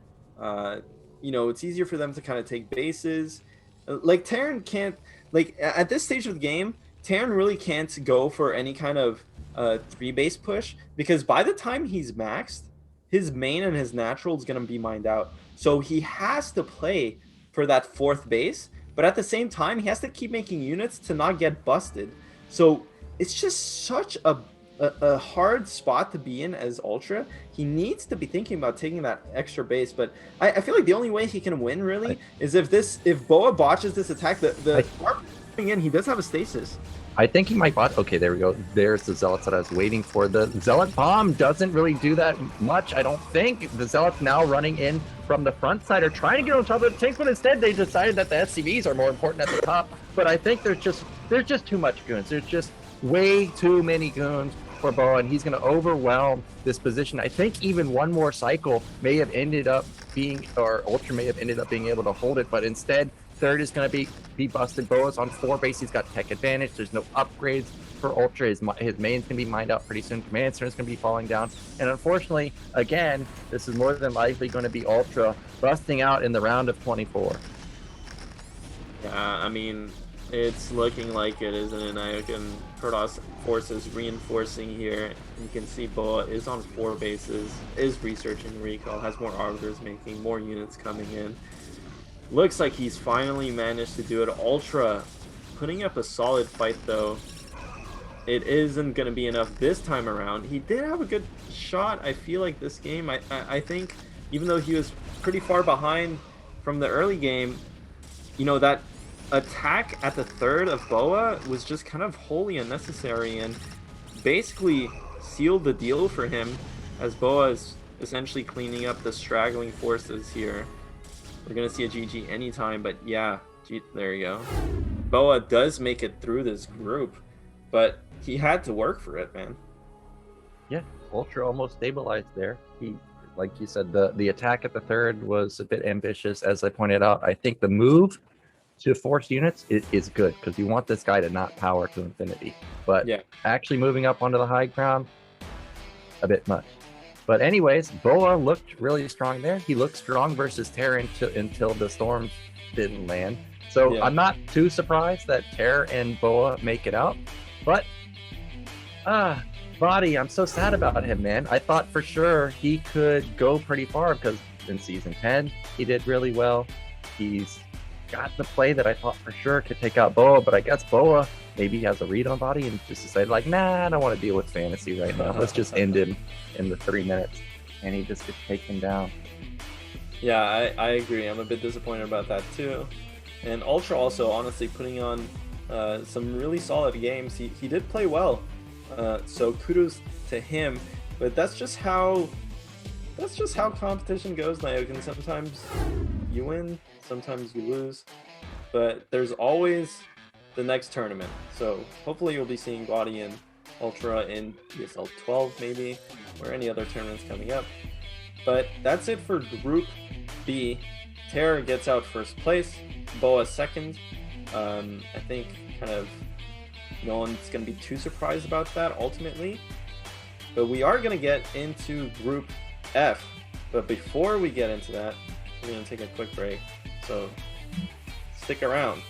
Speaker 2: you know, it's easier for them to kind of take bases. Like, Terran can't, like, at this stage of the game, Terran really can't go for any kind of 3 base push, because by the time he's maxed, his main and his natural is going to be mined out. So he has to play for that 4th base, but at the same time, he has to keep making units to not get busted. So it's just such a hard spot to be in as Ultra. He needs to be thinking about taking that extra base, but I feel like the only way he can win really is if BoA botches this attack. The coming in, he does have a stasis.
Speaker 1: I think he might bot. Okay, there we go. There's the Zealots that I was waiting for. The Zealot bomb doesn't really do that much, I don't think. The Zealots now running in from the front side are trying to get on top of the tanks, but instead they decided that the SCVs are more important at the top. But I think there's just too much goons. There's just way too many goons for BoA, and he's going to overwhelm this position. I think even one more cycle may have ended up being, or Ultra may have ended up being able to hold it, but instead 3rd is going to be busted. BoA's on 4 base. He's got tech advantage. There's no upgrades for Ultra. His main's going to be mined out pretty soon. Command center is going to be falling down. And unfortunately, again, this is more than likely going to be Ultra busting out in the round of 24.
Speaker 2: Yeah, I mean, it's looking like it, isn't it? And Protoss forces reinforcing here. You can see BoA is on 4 bases, is researching recall, has more arbiters making, more units coming in. Looks like he's finally managed to do it. Ultra putting up a solid fight, though. It isn't going to be enough this time around. He did have a good shot, I feel like, this game. I think, even though he was pretty far behind from the early game, you know, that attack at the 3rd of BoA was just kind of wholly unnecessary and basically sealed the deal for him, as BoA is essentially cleaning up the straggling forces here. We're going to see a GG anytime, but yeah, there you go. BoA does make it through this group, but he had to work for it, man.
Speaker 1: Yeah, Ultra almost stabilized there. He, like you said, the attack at the 3rd was a bit ambitious, as I pointed out. I think the move to force units is good, because you want this guy to not power to infinity. But yeah, actually moving up onto the high ground, a bit much. But anyways, BoA looked really strong there. He looked strong versus Terran until the storms didn't land. So yeah, I'm not too surprised that Terra and BoA make it out. But, vOddy, I'm so sad about him, man. I thought for sure he could go pretty far, because in Season 10, he did really well. He's got the play that I thought for sure could take out BoA, but I guess BoA maybe has a read on vOddy and just decided, like, nah, I don't want to deal with fantasy right now. Let's just end him in the 3 minutes. And he just gets taken down.
Speaker 2: Yeah, I agree. I'm a bit disappointed about that too. And Ultra also, honestly, putting on some really solid games. He did play well. So kudos to him. But that's just how that's just how competition goes, Naok, and sometimes you win, sometimes you lose, but there's always the next tournament. So hopefully you'll be seeing vOddy and Ultra in BSL12 maybe, or any other tournaments coming up. But that's it for Group B. Terra gets out first place, BoA second. I think kind of no one's going to be too surprised about that ultimately. But we are going to get into Group F. But before we get into that, we're going to take a quick break. So stick around.